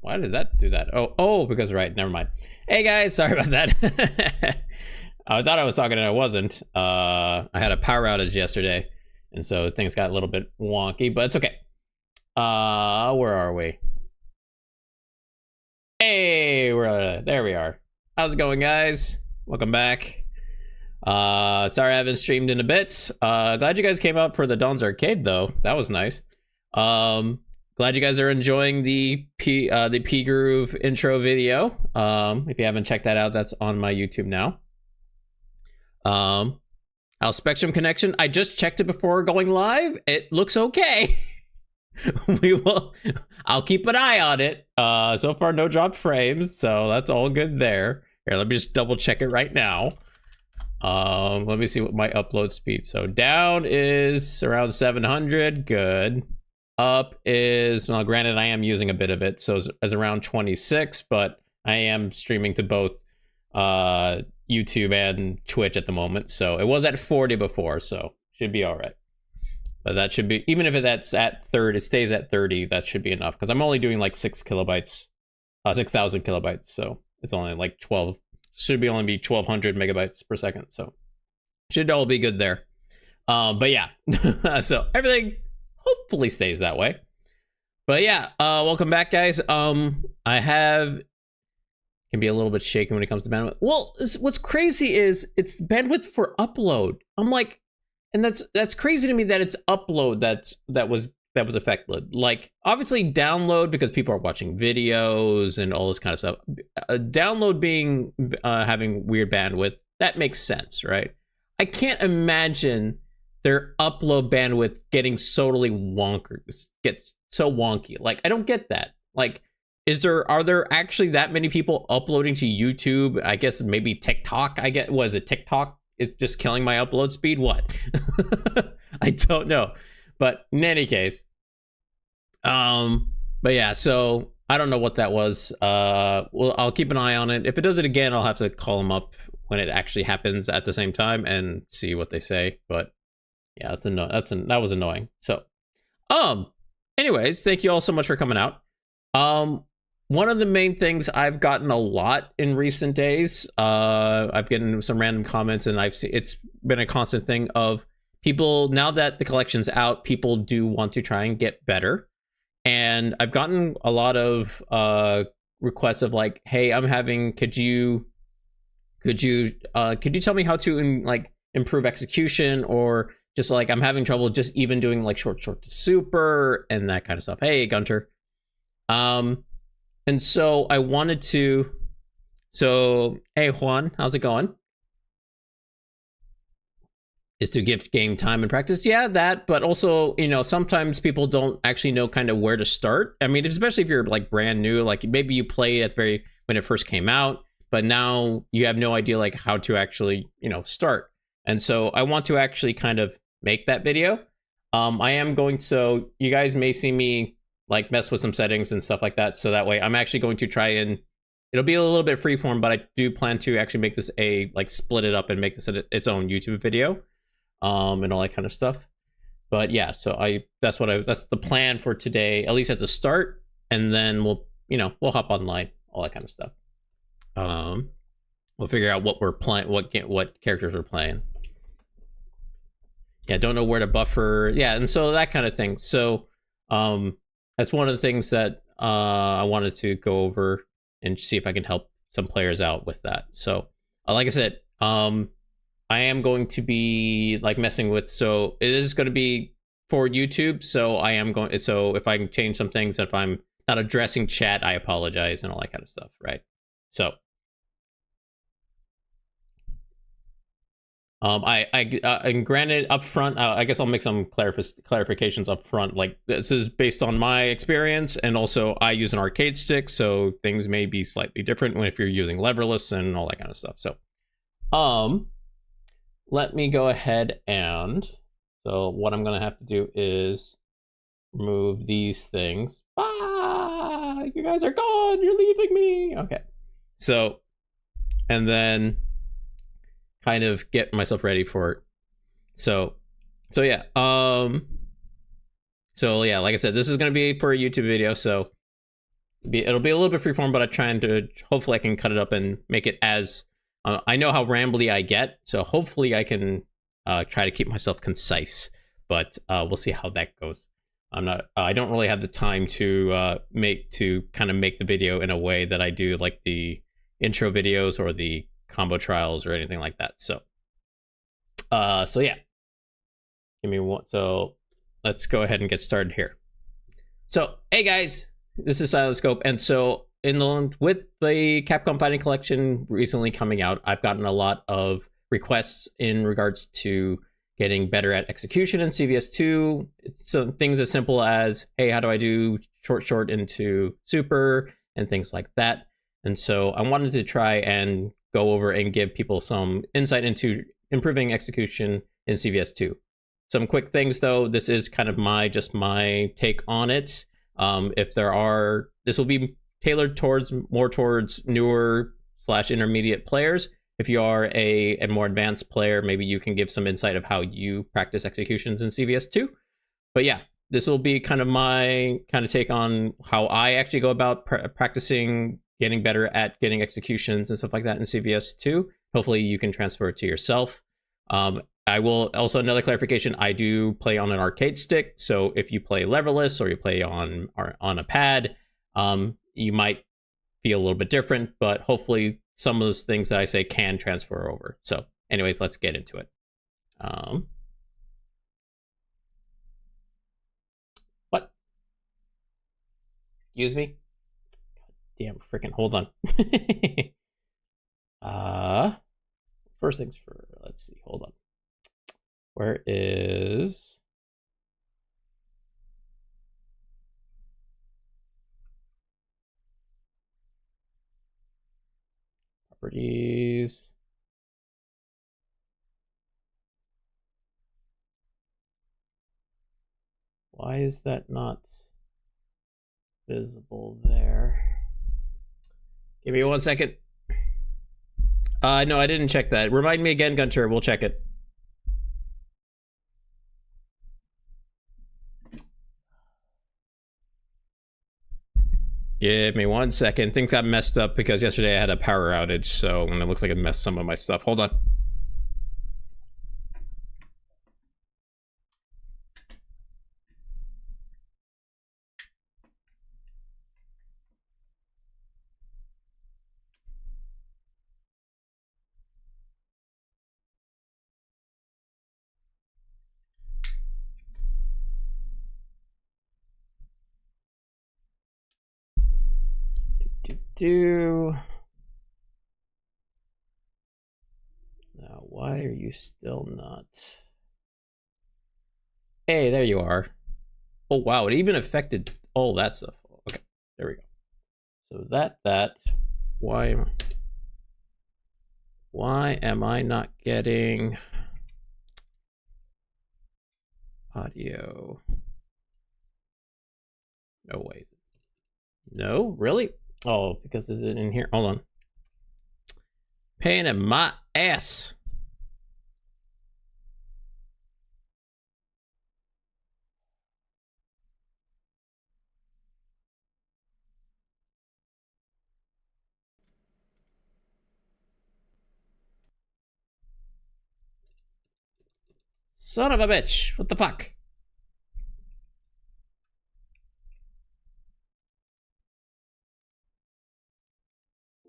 Why did that do that? Oh, because right, never mind. Hey guys, sorry about that. I thought I was talking and I wasn't. I had a power outage yesterday, and so things got a little bit wonky, but it's okay. Where are we? Hey, there we are. How's it going, guys? Welcome back. Sorry I haven't streamed in a bit. Glad you guys came out for the Dawn's Arcade though. That was nice. Glad you guys are enjoying the P Groove intro video. If you haven't checked that out, that's on my YouTube now. Our Spectrum connection, I just checked it before going live. It looks okay. I'll keep an eye on it. So far no dropped frames, so that's all good there. Here, let me just double check it right now. Let me see what my upload speed. So down is around 700, good. Up is, well, granted I am using a bit of it, so it's around 26, but I am streaming to both YouTube and Twitch at the moment, so it was at 40 before, so should be all right. But that should be, even if that's at 30, it stays at 30, that should be enough, because I'm only doing like 6,000 kilobytes, so it's only like 12, should be only be 1200 megabytes per second, so should all be good there. But yeah, so everything hopefully stays that way. But yeah, welcome back, guys. I have, can be a little bit shaky when it comes to bandwidth. Well, what's crazy is it's bandwidth for upload. I'm like, and that's crazy to me that it's upload that was affected. Like obviously download, because people are watching videos and all this kind of stuff. Download being having weird bandwidth, that makes sense, right? I can't imagine their upload bandwidth getting totally gets so wonky. Like I don't get that. Like, are there actually that many people uploading to YouTube? I guess maybe TikTok. Was it TikTok? It's just killing my upload speed. What? I don't know. But in any case, but yeah. So I don't know what that was. Well, I'll keep an eye on it. If it does it again, I'll have to call them up when it actually happens at the same time and see what they say. But yeah, that was annoying. So, anyways, thank you all so much for coming out. One of the main things I've gotten a lot in recent days, I've gotten some random comments, and it's been a constant thing of people, now that the collection's out, people do want to try and get better. And I've gotten a lot of requests of like, hey, could you tell me how to improve execution, or just like I'm having trouble just even doing like short to super and that kind of stuff. Hey, Gunter. And so I wanted to, hey Juan, how's it going? Is to give game time and practice. Yeah, that, but also, sometimes people don't actually know kind of where to start. I mean, especially if you're like brand new, like maybe you play when it first came out, but now you have no idea like how to actually, start. And so I want to actually kind of make that video. I am going, so you guys may see me like mess with some settings and stuff like that. So that way I'm actually going to try and, it'll be a little bit freeform, but I do plan to actually make this split it up and make this its own YouTube video, and all that kind of stuff. But yeah, so that's the plan for today, at least at the start. And then we'll hop online, all that kind of stuff. We'll figure out what we're playing, what characters we're playing. Yeah, don't know where to buffer. Yeah, and so that kind of thing. So that's one of the things that I wanted to go over and see if I can help some players out with that. So like I said, I am going to be like messing with, so it is going to be for YouTube. So so if I can change some things, if I'm not addressing chat, I apologize and all that kind of stuff, right? So and granted, up front, I guess I'll make some clarifications up front. Like, this is based on my experience, and also I use an arcade stick, so things may be slightly different if you're using leverless and all that kind of stuff. So, let me go ahead and, so what I'm gonna have to do is remove these things. Ah, you guys are gone. You're leaving me. Okay. So, and then kind of get myself ready for it. So yeah. So yeah, like I said, this is gonna be for a YouTube video. So It'll be a little bit freeform, but I'm trying to, hopefully I can cut it up and make it as, I know how rambly I get, so hopefully I can try to keep myself concise, but we'll see how that goes. I don't really have the time to make the video in a way that I do like the intro videos or the combo trials or anything like that. So yeah, give me one. So let's go ahead and get started here. So hey guys, this is Siloscope, and so with the Capcom Fighting Collection recently coming out, I've gotten a lot of requests in regards to getting better at execution in CVS2. It's some things as simple as, hey, how do I do short into super and things like that. And so I wanted to try and go over and give people some insight into improving execution in CVS2. Some quick things though, this is kind of my take on it. This will be tailored more towards newer / intermediate players. If you are a more advanced player, maybe you can give some insight of how you practice executions in CVS2. But yeah, this will be kind of my take on how I actually go about practicing getting better at getting executions and stuff like that in CVS2. Hopefully you can transfer it to yourself. I will also, another clarification, I do play on an arcade stick. So if you play leverless or you play on a pad, you might feel a little bit different, but hopefully some of those things that I say can transfer over. So anyways, let's get into it. What? Excuse me? God damn, freaking hold on. First things first, let's see, hold on. Where is... properties. Why is that not visible there? Give me 1 second. No, I didn't check that. Remind me again, Gunter. We'll check it. Give me 1 second. Things got messed up because yesterday I had a power outage, so it looks like it messed some of my stuff. Hold on. Now, why are you still not? Hey, there you are. Oh wow, it even affected all that stuff. Okay, there we go. So why am I not getting audio? No way. No, really? Oh, because is it in here? Hold on. Pain in my ass. Son of a bitch. What the fuck?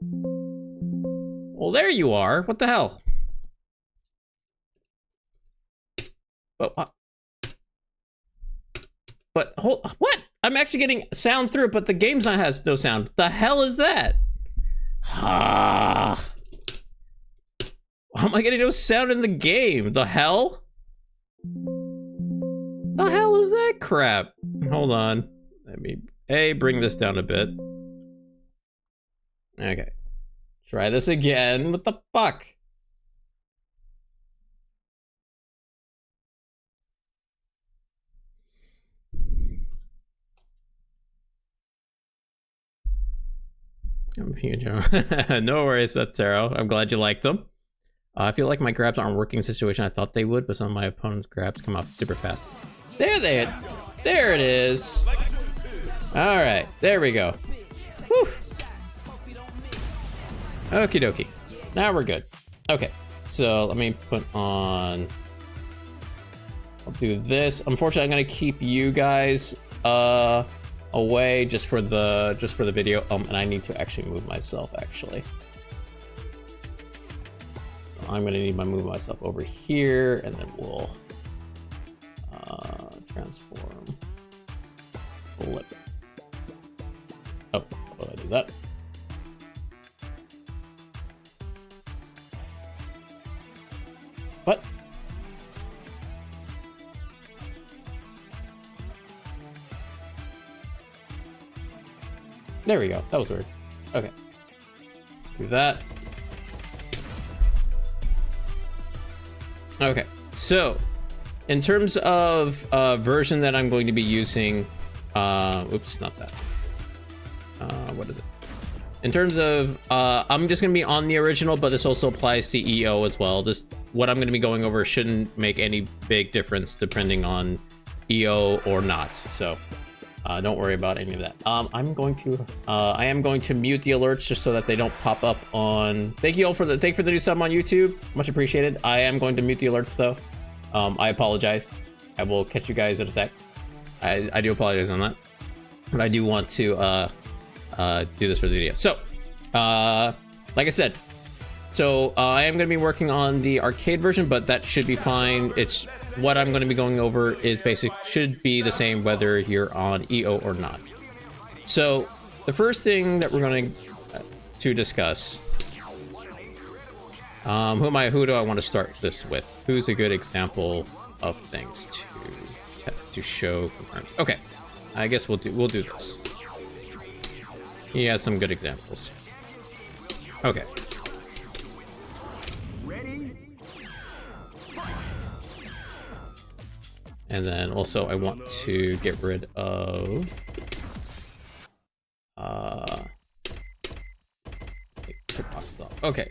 Well, there you are. What the hell? But what? But what? I'm actually getting sound through it, but the game's not has no sound. The hell is that? How am I getting no sound in the game? The hell? The hell is that crap? Hold on. Let me bring this down a bit. Okay. Try this again. What the fuck? I'm huge. No worries, that's Zero. I'm glad you liked them. I feel like my grabs aren't working in the situation I thought they would, but some of my opponent's grabs come off super fast. There it is. All right, there we go. Okie dokie. Now we're good. Okay, so let me put on... I'll do this. Unfortunately, I'm gonna keep you guys away just for the video. And I need to actually move myself, actually. I'm gonna need to move myself over here, and then we'll transform. Flip. Oh, how do I do that? What? There we go. That was weird. Okay. Do that. Okay. So, in terms of version that I'm going to be using, oops, not that. What is it? In terms of, I'm just going to be on the original, but this also applies to EO as well. This, what I'm going to be going over shouldn't make any big difference depending on EO or not. So, don't worry about any of that. I am going to mute the alerts just so that they don't pop up on. Thank you all for the new sub on YouTube. Much appreciated. I am going to mute the alerts though. I apologize. I will catch you guys in a sec. I do apologize on that, but I do want to do this for the video. So, like I said, so I am going to be working on the arcade version, but that should be fine. It's what I'm going to be going over is should be the same whether you're on EO or not. So the first thing that we're going to discuss, who do I want to start this with? Who's a good example of things to show confirms? Okay, I guess we'll do this. He has some good examples. Okay. And then also I want to get rid of okay.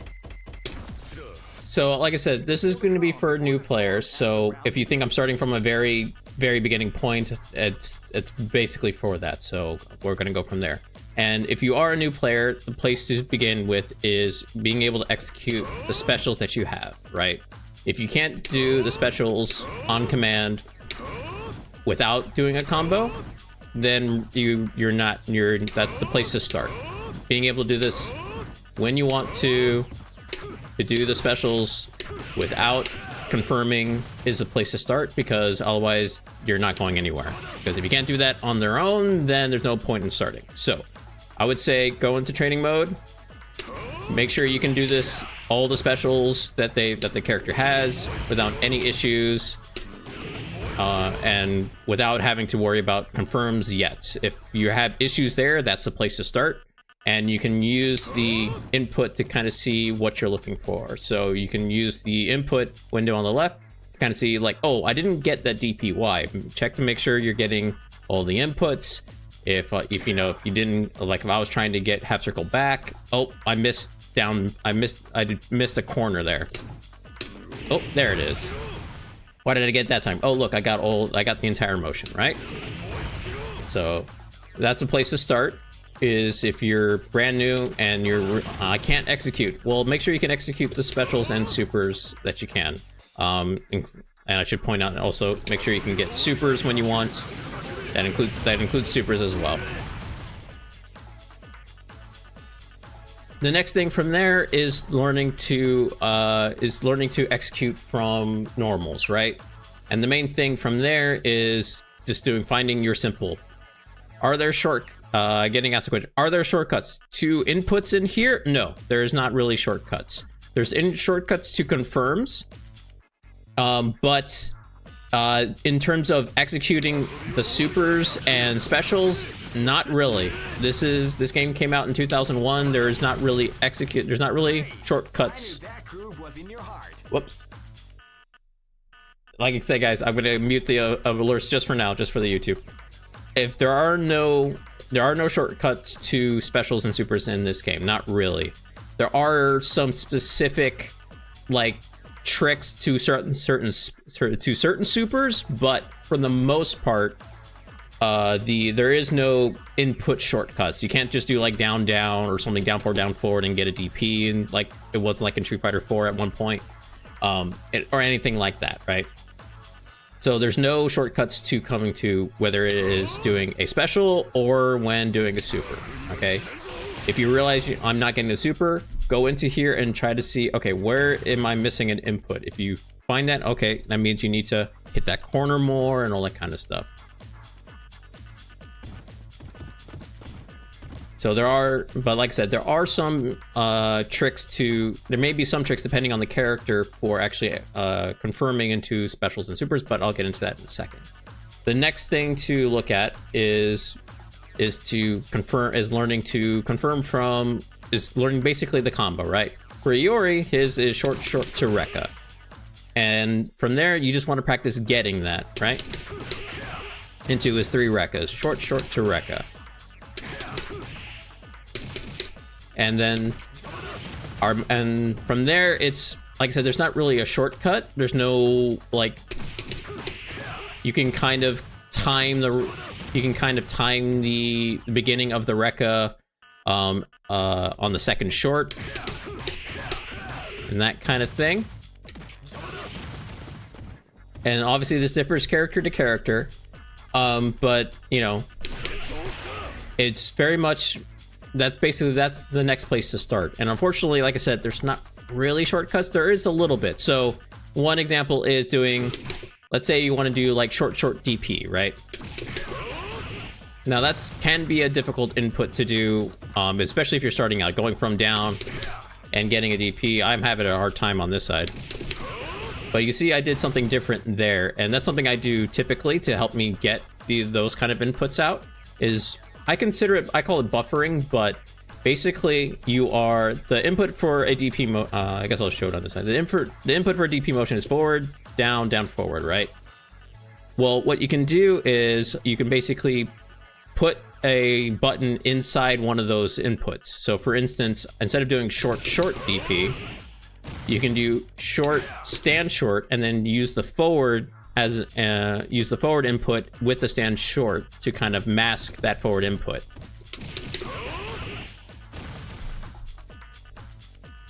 So like I said, this is going to be for new players. So if you think I'm starting from a very beginning point, it's basically for that. So we're going to go from there. And if you are a new player, the place to begin with is being able to execute the specials that you have, right? If you can't do the specials on command without doing a combo, then that's the place to start. Being able to do this when you want to do the specials without confirming is the place to start, because otherwise you're not going anywhere. Because if you can't do that on their own, then there's no point in starting. So I would say go into training mode, make sure you can do this, all the specials that the character has without any issues, and without having to worry about confirms yet. If you have issues there, that's the place to start. And you can use the input to kind of see what you're looking for. So you can use the input window on the left to kind of see like, oh, I didn't get that DPY. Check to make sure you're getting all the inputs. If you didn't, like if I was trying to get half circle back, oh, I missed a corner there. Oh, there it is. Why did I get that time? Oh, look, I got the entire motion, right? So that's a place to start. Is if you're brand new and I can't execute. Well, make sure you can execute the specials and supers that you can. And I should point out also, make sure you can get supers when you want. That includes supers as well. The next thing from there is learning to execute from normals, right? And the main thing from there is just finding your simple. Are there getting asked the question, are there shortcuts to inputs in here? No, there's not really shortcuts. There's shortcuts to confirms, but in terms of executing the supers and specials, not really. This game came out in 2001. There's not really shortcuts. Whoops. Like I said, guys, I'm gonna mute the alerts just for now, just for the YouTube. If there are no shortcuts to specials and supers in this game, not really. There are some specific like tricks to certain supers, but for the most part, there is no input shortcuts. You can't just do like down down or something, down forward and get a DP, and like it was like in Street Fighter 4 at one point, or anything like that, right? So there's no shortcuts to coming to whether it is doing a special or when doing a super. Okay, if you realize I'm not getting a super, go into here and try to see, okay, where am I missing an input? If you find that, okay, that means you need to hit that corner more and all that kind of stuff. So there are, but like I said, there are some tricks to, there may be some tricks depending on the character for actually confirming into specials and supers, but I'll get into that in a second. The next thing to look at is learning basically the combo, right? For Iori, his is short to Rekka. And from there, you just want to practice getting that, right? Into his 3 Rekkas, short to Rekka. And then, and from there, it's, like I said, there's not really a shortcut. There's no, like, you can kind of time the beginning of the Rekka on the second short. And that kind of thing. And obviously this differs character to character. But, you know, it's very much, that's the next place to start. And unfortunately, like I said, there's not really shortcuts. There is a little bit. So one example is doing, let's say you want to do like short DP, right? Now that can be a difficult input to do, especially if you're starting out, going from down and getting a DP. I'm having a hard time on this side. But you see I did something different there, and that's something I do typically to help me get those kind of inputs out, is I consider it, I call it buffering, but basically the input for a DP, I guess I'll show it on this side. The input for a DP motion is forward, down, forward, right? Well, what you can do is you can basically put a button inside one of those inputs. So for instance, instead of doing short DP, you can do stand short, and then use the forward input with the stand short to kind of mask that forward input.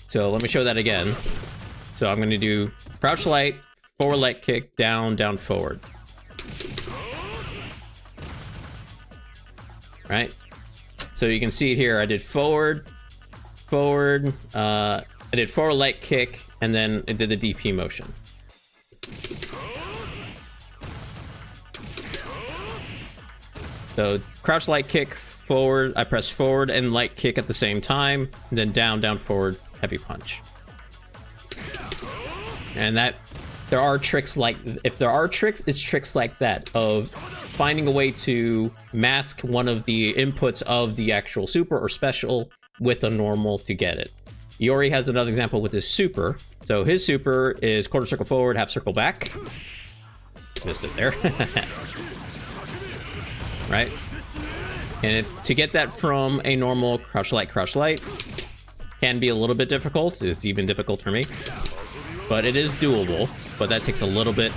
So let me show that again. So I'm going to do crouch light, forward light kick, down forward. Right? So you can see here I did forward, I did forward light kick, and then it did the DP motion. So crouch light kick, forward, I press forward and light kick at the same time, and then down forward, heavy punch. And that, there are tricks like, if there are tricks, it's tricks like that, of finding a way to mask one of the inputs of the actual super or special with a normal to get it. Iori has another example with his super. So his super is quarter circle forward, half circle back. Missed it there. Right? And to get that from a normal crouch light can be a little bit difficult. It's even difficult for me. But it is doable. But that takes a little bit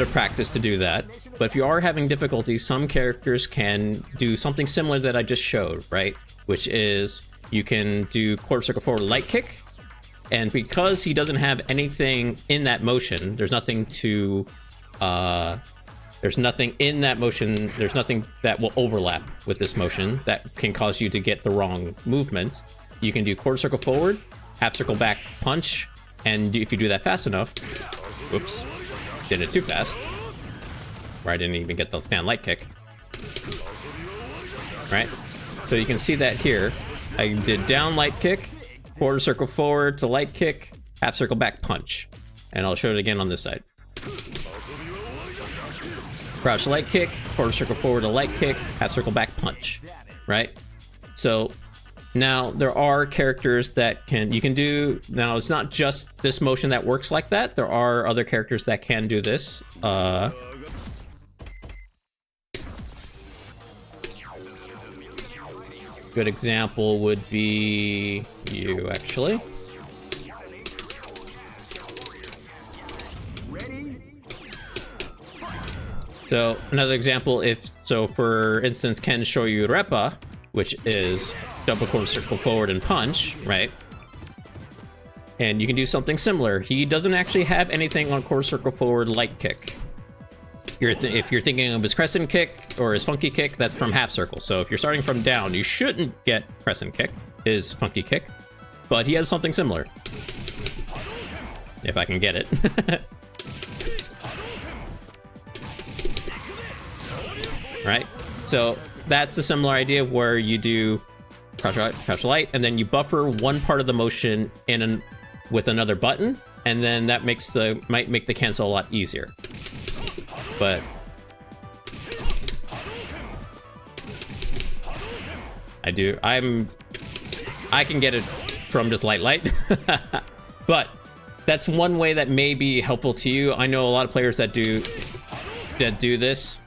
of practice to do that. But if you are having difficulty, some characters can do something similar that I just showed, right? Which is you can do quarter circle forward light kick, and because he doesn't have anything in that motion, there's nothing in that motion, there's nothing that will overlap with this motion that can cause you to get the wrong movement. You can do quarter circle forward, half circle back punch, and if you do that fast enough, whoops, did it too fast, where I didn't even get the stand light kick. Right? So you can see that here. I did down light kick, quarter circle forward to light kick, half circle back punch. And I'll show it again on this side. Crouch light kick, quarter circle forward to light kick, half circle back punch. Right? So now there are characters that you can do, now it's not just this motion that works like that. There are other characters that can do this. Good example would be you, actually. So another example, for instance, Ken Shoyu Repa, which is double quarter circle forward and punch, right? And you can do something similar. He doesn't actually have anything on quarter circle forward light kick. If you're thinking of his crescent kick or his funky kick, that's from half circle. So if you're starting from down, you shouldn't get crescent kick, his funky kick, but he has something similar. If I can get it. Right? So that's the similar idea where you do crouch light, and then you buffer one part of the motion with another button, and then that might make the cancel a lot easier. But I can get it from just light. But that's one way that may be helpful to you. I know a lot of players that do this.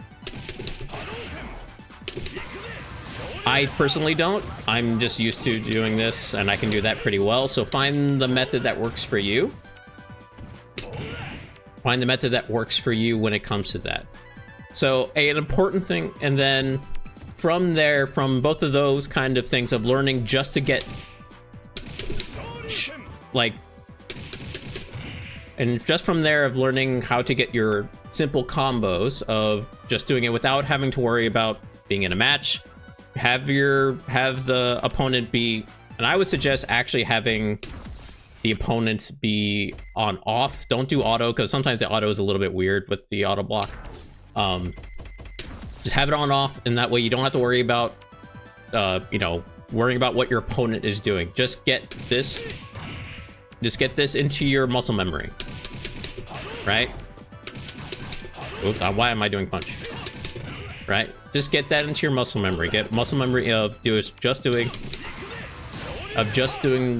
I personally don't. I'm just used to doing this, and I can do that pretty well. So find the method that works for you. Find the method that works for you when it comes to that. So an important thing, and then from there, from both of those kind of things of learning just to get and just from there of learning how to get your simple combos of just doing it without having to worry about being in a match. Have the opponent be, and I would suggest actually having the opponent be on off. Don't do auto, because sometimes the auto is a little bit weird with the auto block. Just have it on off, and that way you don't have to worry about, worrying about what your opponent is doing. Just get this into your muscle memory, right? Oops, why am I doing punch? Right? Just get that into your muscle memory. Get muscle memory of just doing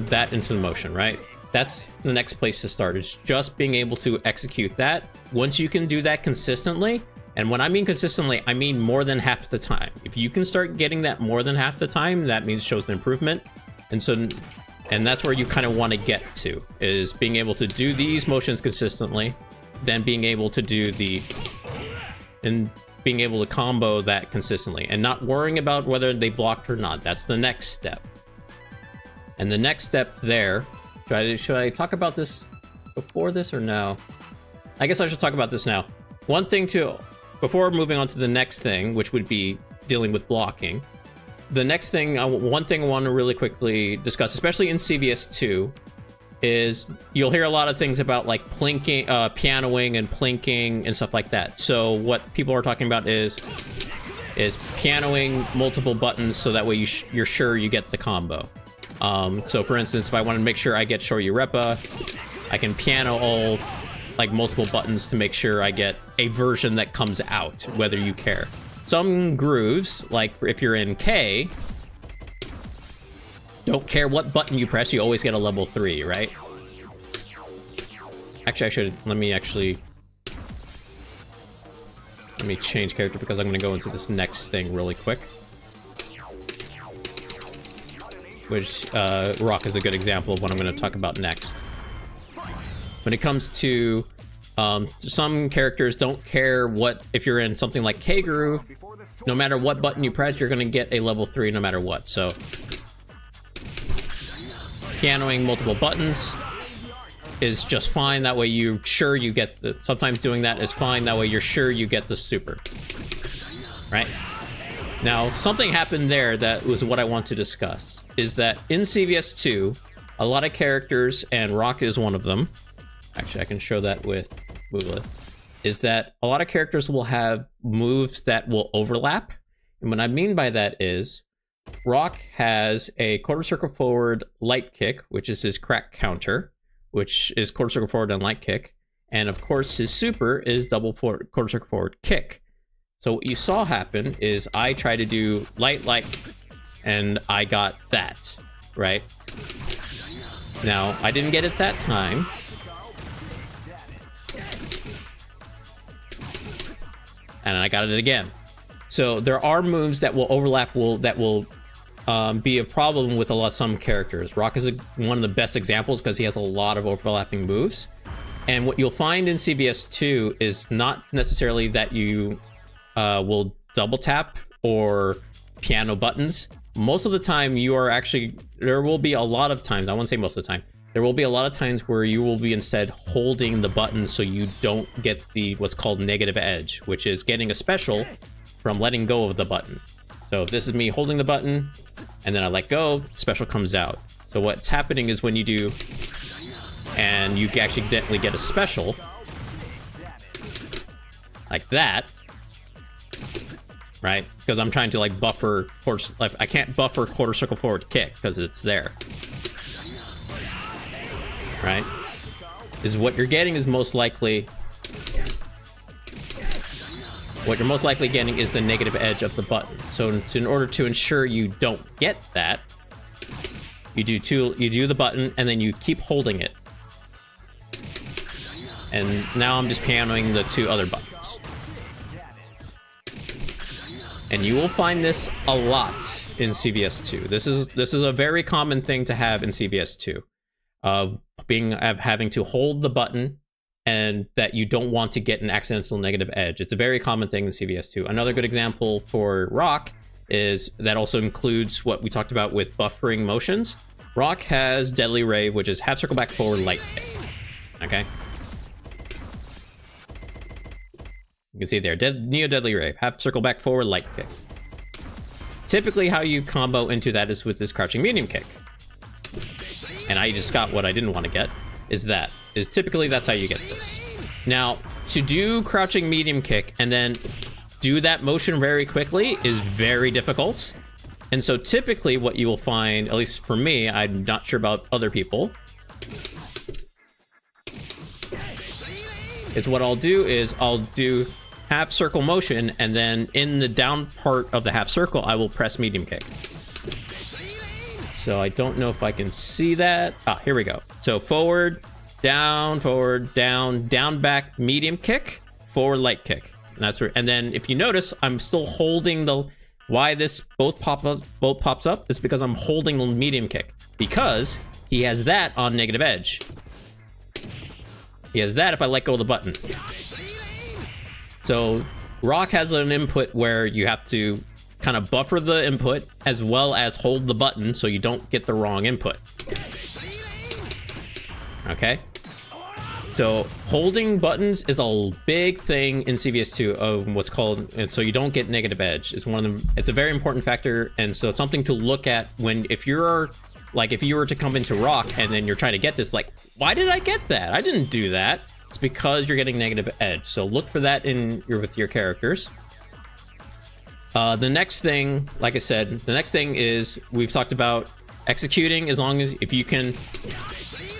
that into the motion, right? That's the next place to start, is just being able to execute that. Once you can do that consistently, and when I mean consistently, I mean more than half the time. If you can start getting that more than half the time, that means shows an improvement. And that's where you kind of want to get to, is being able to do these motions consistently, then being able to being able to combo that consistently, and not worrying about whether they blocked or not. That's the next step. And the next step there, should I talk about this before this or now? I guess I should talk about this now. One thing before moving on to the next thing, which would be dealing with blocking. The next thing, one thing I want to really quickly discuss, especially in CVS2, is you'll hear a lot of things about like plinking, pianoing and plinking and stuff like that. So what people are talking about is pianoing multiple buttons, so that way you're sure you get the combo. So for instance, if I want to make sure I get Shoyu Repa, I can piano all like multiple buttons to make sure I get a version that comes out, whether you care. Some grooves, like if you're in K, don't care what button you press, you always get a level 3, right? Actually, let me change character, because I'm going to go into this next thing really quick. Which, Rock is a good example of what I'm going to talk about next. When it comes to, some characters don't care if you're in something like K groove, no matter what button you press, you're going to get a level 3 no matter what, so pianoing multiple buttons is just fine. That way you're sure you get sometimes doing that is fine. That way you're sure you get the super. Right? Now, something happened there that was what I want to discuss. Is that in CVS2, a lot of characters, and Rock is one of them. Actually, I can show that with Moolith. Is that a lot of characters will have moves that will overlap. And what I mean by that is, Rock has a quarter circle forward light kick, which is his crack counter, which is quarter circle forward and light kick. And of course, his super is double quarter circle forward kick. So what you saw happen is I tried to do light, and I got that, right? Now, I didn't get it that time. And I got it again. So there are moves that will overlap, that will be a problem with some characters. Rock is one of the best examples because he has a lot of overlapping moves. And what you'll find in CVS2 is not necessarily that you will double tap or piano buttons, most of the time you are actually, there will be a lot of times, I won't say most of the time, there will be a lot of times where you will be instead holding the button so you don't get the what's called negative edge, which is getting a special from letting go of the button. So if this is me holding the button and then I let go, special comes out. So what's happening is when you do, and you accidentally get a special, like that, right? Because I'm trying to like buffer, like I can't buffer quarter circle forward kick because it's there. Right? Is what you're getting is most likely, what you're most likely getting is the negative edge of the button. So in order to ensure you don't get that, you do the button and then you keep holding it. And now I'm just pianoing the two other buttons. And you will find this a lot in CVS2. This is a very common thing to have in CVS2. Of having to hold the button and that you don't want to get an accidental negative edge. It's a very common thing in CVS2. Another good example for Rock is that also includes what we talked about with buffering motions. Rock has Deadly Ray, which is half circle back forward light kick. Okay. You can see there, Neo Deadly Ray, half circle back forward light kick. Typically how you combo into that is with this crouching medium kick. And I just got what I didn't want to get, is typically that's how you get this. Now, to do crouching medium kick and then do that motion very quickly is very difficult. And so typically what you will find, at least for me, I'm not sure about other people, is what I'll do is I'll do half circle motion and then in the down part of the half circle, I will press medium kick. So I don't know if I can see that. Ah, here we go. So forward, down, down, back, medium kick, forward, light kick. And that's where. And then if you notice, I'm still holding the. Why this both pops up is because I'm holding the medium kick because he has that on negative edge. He has that if I let go of the button. So Rock has an input where you have to kind of buffer the input as well as hold the button so you don't get the wrong input. Okay? So holding buttons is a big thing in CVS2 of what's called, and so you don't get negative edge. It's one of them. It's a very important factor, and so it's something to look at when, if you're like, if you were to come into Rock and then you're trying to get this, like, why did I get that? I didn't do that. It's because you're getting negative edge. So look for that with your characters. The next thing, like I said, the next thing is we've talked about executing. As long as if you can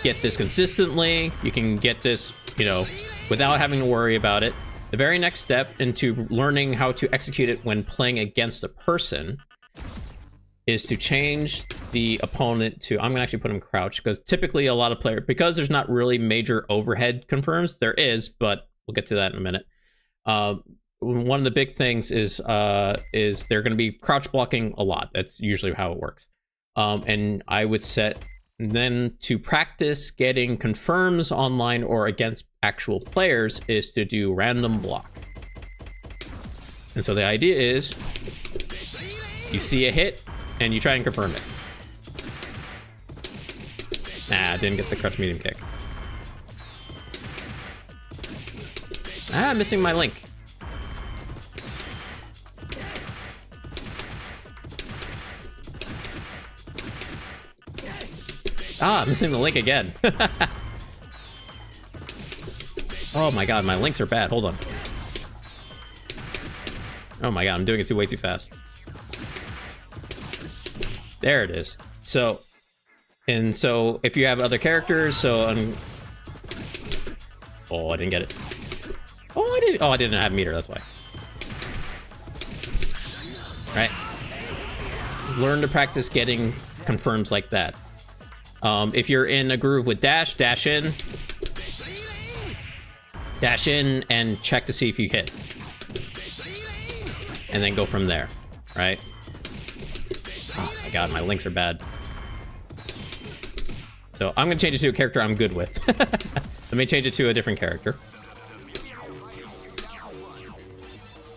get this consistently, you can get this, you know, without having to worry about it. The very next step into learning how to execute it when playing against a person is to change the opponent to, I'm gonna actually put him crouch because typically a lot of players, because there's not really major overhead confirms, there is, but we'll get to that in a minute. One of the big things is they're going to be crouch blocking a lot. That's usually how it works. And I would set then to practice getting confirms online or against actual players is to do random block. And so the idea is you see a hit and you try and confirm it. Nah, didn't get the crouch medium kick. Ah, missing my link. Ah, missing the link again. Oh my god, my links are bad. Hold on. Oh my god, I'm doing it way too fast. There it is. So, and so if you have other characters, so oh, I didn't get it. Oh, I didn't have meter, that's why. Right. Just learn to practice getting confirms like that. If you're in a groove with dash in. Dash in and check to see if you hit. And then go from there, right? Oh my god, my links are bad. So I'm gonna change it to a character I'm good with. Let me change it to a different character.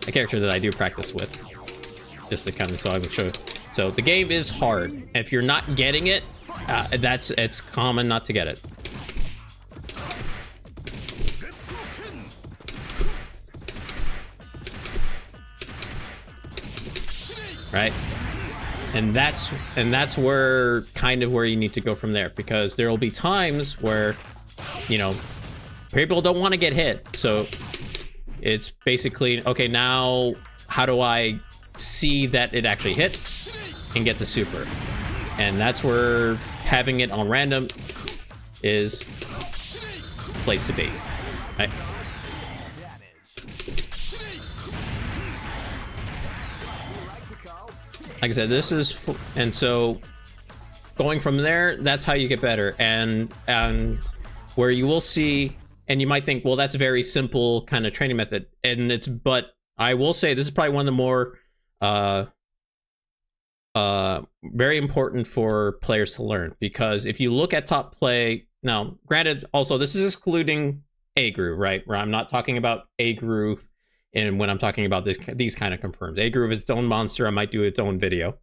a character that I do practice with, just to kind of so I can show. So the game is hard. If you're not getting it, it's common not to get it. Right? And that's where kind of where you need to go from there, because there will be times where, you know, people don't want to get hit. So it's basically, okay, now how do I see that it actually hits and get the super? And that's where having it on random is the place to be, right? Like I said, this is, and so going from there, that's how you get better. And where you will see, and you might think, well, that's a very simple kind of training method. And it's, but I will say this is probably one of the more very important for players to learn, because if you look at top play, now granted, also this is excluding A groove, right? Where I'm not talking about A groove. And when I'm talking about these kind of confirms, A groove is its own monster. I might do its own video.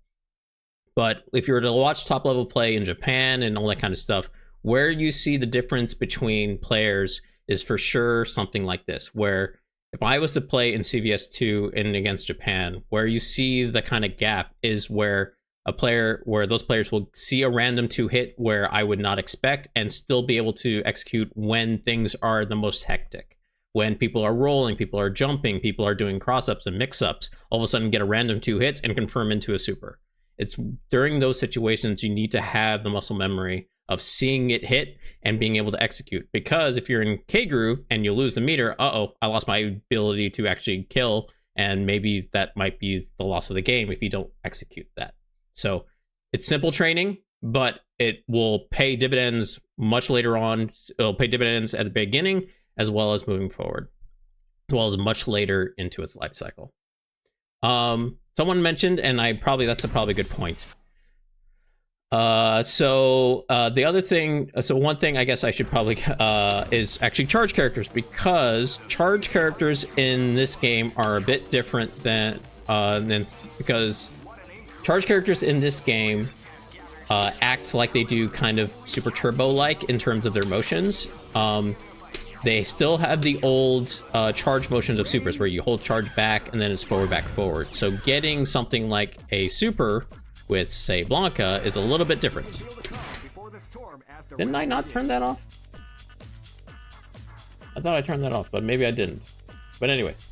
But if you were to watch top level play in Japan and all that kind of stuff, where you see the difference between players is for sure something like this, where if I was to play in CVS2 and against Japan, where you see the kind of gap is where those players will see a random 2 hit where I would not expect and still be able to execute when things are the most hectic. When people are rolling, people are jumping, people are doing cross-ups and mix-ups, all of a sudden get a random 2 hits and confirm into a super. It's during those situations you need to have the muscle memory of seeing it hit and being able to execute. Because if you're in K groove and you lose the meter, I lost my ability to actually kill, and maybe that might be the loss of the game if you don't execute that. So it's simple training, but it will pay dividends much later on. It'll pay dividends at the beginning, as well as moving forward, as well as much later into its life cycle. Someone mentioned, and that's probably a good point. The other thing, so one thing I guess I should probably, is actually charge characters, because charge characters in this game are a bit different than because charge characters in this game act like they do kind of Super Turbo-like in terms of their motions. They still have the old charge motions of supers where you hold charge back and then it's forward, back, forward. So getting something like a super with, say, Blanca is a little bit different. Didn't I not turn that off? I thought I turned that off, but maybe I didn't. But anyways.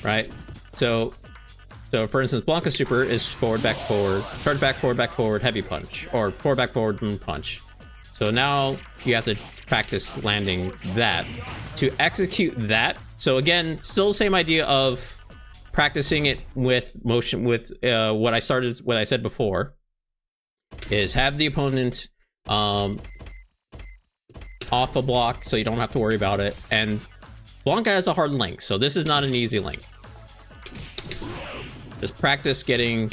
Right? So for instance, Blanca super is forward, back, forward, charge back, forward, heavy punch, or forward, back, forward, and punch. So now you have to practice landing that. To execute that, so again, still the same idea of practicing it with motion, with what I said before, is have the opponent off a block so you don't have to worry about it. And Blanca has a hard link, so this is not an easy link. Just practice getting...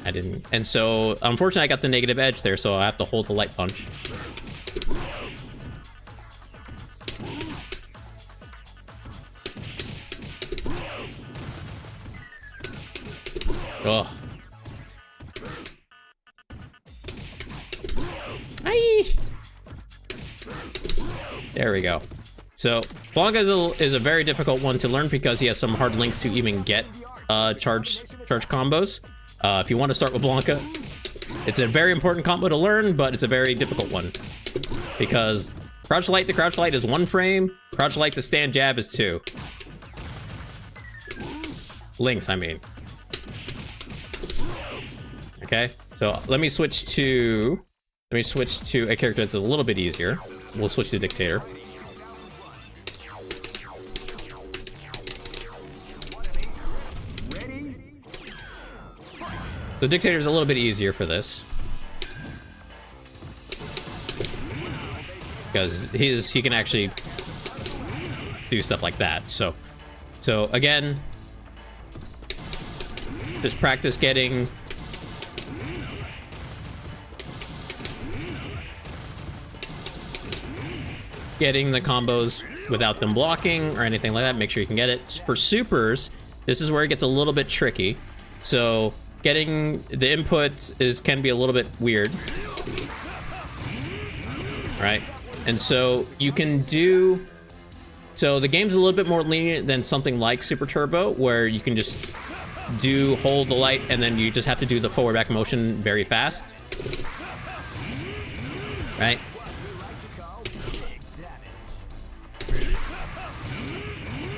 I didn't... And so, unfortunately, I got the negative edge there, so I have to hold the light punch. Oh. Aye. There we go. So Blanca is a very difficult one to learn because he has some hard links to even get charge combos. If you want to start with Blanca, it's a very important combo to learn, but it's a very difficult one because crouch light to crouch light is 1 frame, crouch light to stand jab is 2. Links, I mean. Okay, so let me switch to a character that's a little bit easier. We'll switch to Dictator. The Dictator's a little bit easier for this. Because he can actually do stuff like that. So again, just practice getting getting the combos without them blocking or anything like that, make sure you can get it. For supers, this is where it gets a little bit tricky. So getting the input can be a little bit weird, right? And so you can do, so the game's a little bit more lenient than something like Super Turbo, where you can just hold the light and then you just have to do the forward back motion very fast, right?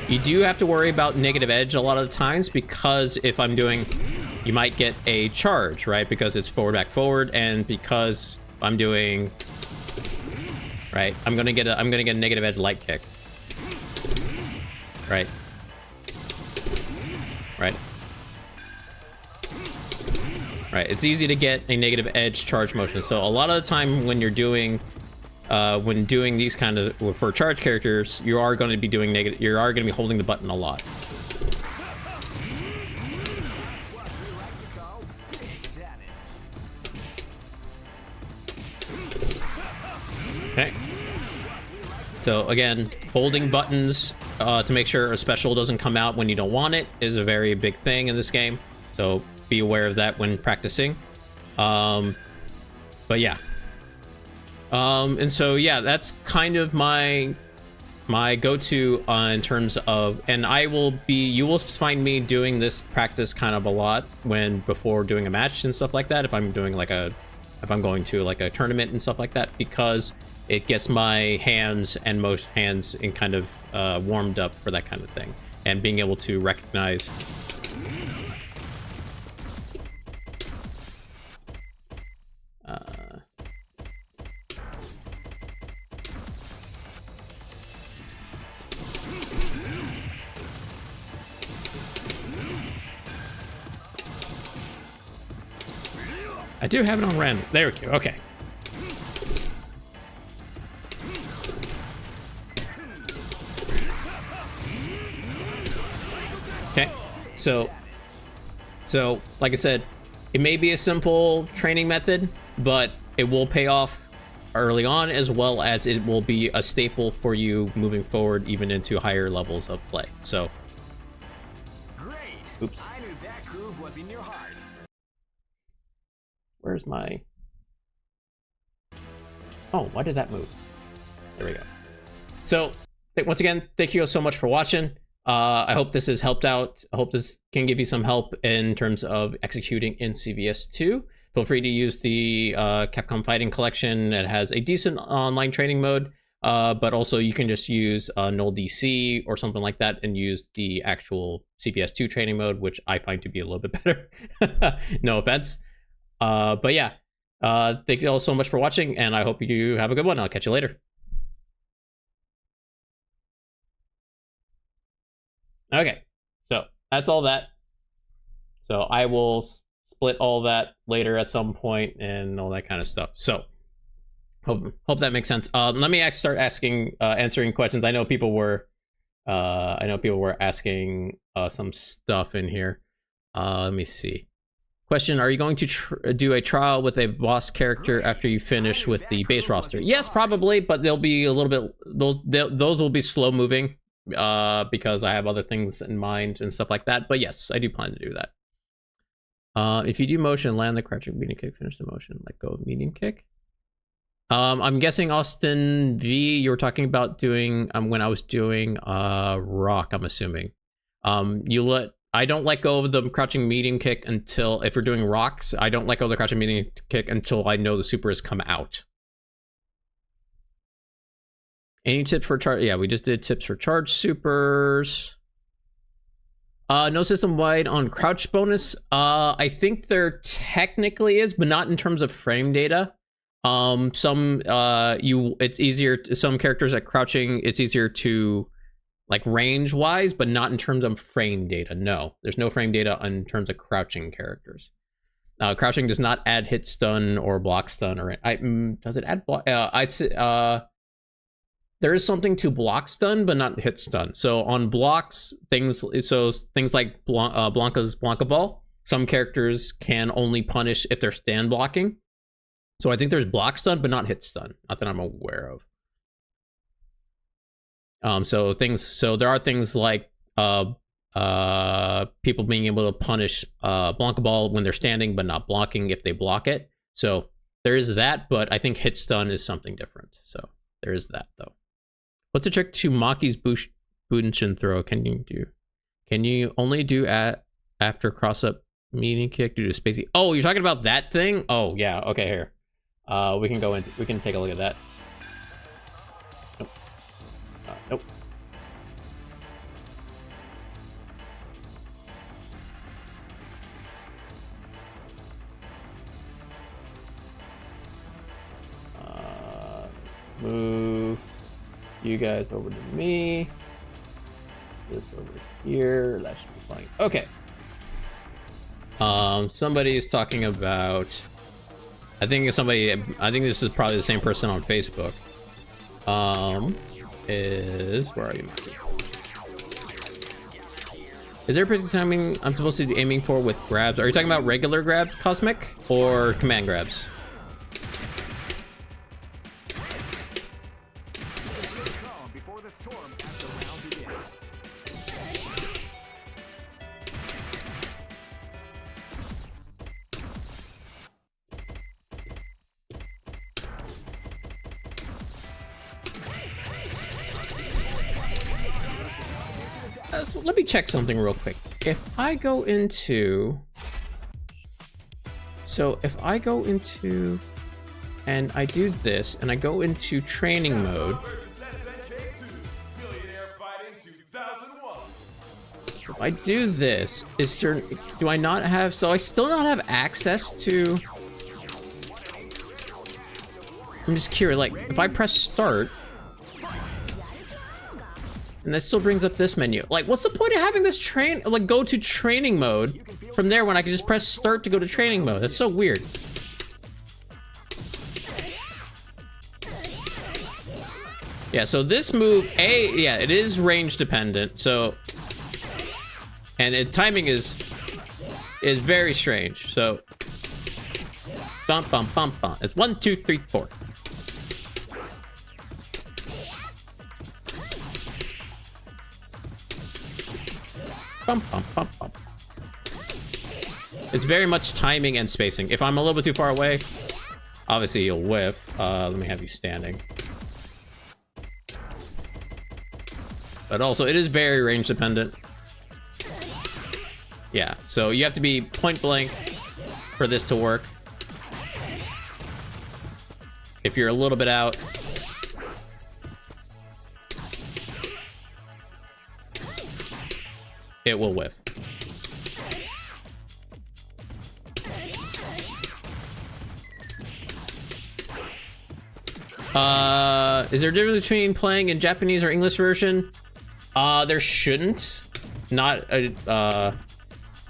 You do have to worry about negative edge a lot of the times, because if I'm doing, you might get a charge, right? Because it's forward back forward, and because I'm doing, right, I'm gonna get a negative edge light kick, right? Right. Right. It's easy to get a negative edge charge motion. So a lot of the time when you're doing, when doing these kind of, for charge characters, you are going to be doing negative, you are going to be holding the button a lot. Okay. So again, holding buttons to make sure a special doesn't come out when you don't want it is a very big thing in this game. So be aware of that when practicing. But yeah. And so yeah, that's kind of my go-to in terms of, and you will find me doing this practice kind of a lot before doing a match and stuff like that. If I'm doing if I'm going to like a tournament and stuff like that, because it gets my hands and most hands in kind of warmed up for that kind of thing, and being able to recognize. I do have it on random. There we go. Okay. Okay. So like I said, it may be a simple training method, but it will pay off early on, as well as it will be a staple for you moving forward, even into higher levels of play. So. Great. Oops. I knew that groove was in your heart. Where's my... Oh, why did that move? There we go. So, once again, thank you so much for watching. I hope this has helped out. I hope this can give you some help in terms of executing in CVS2. Feel free to use the Capcom Fighting Collection. It has a decent online training mode, but also you can just use null DC or something like that and use the actual CVS2 training mode, which I find to be a little bit better. No offense. But yeah, thank you all so much for watching, and I hope you have a good one. I'll catch you later. Okay, so that's all that. So I will split all that later at some point and all that kind of stuff. So hope that makes sense. Let me start answering questions. I know people were asking some stuff in here. Let me see. Question: are you going to do a trial with a boss character after you finish with the base roster? Yes, probably, but they'll be a little bit, those will be slow moving because I have other things in mind and stuff like that. But yes, I do plan to do that. If you do motion, land the crouching medium kick, finish the motion, let go of medium kick. I'm guessing Austin V, you were talking about doing when I was doing rock, I'm assuming. I don't let go of the crouching medium kick until, if we're doing rocks, I don't let go of the crouching medium kick until I know the super has come out. Any tips for charge? Yeah, we just did tips for charge supers. No system wide on crouch bonus. I think there technically is, but not in terms of frame data. It's easier, some characters at crouching, it's easier to, like, range wise, but not in terms of frame data. No, there's no frame data in terms of crouching characters. Crouching does not add hit stun or block stun, or does it add block? I'd say there is something to block stun, but not hit stun. So on blocks, things like Blanca's Blanca Ball, some characters can only punish if they're stand blocking. So I think there's block stun, but not hit stun. Not that I'm aware of. So there are things like people being able to punish block a ball when they're standing, but not blocking if they block it. So there is that, but I think hit stun is something different. So there is that though. What's the trick to Maki's Bunshin throw? Can you only do after cross up meeting kick due to spacey? Oh, you're talking about that thing? Oh yeah. Okay, here. We can take a look at that. Nope. Nope. Let's move you guys over to me. This over here. That should be fine. Okay. Somebody is talking about. I think this is probably the same person on Facebook. Where are you? Is there a particular timing I'm supposed to be aiming for with grabs? Are you talking about regular grabs, Cosmic, or command grabs? So let me check something real quick. If I go into and I do this and I go into training mode, if I do this, do I not have, so I still not have access to, I'm just curious, like if I press start, and that still brings up this menu. Like, what's the point of having this go to training mode from there when I can just press start to go to training mode? That's so weird. Yeah, so this move, it is range dependent. So, and timing is very strange. So, bump, bump, bump, bump. It's 1, 2, 3, 4. Bump, bump, bump, bump. It's very much timing and spacing. If I'm a little bit too far away, obviously you'll whiff. Let me have you standing. But also, it is very range dependent. Yeah, so you have to be point blank for this to work. If you're a little bit out, it will whiff. Is there a difference between playing in Japanese or English version? There shouldn't. Not,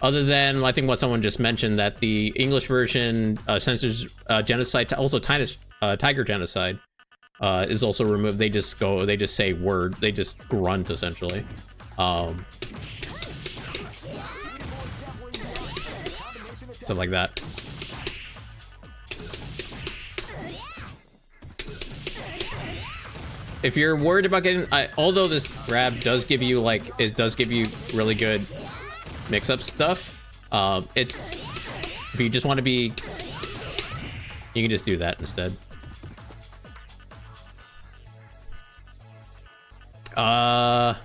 other than, I think what someone just mentioned, that the English version censors genocide, also tiger genocide is also removed. They just say word, they just grunt, essentially. Stuff like that. If you're worried about getting, although this grab does give you really good mix-up stuff, if you just want to be, you can just do that instead. The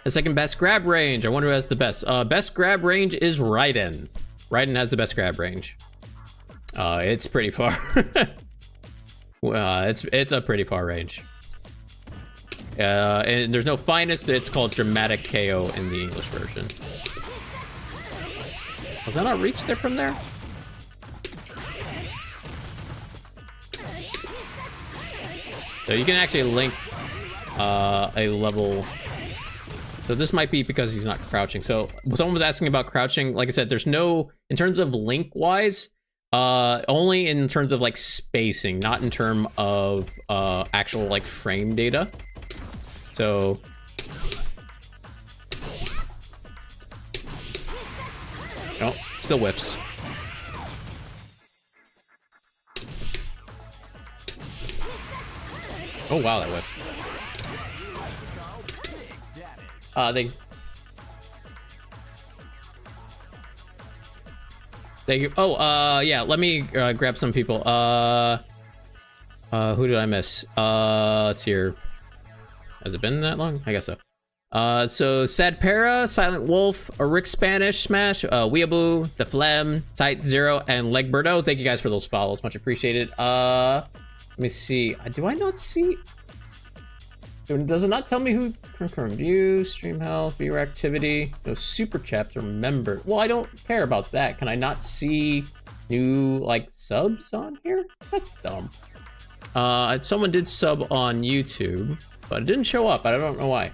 second best grab range. I wonder who has the best. Best grab range is Raiden. Raiden has the best grab range. It's pretty far. It's a pretty far range. And there's no finest. It's called dramatic KO in the English version. Was that not reach there from there? So you can actually link a level. So this might be because he's not crouching. So someone was asking about crouching. Like I said, there's no, in terms of link wise, only in terms of like spacing, not in terms of actual like frame data. So oh, still whiffs. Oh wow, that whiff. Thank you. Oh, yeah, let me grab some people. Who did I miss? Let's see here. Has it been that long? I guess so. So Sad Para, Silent Wolf, Rick Spanish Smash, Weeaboo, The Phlegm, Sight Zero, and Legberto. Thank you guys for those follows. Much appreciated. Let me see. Do I not see? Does it not tell me who confirmed view, stream health, viewer activity, no super chats or member? Well, I don't care about that. Can I not see new like subs on here? That's dumb. Someone did sub on YouTube, but it didn't show up. I don't know why.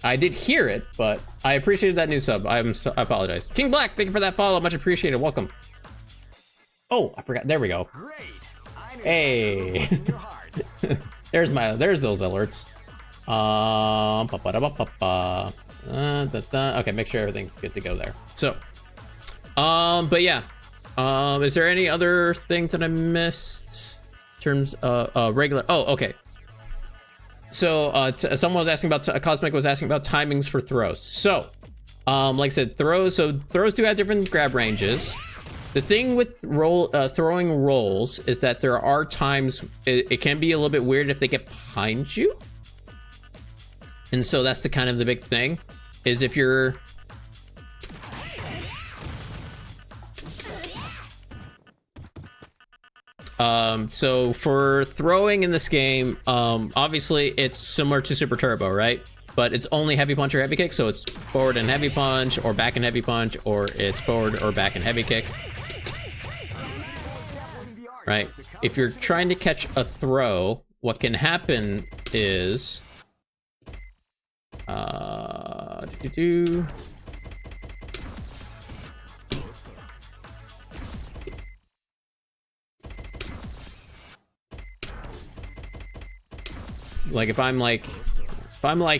I did hear it, but I appreciated that new sub. I apologize. King Black, thank you for that follow. Much appreciated. Welcome. Oh, I forgot. There we go. Great. I knew Hey. that groove was in your heart. There's those alerts. Okay, make sure everything's good to go there. So, but yeah. Is there any other things that I missed in terms of regular? Oh, okay. So, someone was asking about, Cosmic was asking about timings for throws. So, like I said, throws do have different grab ranges. The thing with throwing rolls is that there are times it can be a little bit weird if they get behind you. And so that's the kind of the big thing is if you're so for throwing in this game, obviously it's similar to Super Turbo, right? But it's only heavy punch or heavy kick, so it's forward and heavy punch or back and heavy punch, or it's forward or back and heavy kick. Right? If you're trying to catch a throw, what can happen is like if I'm like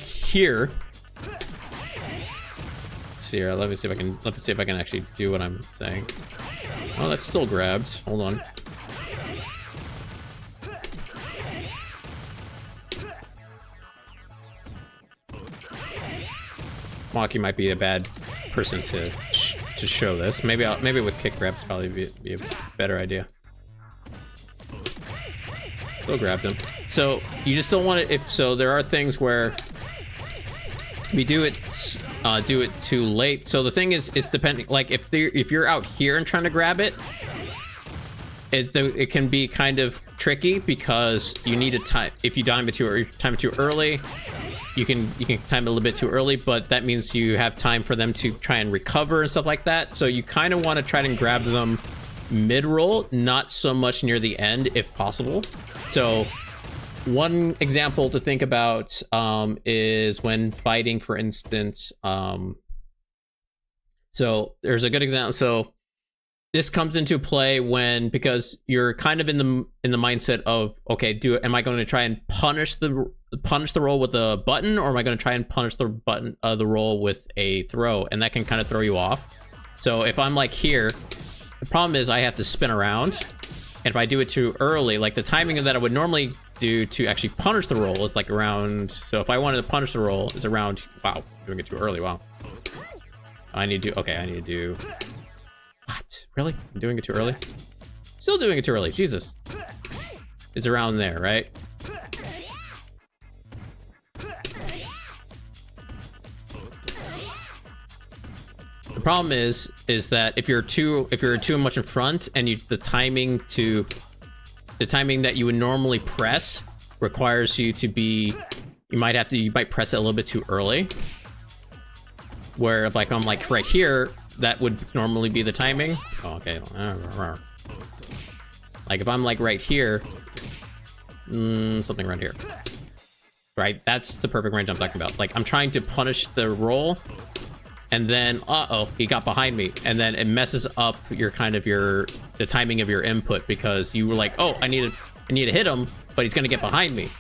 here. Let's see here. Let me see if I can actually do what I'm saying. Oh, that's still grabbed. Hold on. Maki might be a bad person to show this. Maybe with kick grabs probably be a better idea. Still grabbed him. So you just don't want it. There are things where we do it too late. So the thing is, it's depending. Like if you're out here and trying to grab it, it can be kind of tricky because you need a time. If you time it too early, you can time it a little bit too early, but that means you have time for them to try and recover and stuff like that. So you kind of want to try and grab them mid-roll, not so much near the end if possible. So one example to think about is when fighting, for instance. So there's a good example. So this comes into play because you're kind of in the mindset of, okay, am I going to try and punish the roll with a button, or am I going to try and punish the roll with a throw? And that can kind of throw you off. So if I'm like here, the problem is I have to spin around, and if I do it too early, like the timing that I would normally do to actually punish the roll is like around. So if I wanted to punish the roll, is around. Wow, doing it too early. Wow. I need to do. What? Really? I'm doing it too early? Still doing it too early. Jesus. It's around there, right? The problem is that if you're too much in front and the timing that you would normally press requires you to be, you might press it a little bit too early. Where if like I'm like right here, that would normally be the timing. Oh, okay. Like if I'm like right here, something around here. Right, that's the perfect range I'm talking about. Like I'm trying to punish the roll, and then he got behind me, and then it messes up the timing of your input because you were like, oh, I need to hit him, but he's gonna get behind me,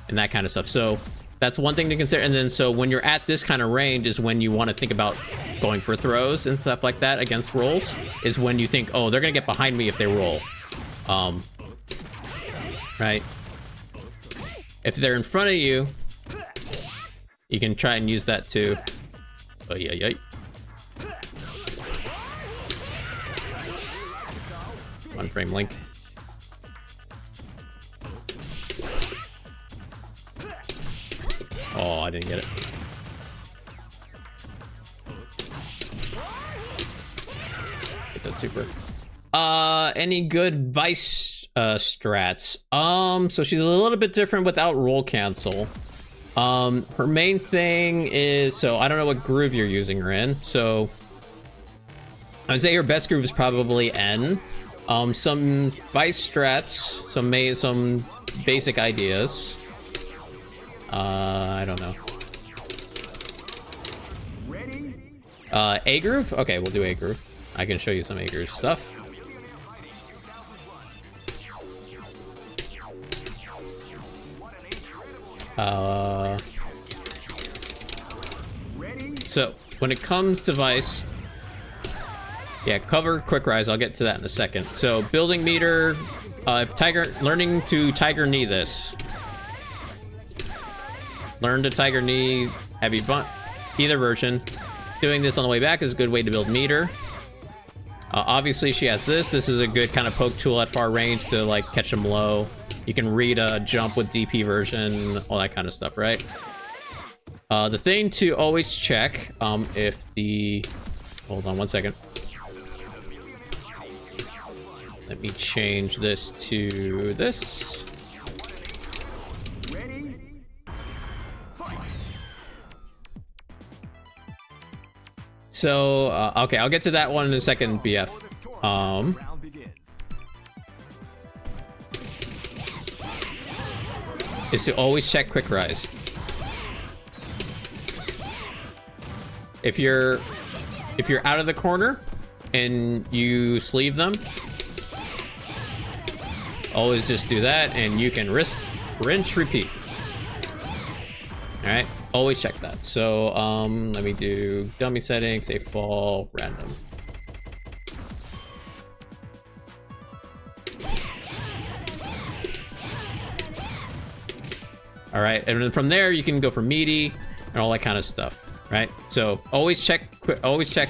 and that kind of stuff. So that's one thing to consider. And then so when you're at this kind of range is when you want to think about going for throws and stuff like that against rolls, is when you think, oh, they're gonna get behind me if they roll. Right? If they're in front of you, You can try and use that too. Oh yeah, yeah. One frame link. Oh, I didn't get it. Get that super. Any good Vice strats? So she's a little bit different without roll cancel. Her main thing is, so I don't know what groove you're using her in. So I'd say her best groove is probably N. Some Vice strats, some basic ideas. I don't know. A groove? Okay, we'll do A groove. I can show you some A groove stuff. So when it comes to Vice, yeah, cover, quick rise. I'll get to that in a second. So building meter, learning to Tiger Knee this. Learn to Tiger Knee heavy bunt, either version. Doing this on the way back is a good way to build meter. Obviously she has this. This is a good kind of poke tool at far range to like catch them low. You can read a jump with DP version, all that kind of stuff, right? The thing to always check, if the, hold on one second. Let me change this to this. So, okay, I'll get to that one in a second, BF. Is to always check quick rise. If you're out of the corner and you sleeve them, always just do that and you can rinse, repeat. All right, always check that. So let me do dummy settings, say fall, random. All right, and then from there you can go for meaty and all that kind of stuff, right? So always check, always check.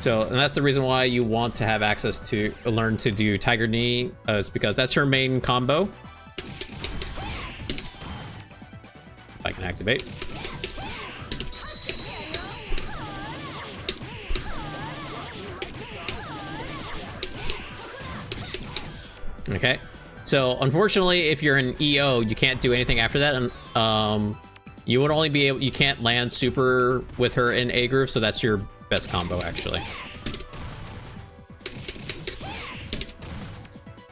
So, and that's the reason why you want to have access to learn to do Tiger Knee, is because that's her main combo. If I can activate. Okay, so unfortunately, if you're an EO, you can't do anything after that, and you would only be able, you can't land super with her in A groove, so that's your best combo actually.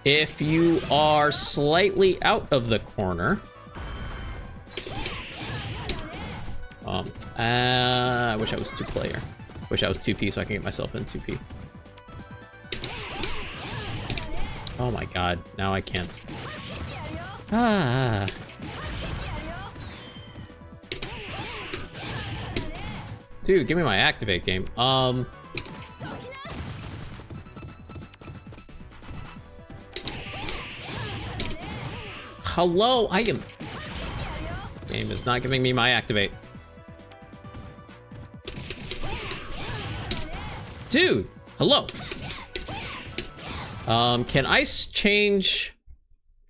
If you are slightly out of the corner, I wish I was 2-player. Wish I was 2P so I can get myself in 2P. Oh my god, now I can't. Ah. Dude, give me my activate game. Hello, I am... Game is not giving me my activate. Dude, hello. Can I change,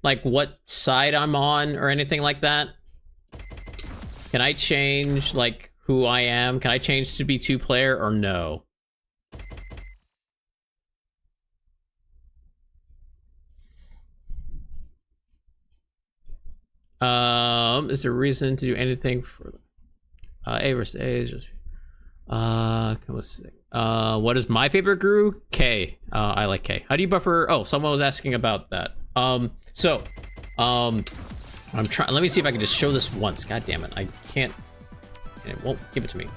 like, what side I'm on or anything like that? Can I change, like, who I am? Can I change to be 2-player or no? Is there a reason to do anything for A versus A is just let's see. What is my favorite Guru? K. I like K. How do you buffer? Oh, someone was asking about that. I'm trying. Let me see if I can just show this once. God damn it, I can't. And it won't give it to me.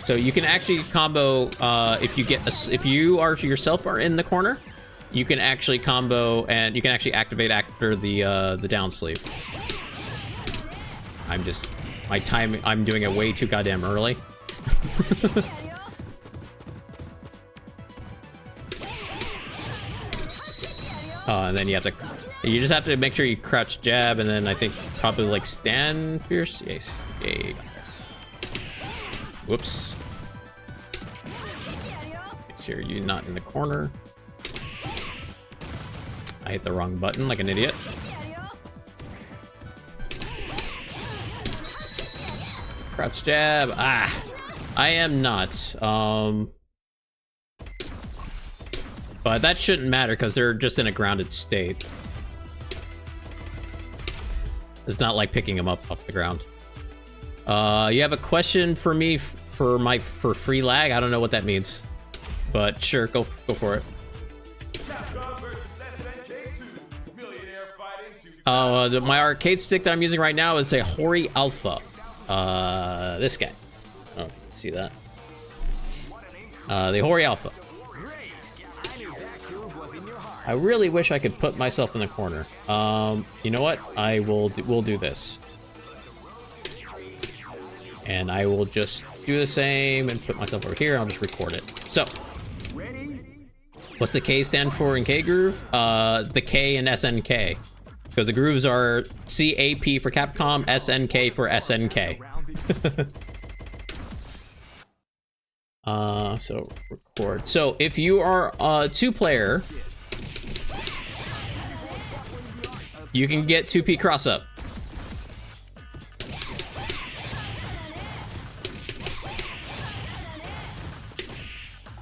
So you can actually combo if you get if you are yourself are in the corner, you can actually combo and you can actually activate after the down sleeve. I'm doing it way too goddamn early. Oh, and then you just have to make sure you crouch jab, and then I think probably like stand fierce. Yes. Yay. Whoops. Make sure you're not in the corner. I hit the wrong button like an idiot. Crouch jab. Ah, I am not. But that shouldn't matter because they're just in a grounded state. It's not like picking them up off the ground. You have a question for me for free lag? I don't know what that means, but sure, go for it. My arcade stick that I'm using right now is a Hori Alpha. This guy. Oh, you can see that. The Hori Alpha. I really wish I could put myself in the corner. You know what? We'll do this. And I will just do the same and put myself over here. I'll just record it. So, what's the K stand for in K groove? The K in SNK. Because the grooves are CAP for Capcom, SNK for SNK. So record. So if you are a 2-player, you can get 2P cross up.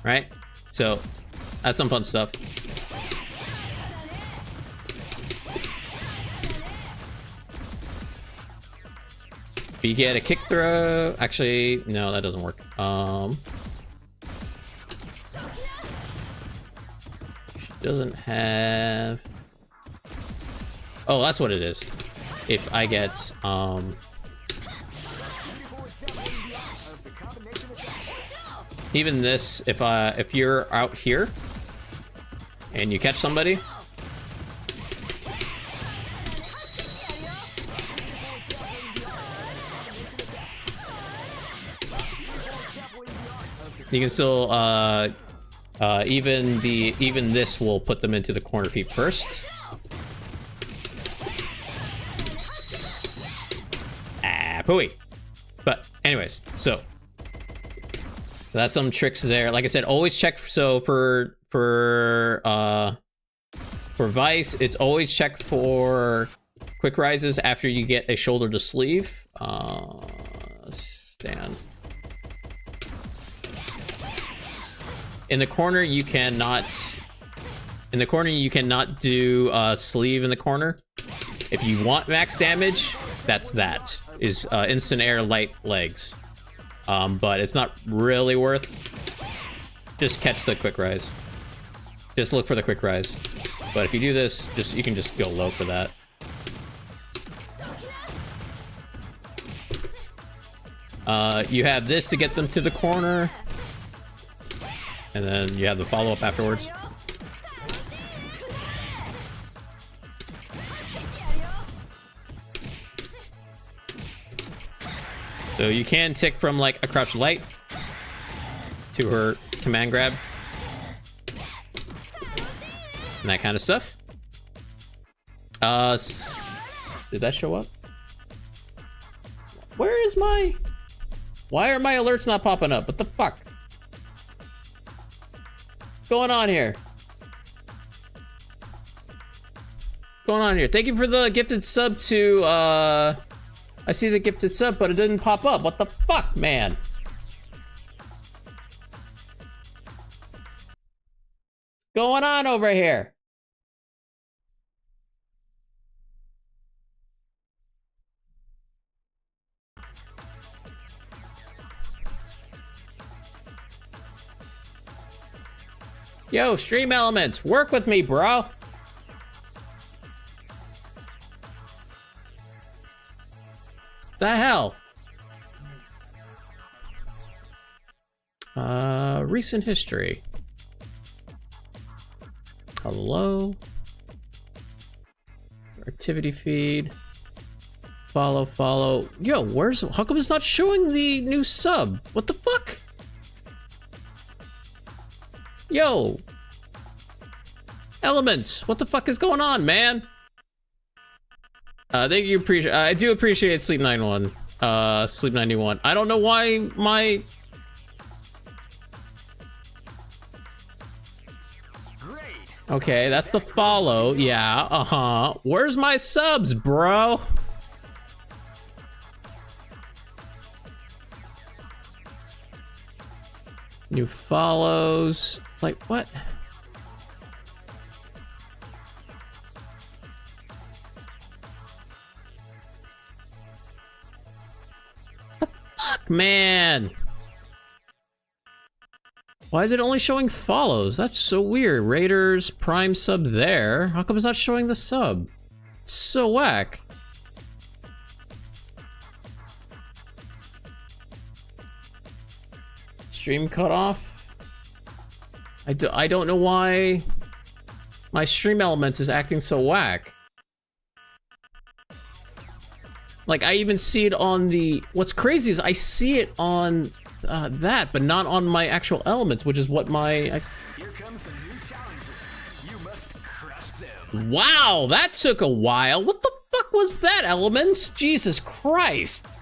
Right? So that's some fun stuff. If you get a kick throw, actually, no, that doesn't work. She doesn't have. Oh, that's what it is. If I get, even this, if you're out here and you catch somebody, you can still even this will put them into the corner feet first. Ah, pooey. But anyways, so that's some tricks there. Like I said, always check. So for Vice, it's always check for quick rises after you get a shoulder to sleeve. Stand. In the corner, you cannot. In the corner, you cannot do sleeve in the corner. If you want max damage, that is instant air light legs. But it's not really worth. Just catch the quick rise. Just look for the quick rise. But if you do this, you can just go low for that. You have this to get them to the corner. And then you have the follow-up afterwards. So you can tick from like a crouch light to her command grab. And that kind of stuff. Did that show up? Where is my... Why are my alerts not popping up? What the fuck? What's going on here? What's going on here? Thank you for the gifted sub to, I see the gifted sub, but it didn't pop up. What the fuck, man? What's going on over here? Yo, Stream Elements, work with me, bro. The hell? Recent history. Hello. Activity feed. follow. Yo, how come it's not showing the new sub? What the fuck? Yo. Elements, what the fuck is going on, man? Thank you, I do appreciate Sleep 91. Sleep 91. I don't know why my... Great. Okay, that's the follow. Yeah, uh-huh. Where's my subs, bro? New follows. Like, what? Fuck, man. Why is it only showing follows? That's so weird. Raiders, Prime sub there. How come it's not showing the sub? It's so whack. Stream cut off? I don't know why my stream elements is acting so whack. Like, I even see it on the... What's crazy is I see it on that, but not on my actual elements, which is what my... Here comes a new challenger. You must crush them. Wow, that took a while. What the fuck was that, elements? Jesus Christ.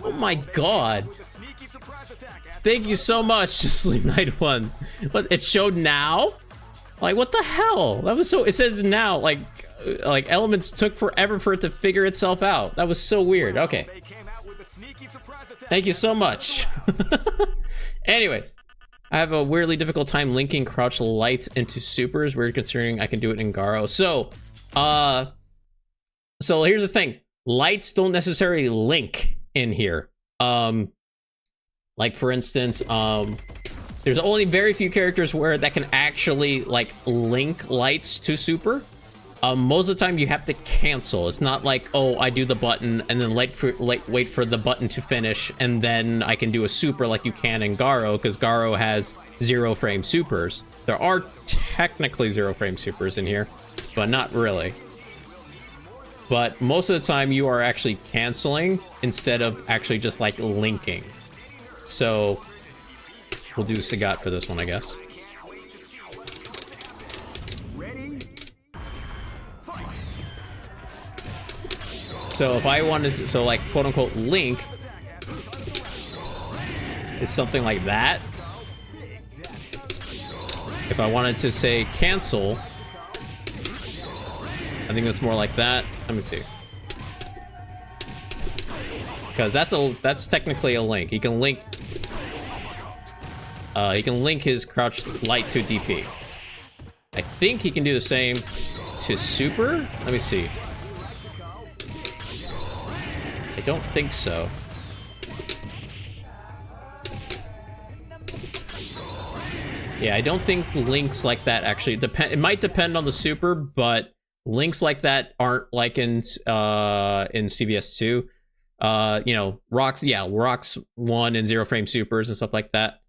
Oh my god. With a sneaky surprise attack at Thank you so much, Sleep Night 1. But it showed now? Like, what the hell? That was so... It says now, like elements took forever for it to figure itself out. That was so weird. Okay. They came out with a sneaky surprise attack. Thank you so much. Anyways, I have a weirdly difficult time linking crouch lights into supers. Weird considering I can do it in Garo. So here's the thing. Lights don't necessarily link in here. Like for instance, there's only very few characters where that can actually like link lights to super. Most of the time you have to cancel. It's not like, oh, I do the button and then wait for the button to finish and then I can do a super like you can in Garo, because Garo has 0 frame supers. There are technically 0 frame supers in here, but not really. But most of the time you are actually canceling instead of actually just like linking. So we'll do Sagat for this one, I guess. So if I wanted to, so like quote unquote link is something like that. If I wanted to say cancel, I think that's more like that. Let me see. Because that's technically a link. He can link his crouch light to DP. I think he can do the same to super. Let me see. I don't think so. Yeah, I don't think links like that actually depend. It might depend on the super, but links like that aren't like in CVS2. You know, rocks 1 and 0 frame supers and stuff like that.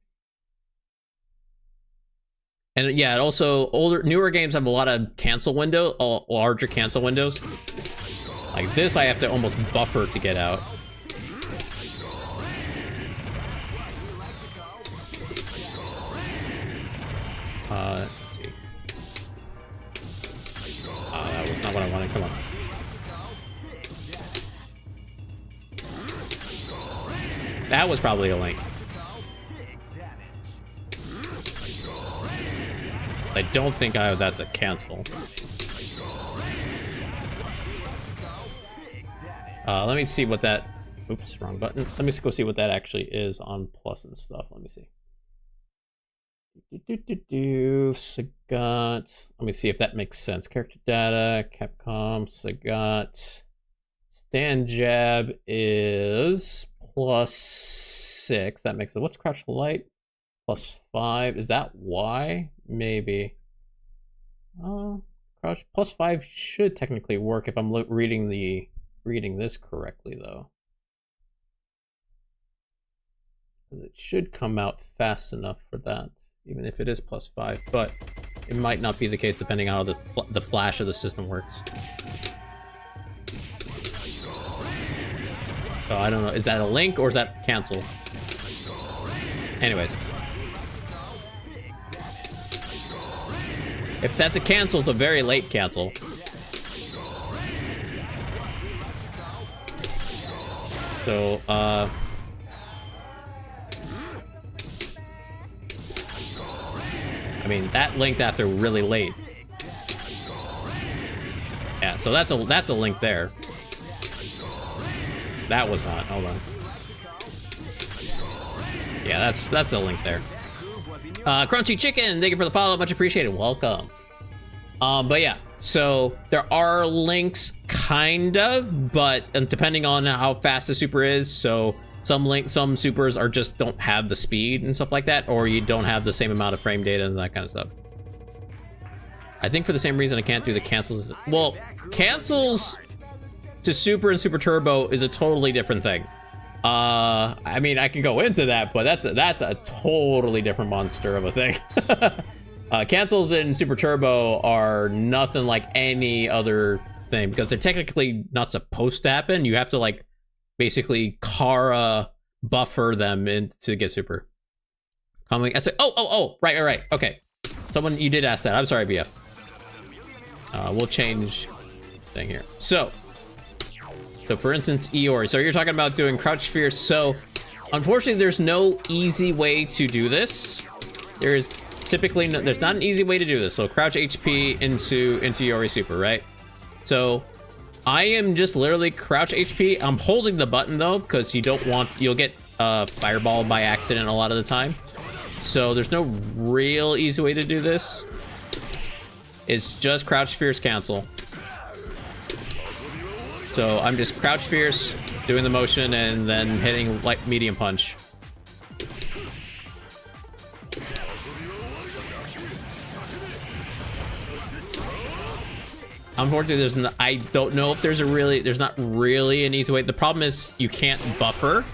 And yeah, also newer games have a lot of cancel window, larger cancel windows. Like this, I have to almost buffer to get out. Let's see. That was not what I wanted. Come on. That was probably a link. I don't think that's a cancel. Let me see what that... Oops, wrong button. Let me go see what that actually is on plus and stuff. Let me see. Sagat. Let me see if that makes sense. Character data, Capcom, Sagat. Stand jab is +6. That makes it. What's crouch light? +5. Is that Y? Maybe. Crouch +5 should technically work if I'm reading this correctly, though. It should come out fast enough for that, even if it is +5, but it might not be the case depending on how the flash of the system works. So I don't know. Is that a link or is that cancel? Anyways. If that's a cancel, it's a very late cancel. So, I mean, that linked after really late. Yeah, so that's a link there. That was not. Hold on. Yeah, that's a link there. Crunchy Chicken, thank you for the follow, much appreciated. Welcome. But yeah, so there are links, kind of, but depending on how fast the super is. So some supers are just don't have the speed and stuff like that, or you don't have the same amount of frame data and that kind of stuff. I think for the same reason I can't do the cancels. Well, cancels to super and super turbo is a totally different thing. I mean, I can go into that, but that's a totally different monster of a thing. Cancels in super turbo are nothing like any other thing because they're technically not supposed to happen. You have to like basically Kara buffer them in to get super. Coming, I say, right. Okay, someone you did ask that. I'm sorry, BF. We'll change thing here. So for instance, Eeyore. So you're talking about doing crouch fierce. So unfortunately, there's no easy way to do this. There's typically there's not an easy way to do this. So crouch HP into Eeyore super, right? So I am just literally crouch HP. I'm holding the button though, because you'll get fireball by accident a lot of the time. So there's no real easy way to do this. It's just crouch fierce cancel. So I'm just crouch fierce, doing the motion, and then hitting light medium punch. Unfortunately, I don't know if there's not really an easy way. The problem is you can't buffer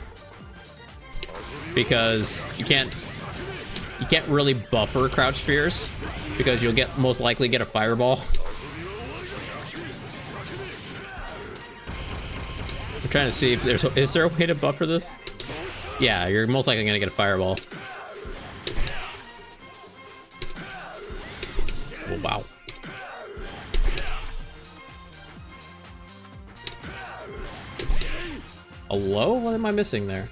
because you can't really buffer crouch fierce because you'll most likely get a fireball. I'm trying to see if is there a way to buffer this? Yeah, you're most likely gonna get a fireball. Oh, wow. Hello? What am I missing there?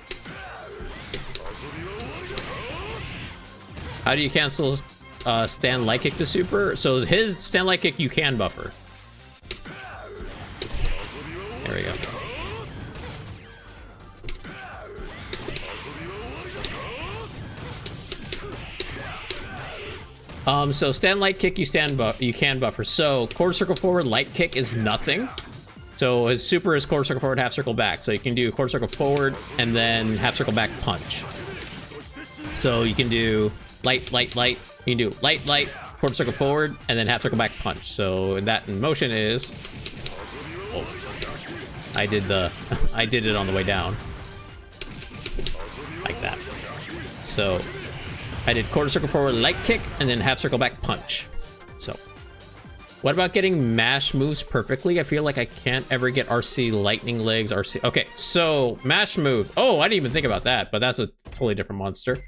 How do you cancel stand light kick to super? So his stand light kick you can buffer. There we go. So stand light kick you can buffer. So quarter circle forward light kick is nothing. So his super is quarter circle forward, half circle back. So you can do quarter circle forward and then half circle back punch. So you can do light. You can do light, quarter circle forward, and then half circle back punch. So that in motion is. Oh, I did it on the way down, like that. So I did quarter circle forward, light kick, and then half circle back punch. So. What about getting mash moves perfectly? I feel like I can't ever get RC lightning legs, RC. Okay, so mash moves. Oh, I didn't even think about that, but that's a totally different monster.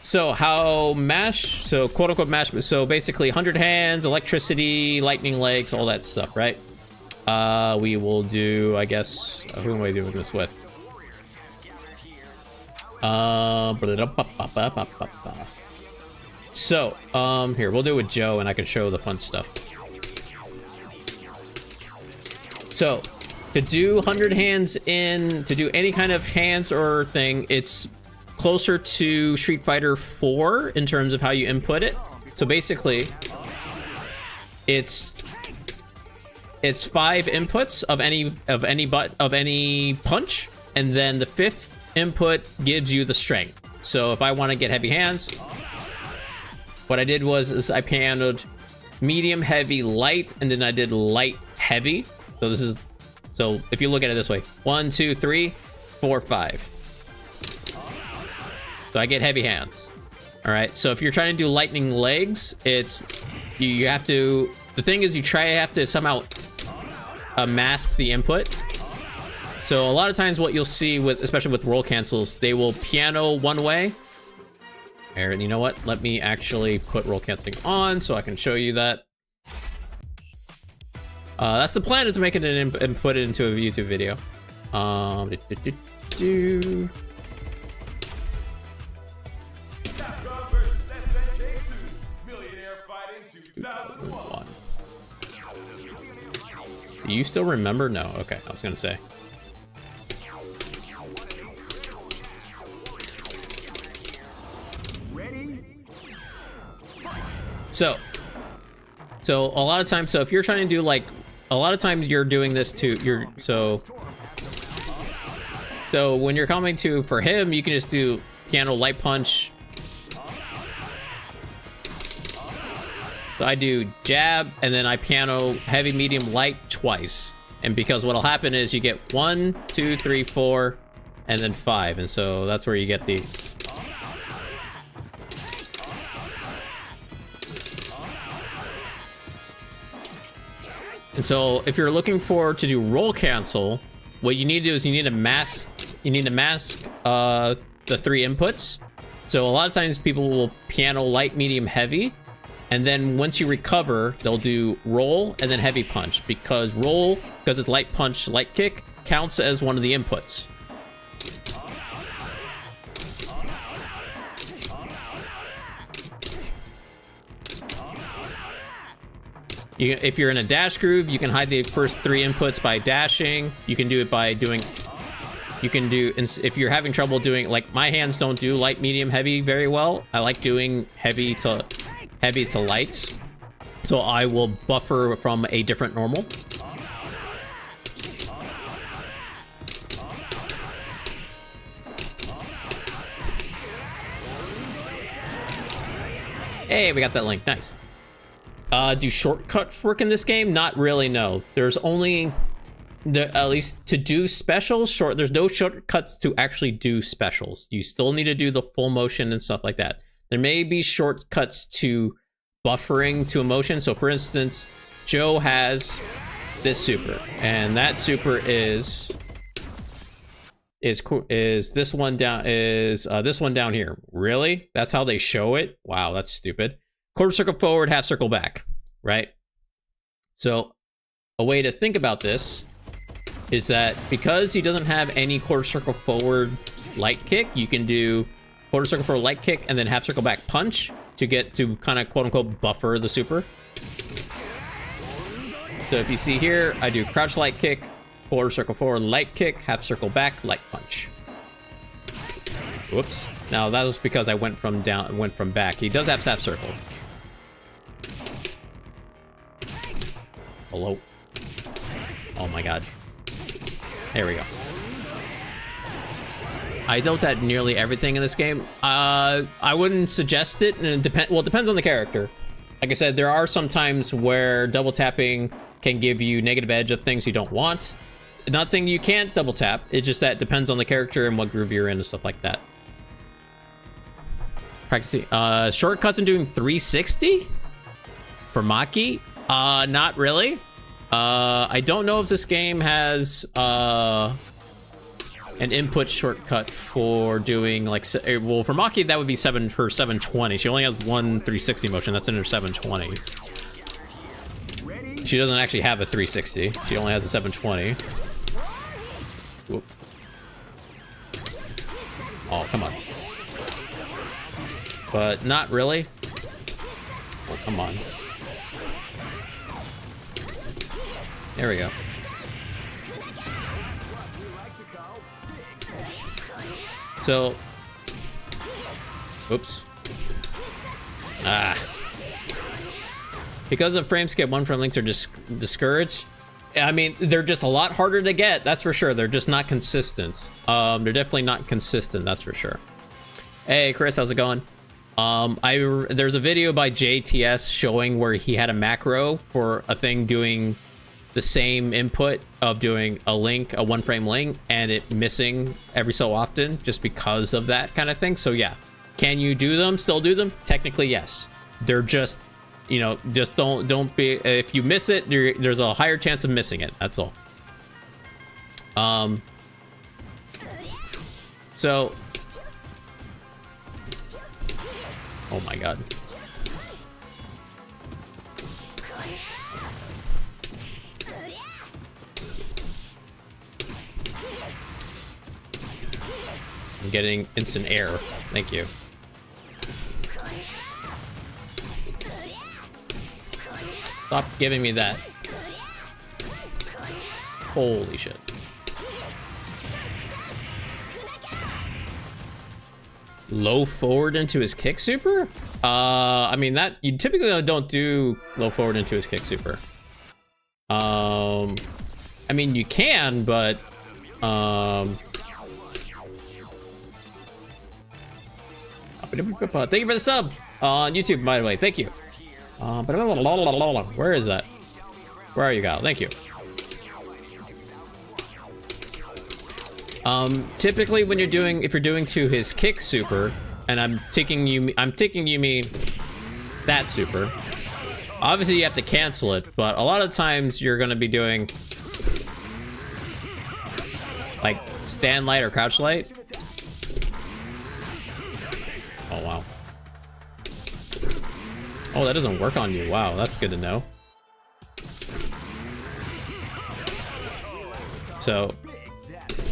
So how mash, so quote unquote mash, so basically 100 hands, electricity, lightning legs, all that stuff, right? We will do, I guess, who am I doing this with? So, here, we'll do it with Joe and I can show the fun stuff. So, to do 100 hands to do any kind of hands or thing, it's closer to Street Fighter 4 in terms of how you input it. So basically, it's 5 inputs of any punch, and then the 5th input gives you the strength. So if I want to get heavy hands, what I did was I paneled medium, heavy, light, and then I did light, heavy. So if you look at it this way, 1, 2, 3, 4, 5. So I get heavy hands. All right. So if you're trying to do lightning legs, it's you have to. The thing is, you have to somehow mask the input. So a lot of times what you'll see with, especially with roll cancels, they will piano one way. And you know what? Let me actually put roll canceling on so I can show you that. That's the plan, is to make it and put it into a YouTube video. Capcom versus SNK2. Millionaire Fighting 2001. Do you still remember? No. Okay, I was gonna say. So a lot of times, so if you're trying to do like, a lot of times you're doing this to your, so when you're coming to, for him, you can just do piano light punch. So I do jab, and then I piano heavy, medium, light twice. And because what'll happen is you get 1, 2, 3, 4, and then 5. And so that's where you get the... And so if you're looking for to do roll cancel, what you need to do is you need to mask the 3 inputs. So a lot of times people will piano light, medium, heavy, and then once you recover, they'll do roll and then heavy punch, because roll, because it's light punch, light kick, counts as one of the inputs. If you're in a dash groove, you can hide the first 3 inputs by dashing. You can do it by doing... You can do... If you're having trouble doing... Like, my hands don't do light, medium, heavy very well. I like doing heavy to lights. So I will buffer from a different normal. Hey, we got that link. Nice. Do shortcuts work in this game? Not really, no. There's only, at least to do specials, there's no shortcuts to actually do specials. You still need to do the full motion and stuff like that. There may be shortcuts to buffering to a motion. So for instance, Joe has this super, and that super is this one down, this one down here. Really? That's how they show it? Wow, that's stupid. Quarter circle forward, half circle back, right? So a way to think about this is that because he doesn't have any quarter circle forward light kick, you can do quarter circle forward light kick and then half circle back punch to get to kind of quote unquote buffer the super. So if you see here, I do crouch light kick, quarter circle forward light kick, half circle back light punch. Whoops. Now that was because I went from back. He does have half circle. Hello. Oh my god. There we go. I dealt at nearly everything in this game. I wouldn't suggest it, and it depends on the character. Like I said, there are some times where double tapping can give you negative edge of things you don't want. Not saying you can't double tap, it's just that it depends on the character and what groove you're in and stuff like that. Practicing shortcuts and doing 360 for Maki. Not really. I don't know if this game has an input shortcut for doing like, well, for Maki that would be 720. She only has one 360 motion. That's in her 720. She doesn't actually have a 360. She only has a 720. Whoop. Oh, come on. But not really. Oh, come on. There we go. So, oops. Because of frame skip, one frame links are discouraged. I mean, they're just a lot harder to get, that's for sure. They're just not consistent. They're definitely not consistent, that's for sure. Hey, Chris, how's it going? There's a video by JTS showing where he had a macro for a thing doing the same input of doing a link, a one frame link, and it missing every so often just because of that kind of thing. So yeah, can you do them? Still do them? Technically, yes. They're just, you know, just don't be, if you miss it, there's a higher chance of missing it. That's all. So, oh my god. I'm getting instant air. Thank you. Stop giving me that. Holy shit. Low forward into his kick super? I mean, that you typically don't do low forward into his kick super. I mean, you can, but thank you for the sub on YouTube, by the way. Thank you. Where is that? Where are you, Kyle? Thank you. Typically when you're doing, if you're doing to his kick super, and I'm taking you mean that super. Obviously you have to cancel it, but a lot of times you're gonna be doing like stand light or crouch light. Oh wow. Oh, that doesn't work on you. Wow, that's good to know. So,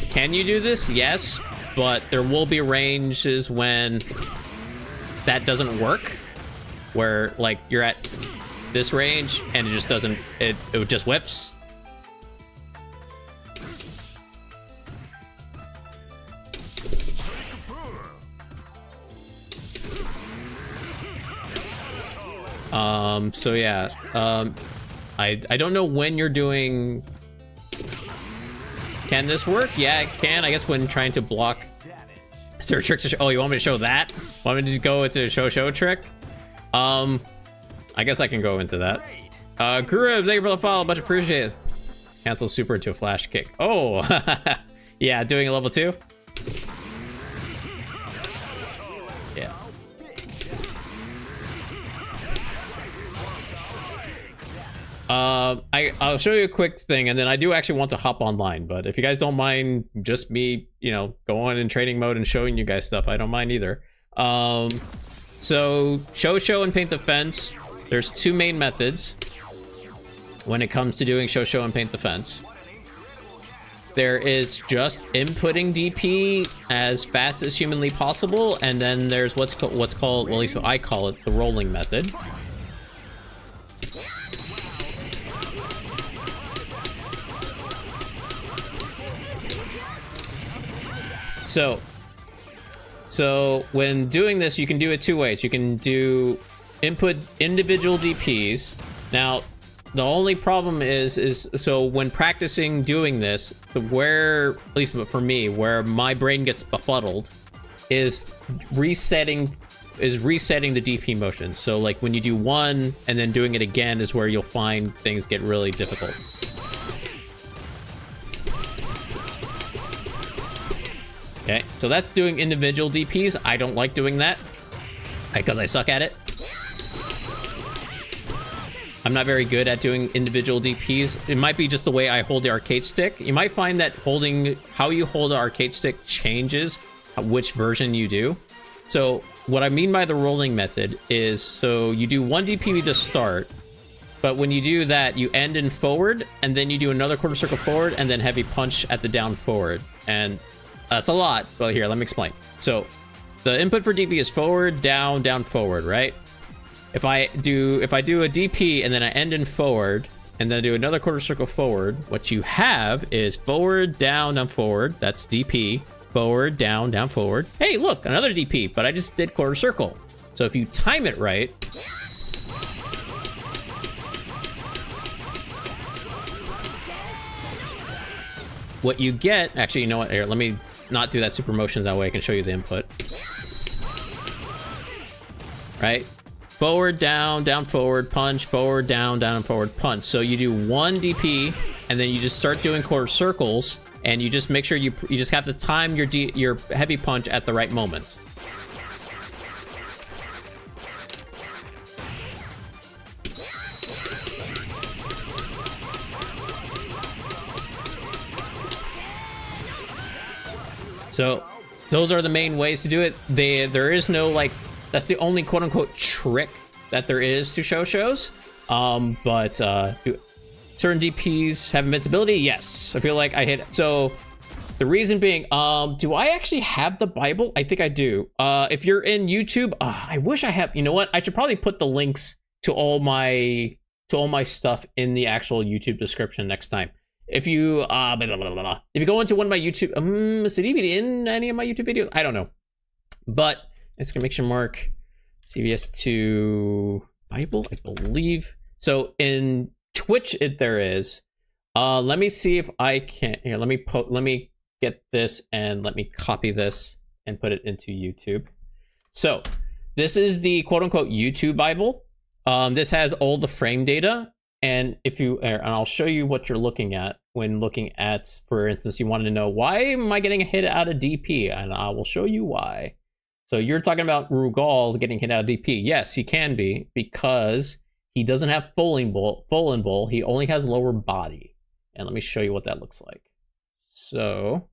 can you do this? Yes, but there will be ranges when that doesn't work, where like you're at this range and it just doesn't, it just whips. So yeah, I don't know when you're doing. Can this work? Yeah, it can. I guess when trying to block. Is there a trick to show? Oh, you want me to show that? Want me to go into a show trick? I guess I can go into that. Guru, thank you for the follow. Much appreciated. Cancel super into a flash kick. Oh, yeah, doing a level 2. Yeah. I'll show you a quick thing, and then I do actually want to hop online, but if you guys don't mind just me, you know, going in training mode and showing you guys stuff, I don't mind either. So show and paint the fence. There's 2 main methods when it comes to doing show and paint the fence. There is just inputting DP as fast as humanly possible, and then there's what's called, well, at least I call it, the rolling method. So when doing this, you can do it 2 ways. You can do input individual DPs. Now, the only problem is so when practicing doing this, where, at least for me, where my brain gets befuddled is resetting the DP motion. So like when you do one and then doing it again is where you'll find things get really difficult. Okay, so that's doing individual DPs. I don't like doing that because I suck at it. I'm not very good at doing individual DPs. It might be just the way I hold the arcade stick. You might find that how you hold the arcade stick changes which version you do. So what I mean by the rolling method is, so you do 1 DP to start, but when you do that, you end in forward, and then you do another quarter circle forward, and then heavy punch at the down forward. And that's a lot, but here, let me explain. So the input for DP is forward, down, down, forward, right? If I do a DP and then I end in forward and then I do another quarter circle forward, what you have is forward, down, down, forward. That's DP. Forward, down, down, forward. Hey, look, another DP, but I just did quarter circle. So if you time it right, what you get, actually, you know what, here, let me not do that super motion, that way I can show you the input. Right? Forward, down, down, forward, punch, forward, down, down, and forward, punch. So you do 1 DP, and then you just start doing quarter circles, and you just make sure you just have to time your heavy punch at the right moment. So those are the main ways to do it. There is no like, that's the only quote unquote trick that there is to shows. Do certain DPs have invincibility? Yes. I feel like I hit. So the reason being, do I actually have the Bible? I think I do. If you're in YouTube, I wish I have. You know what? I should probably put the links to all my stuff in the actual YouTube description next time. If you if you go into one of my YouTube, is it even in any of my YouTube videos? I don't know. But exclamation mark CVS2 Bible, I believe. So in Twitch, there is. Let me see if I can. Here, let me get this and let me copy this and put it into YouTube. So this is the quote unquote YouTube Bible. This has all the frame data, and and I'll show you what you're looking at when looking at, for instance, you wanted to know why am I getting a hit out of DP, and I will show you why. So you're talking about Rugal getting hit out of DP. Yes, he can be, because he doesn't have full invul. He only has lower body, and let me show you what that looks like. So,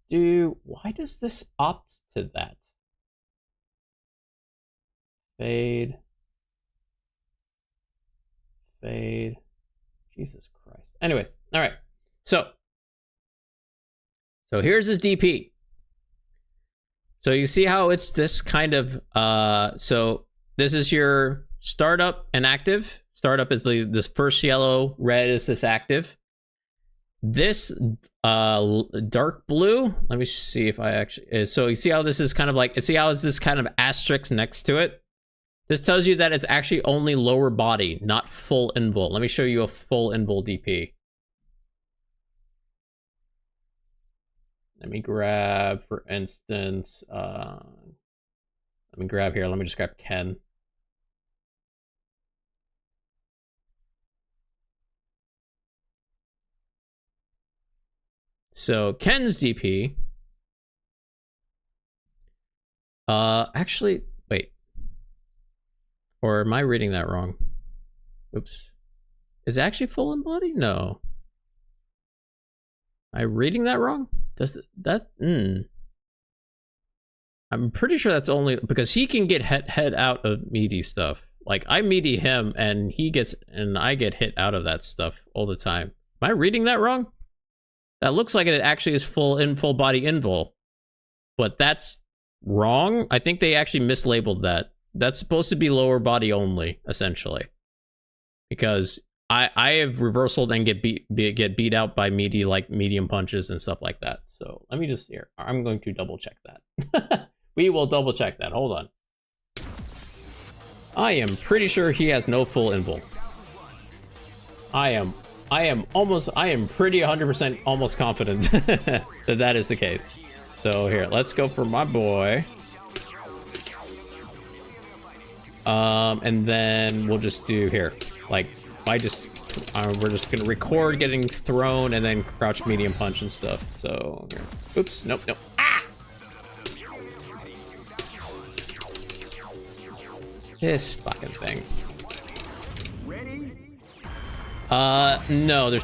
why does this opt to that? Fade. Jesus Christ. Anyways, all right. So here's his DP. So you see how it's this kind of, so this is your startup and active. Startup is this first yellow, red is this active. This dark blue, let me see if I actually, so you see how this is kind of like, see how is this kind of asterisk next to it? This tells you that it's actually only lower body, not full invul. Let me show you a full invul DP. Let me grab, for instance, let me just grab Ken. So Ken's DP, actually, wait, or am I reading that wrong? Oops. Is it actually full in body? No. Am I reading that wrong? Does that, I'm pretty sure that's only because he can get head out of meaty stuff. Like I meaty him and I get hit out of that stuff all the time. Am I reading that wrong? That looks like it actually is full body invul, but that's wrong. I think they actually mislabeled that. That's supposed to be lower body only, essentially, because I have reversaled and get beat out by meaty, like medium punches and stuff like that. So let me just here. I'm going to double check that. We will double check that. Hold on. I am pretty sure he has no full invul. I am pretty 100% almost confident that is the case. So here, let's go for my boy. And then we'll just do here, like, we're just gonna record getting thrown and then crouch medium punch and stuff. So here. Oops, nope. Ah! This fucking thing. No, there's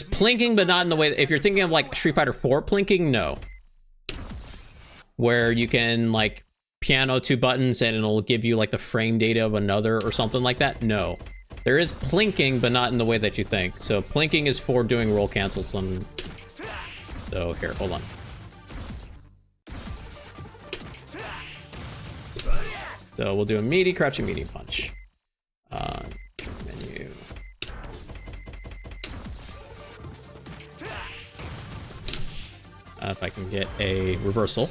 plinking, but not in the way, if you're thinking of like Street Fighter 4 plinking, no. Where you can like piano 2 buttons and it'll give you like the frame data of another or something like that, no. There is plinking, but not in the way that you think. So plinking is for doing roll cancels. So here, hold on. So we'll do a meaty, crouching medium punch. Menu. If I can get a reversal.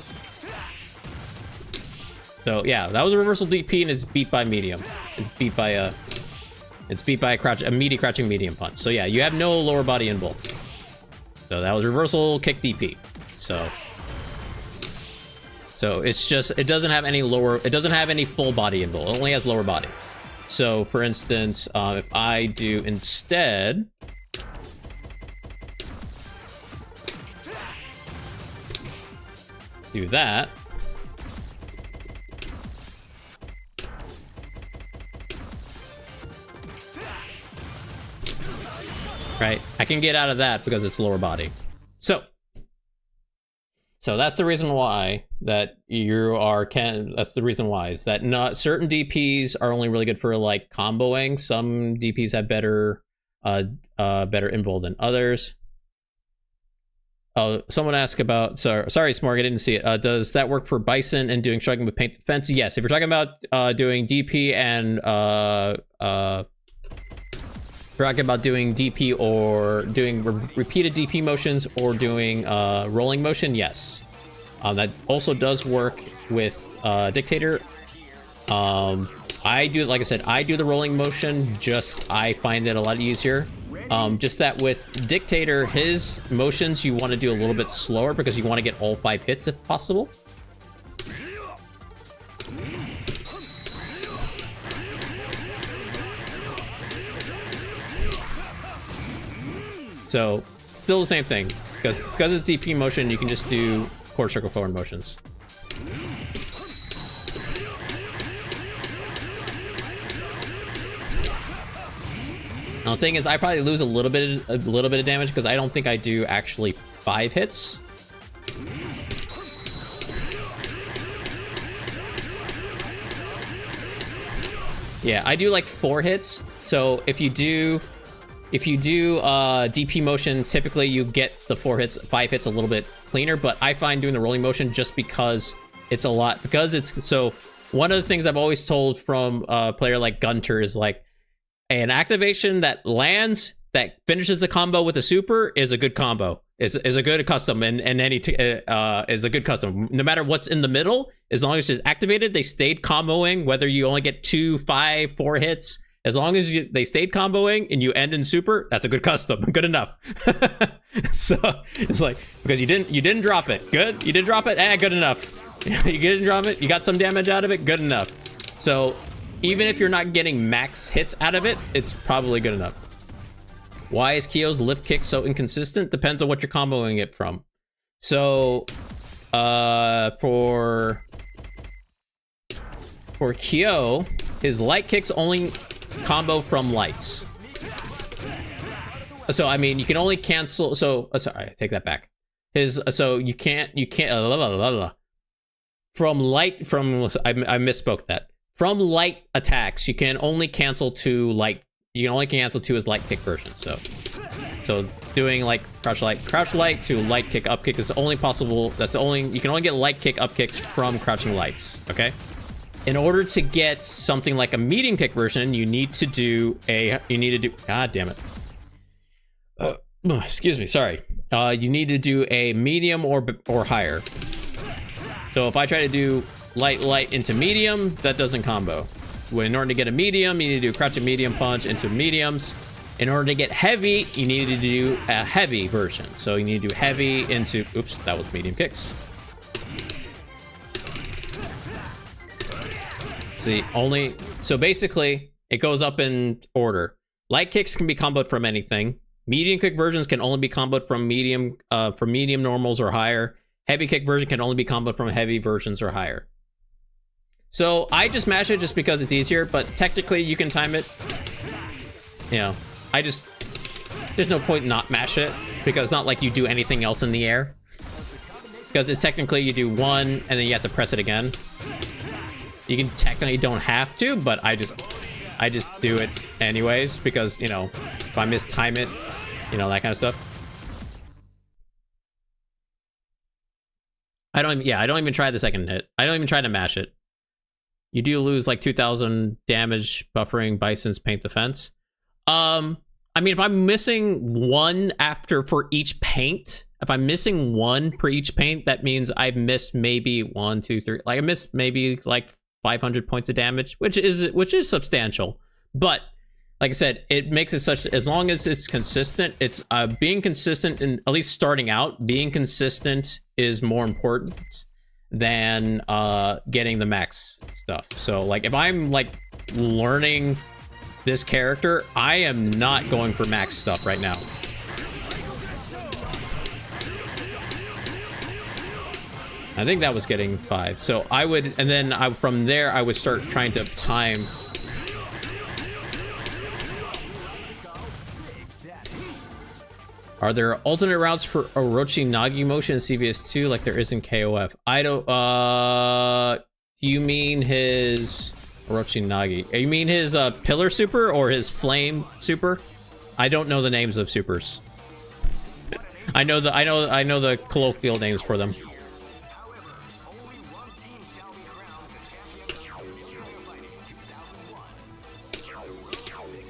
So yeah, that was a reversal DP and it's beat by medium. It's beat by a meaty crouching medium punch. So yeah, you have no lower body invul. So that was reversal kick DP. So it's just, it doesn't have any full body invul. It only has lower body. So for instance, if I do instead, do that. Right, I can get out of that because it's lower body. So So that's the reason why that you are that's the reason why is that not certain DPs are only really good for like comboing. Some DPs have better better invul than others. Oh, someone asked about sorry Smorg, I didn't see it. Does that work for Bison and doing struggling with paint defense? Yes, if you're talking about doing DP and talking about doing DP or doing repeated DP motions or doing rolling motion, yes. That also does work with Dictator. I do, like I said, I do the rolling motion, just I find it a lot easier. Just that with Dictator, his motions you want to do a little bit slower because you want to get all 5 hits if possible. So, still the same thing. Because it's DP motion, you can just do quarter circle forward motions. Now the thing is, I probably lose a little bit of damage because I don't think I do actually 5 hits. Yeah, I do like 4 hits. So if you do DP motion, typically you get the 5 hits a little bit cleaner, but I find doing the rolling motion just because it's a lot, because it's so one of the things I've always told from a player like Gunter is like an activation that lands that finishes the combo with a super is a good combo, is a good custom, and any is a good custom no matter what's in the middle. As long as it's activated, they stayed comboing, whether you only get 2, 5, 4 hits. As long as they stayed comboing and you end in super, that's a good custom. Good enough. So it's like, because you didn't drop it. Good. You didn't drop it. Good enough. You didn't drop it. You got some damage out of it. Good enough. So even if you're not getting max hits out of it, it's probably good enough. Why is Kyo's lift kick so inconsistent? Depends on what you're comboing it from. So for Kyo, his light kicks only combo from lights. So I mean, you can only cancel. So sorry, I take that back. So you can't from light from I misspoke that. From light attacks, you can only cancel 2 light. You can only cancel 2 as light kick versions. So doing like crouch light to light kick up kick is only possible. You can only get light kick up kicks from crouching lights. Okay. In order to get something like a medium kick version, you need to do god damn it. Excuse me, sorry. You need to do a medium or higher. So if I try to do light into medium, that doesn't combo. In order to get a medium, you need to do crouching medium punch into mediums. In order to get heavy, you need to do a heavy version. So you need to do heavy into, oops, that was medium kicks. See, so basically it goes up in order. Light kicks can be comboed from anything. Medium kick versions can only be comboed from medium normals or higher. Heavy kick version can only be comboed from heavy versions or higher. So I just mash it just because it's easier, but technically you can time it. You know, there's no point not mash it because it's not like you do anything else in the air. Because it's technically you do 1 and then you have to press it again. You can technically don't have to, but I just do it anyways because, you know, if I mistime it, you know, that kind of stuff. I don't even try the second hit. I don't even try to mash it. You do lose like 2,000 damage buffering Bison's paint defense. I mean, if I'm missing 1 for each paint, if I'm missing 1 per each paint, that means I've missed maybe 1, 2, 3. Like I missed maybe like 500 points of damage, which is substantial. But like I said, it makes it such, as long as it's consistent, it's being consistent, and at least starting out, being consistent is more important than getting the max stuff. So like if I'm like learning this character, I am not going for max stuff right now. I think that was getting 5. So I would, and then from there I would start trying to time. Are there alternate routes for Orochi Nagi motion in CVS2 like there is in KOF? I don't, do you mean his Orochi Nagi? You mean his pillar super or his flame super? I don't know the names of supers. I know the colloquial names for them.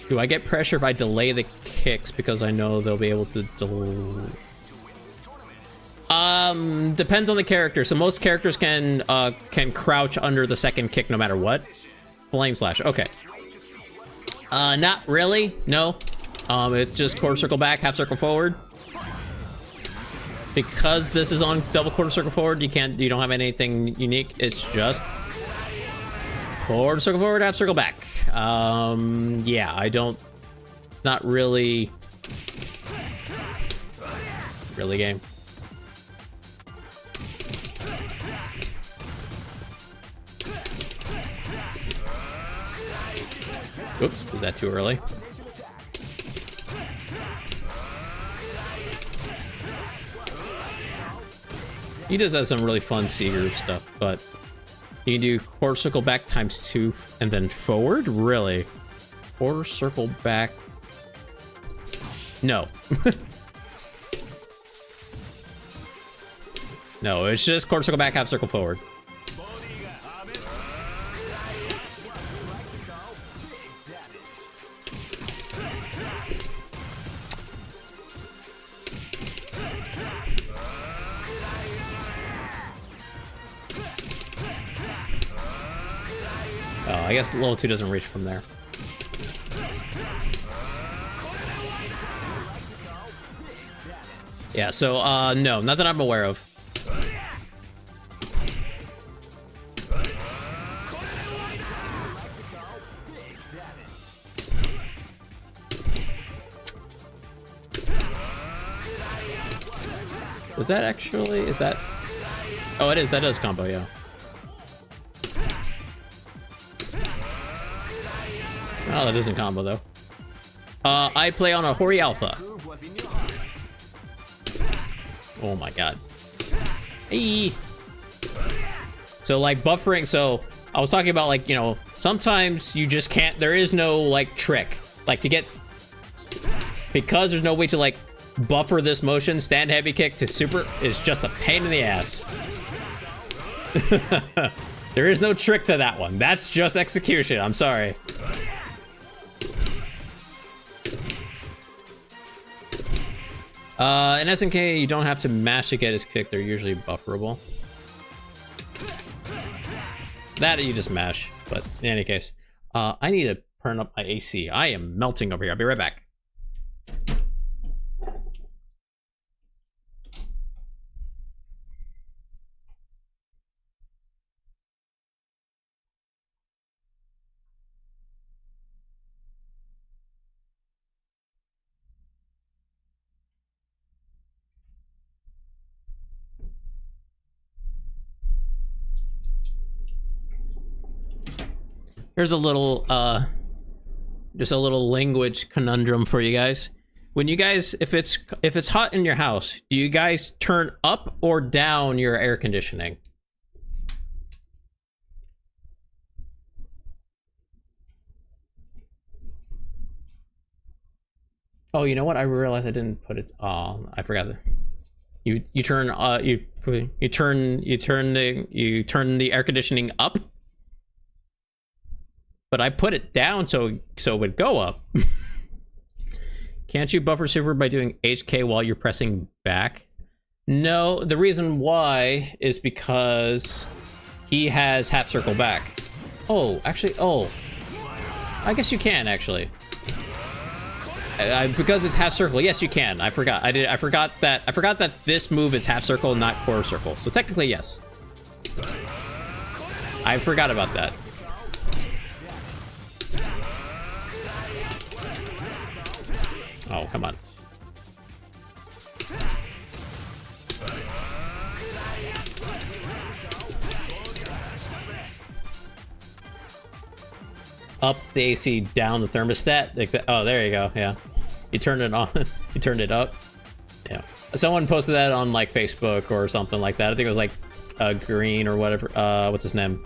Do I get pressure if I delay the kicks because I know they'll be able to depends on the character. So most characters can crouch under the second kick no matter what. Flame slash. Okay. Not really. No. It's just quarter circle back, half circle forward. Because this is on double quarter circle forward, you don't have anything unique. It's just quarter circle forward, half circle back. Yeah, I don't, not really game. Oops, did that too early. He does have some really fun Seeger stuff, but you can do quarter circle back times 2 and then forward? Really? Quarter circle back? No. No, it's just quarter circle back, half circle forward. Oh, I guess level 2 doesn't reach from there. Yeah, so, no, not that I'm aware of. Is that actually, is that? Oh, it is, that does combo, yeah. Oh, that doesn't combo though. I play on a Hori Alpha. Oh my god. Hey. So like buffering, so I was talking about like, you know, sometimes you just can't, there is no like trick. Like to get, because there's no way to like buffer this motion, stand heavy kick to super is just a pain in the ass. There is no trick to that one. That's just execution, I'm sorry. In SNK, you don't have to mash to get his kicks. They're usually bufferable. That you just mash. But in any case, I need to turn up my AC. I am melting over here. I'll be right back. Here's a little, just a little language conundrum for you guys. When you guys, if it's hot in your house, do you guys turn up or down your air conditioning? Oh, you know what? I realized I didn't put it. I forgot that. You turn the air conditioning up. But I put it down so it would go up. Can't you buffer super by doing HK while you're pressing back? No, the reason why is because he has half circle back. Oh, actually, oh. I guess you can actually. Because it's half circle. Yes, you can. I forgot. I forgot that this move is half circle, not quarter circle. So technically, yes. I forgot about that. Oh, come on. Up the AC, down the thermostat. Oh, there you go. Yeah. You turned it on. You turned it up. someone posted that on like Facebook or something like that. I think it was like Green or whatever. What's his name?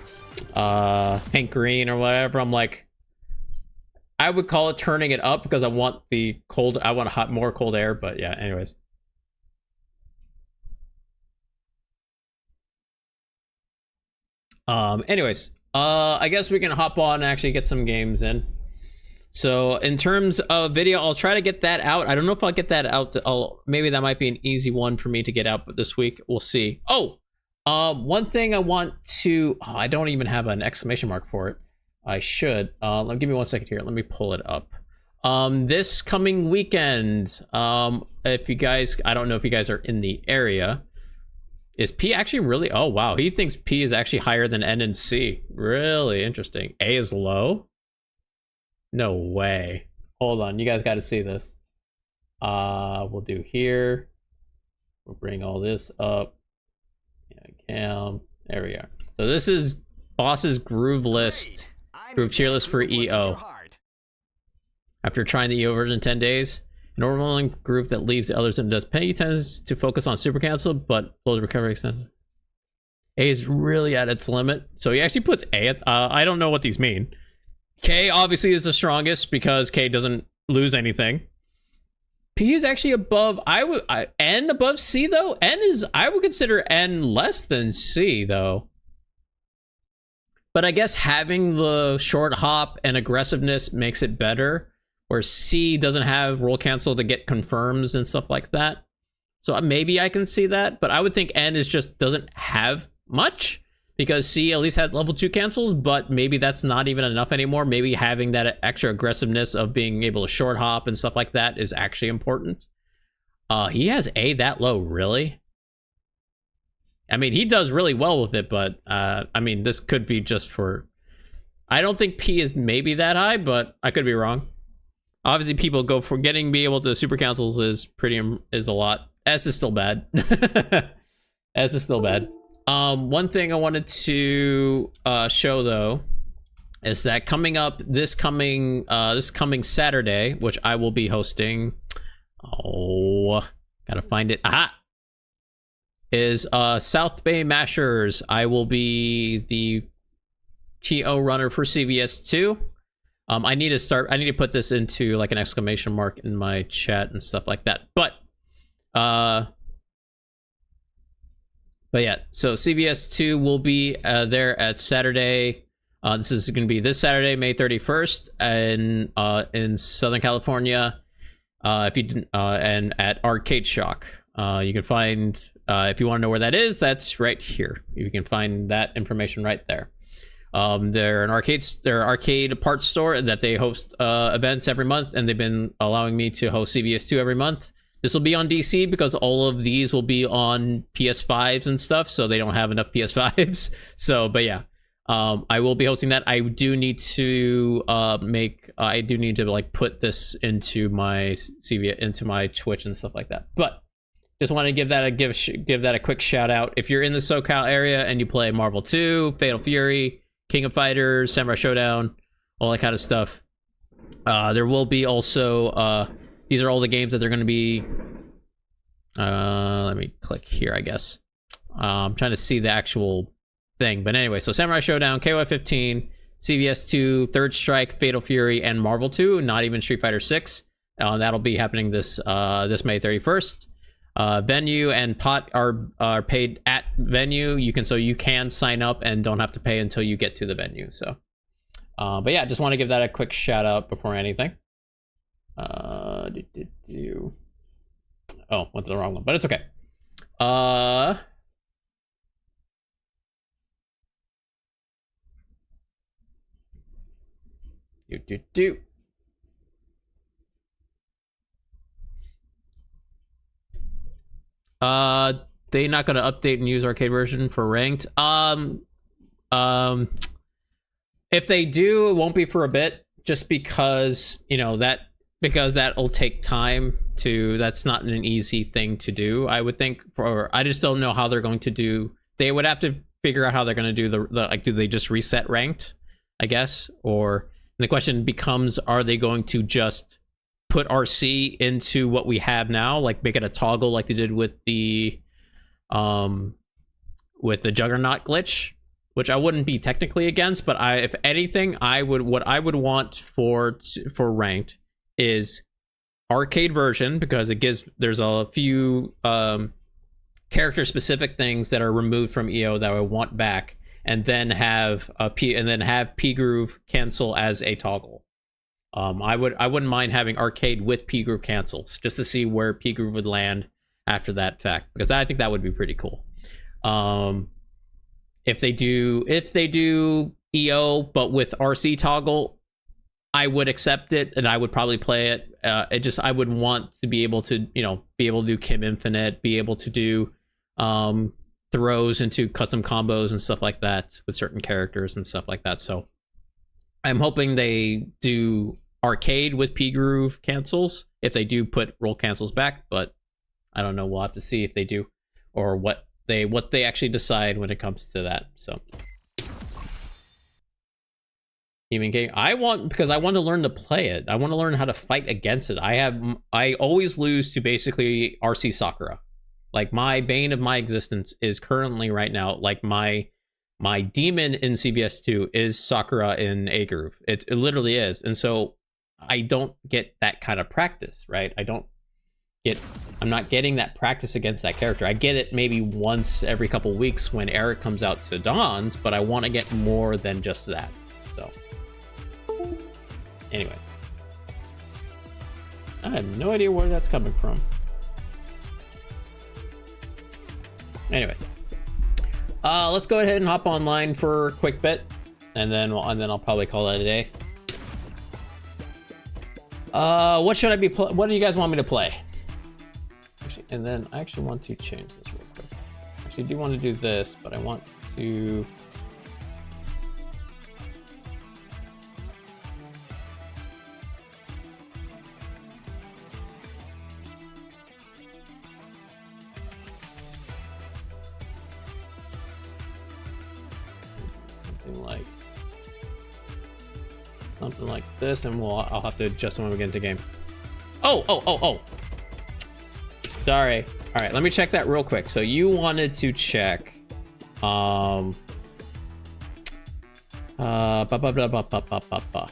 Hank Green or whatever. I'm like, I would call it turning it up because I want the cold. I want more cold air. But yeah, anyways. Anyways, I guess we can hop on and actually get some games in. So in terms of video, I'll try to get that out. I don't know if I'll get that out. Maybe that might be an easy one for me to get out this week. We'll see. Oh, one thing I want to, I don't even have an exclamation mark for it. I should. Give me 1 second here. Let me pull it up. This coming weekend, if you guys, I don't know if you guys are in the area. Is P actually really? Oh, wow. He thinks P is actually higher than N and C. Really interesting. A is low? No way. Hold on. You guys got to see this. We'll do here. We'll bring all this up. Yeah, cam. There we are. So this is Boss's groove list. Groove tier list for EO. After trying the EO version in 10 days. An overwhelming group that leaves the others and does pay tends to focus on super cancel, but blows recovery extends. A is really at its limit, so he actually puts A at, I don't know what these mean. K obviously is the strongest because K doesn't lose anything. P is actually above, N above C though? N is, I would consider N less than C though. But I guess having the short hop and aggressiveness makes it better. Where C doesn't have roll cancel to get confirms and stuff like that. So maybe I can see that, but I would think N is just doesn't have much because C at least has level 2 cancels, but maybe that's not even enough anymore. Maybe having that extra aggressiveness of being able to short hop and stuff like that is actually important. He has A that low, really? I mean, he does really well with it, but I mean, this could be just for... I don't think P is maybe that high, but I could be wrong. Obviously, people go for be able to super cancels is a lot. S is still bad. S is still bad. One thing I wanted to show though is that coming up this coming Saturday, which I will be hosting. Oh, gotta find it. Aha! Is South Bay Mashers. I will be the TO runner for CVS2. I need to put this into like an exclamation mark in my chat and stuff like that. But yeah, so CVS2 will be there at Saturday. This is going to be this Saturday, May 31st, and in Southern California. If you didn't, and at Arcade Shock, you can find. If you want to know where that is, that's right here. You can find that information right there. They're an arcade parts store that they host events every month, and they've been allowing me to host CVS2 every month. This will be on DC because all of these will be on PS5s and stuff, so they don't have enough PS5s. So, but yeah, I will be hosting that. I do need to like put this into my into my Twitch and stuff like that. But just want to give that a quick shout out. If you're in the SoCal area and you play Marvel 2, Fatal Fury, King of Fighters, Samurai Showdown, all that kind of stuff. There will be also, these are all the games that they're going to be, let me click here, I guess. I'm trying to see the actual thing. But anyway, so Samurai Showdown, KOF 15, CVS2, Third Strike, Fatal Fury, and Marvel 2, not even Street Fighter 6. That'll be happening this May 31st. Venue and pot are paid at venue. You can sign up and don't have to pay until you get to the venue. So, but yeah, just want to give that a quick shout out before anything. Oh, went to the wrong one, but it's okay. They not gonna update and use arcade version for ranked. If they do, it won't be for a bit, just because because that'll take time to. That's not an easy thing to do. I would think. I just don't know how they're going to do. They would have to figure out how they're going to do the like. Do they just reset ranked? I guess, or the question becomes: are they going to just put RC into what we have now, like make it a toggle like they did with the Juggernaut glitch, which I wouldn't be technically against, but if anything, what I would want for ranked is arcade version, because there's a few character specific things that are removed from EO that I want back, and then have P Groove cancel as a toggle. I wouldn't mind having arcade with P Groove cancels, just to see where P Groove would land after that fact, because I think that would be pretty cool. If they do EO but with RC toggle, I would accept it and I would probably play it. I would want to be able to, be able to do Kim Infinite, be able to do throws into custom combos and stuff like that with certain characters and stuff like that. So I'm hoping they do arcade with P Groove cancels if they do put roll cancels back, but I don't know. We'll have to see if they do, or what they actually decide when it comes to that. So Human King, because I want to learn to play it. I want to learn how to fight against it. I always lose to basically RC Sakura. Like, my bane of my existence is currently right now, like my demon in CVS2 is Sakura in A Groove. It literally is. And so I don't get that kind of practice, right? I'm not getting that practice against that character. I get it maybe once every couple weeks when Eric comes out to Dawn's, but I want to get more than just that. So anyway, I have no idea where that's coming from. Anyways, let's go ahead and hop online for a quick bit, and then I'll probably call that a day. What should I be? What do you guys want me to play? Actually, and then I actually want to change this real quick. Actually, I do want to do this, but I want to. Something like this, and I'll have to adjust them when we get into game. Oh. Sorry. All right, let me check that real quick. So you wanted to check, blah, blah, blah, blah, blah, blah, blah, blah.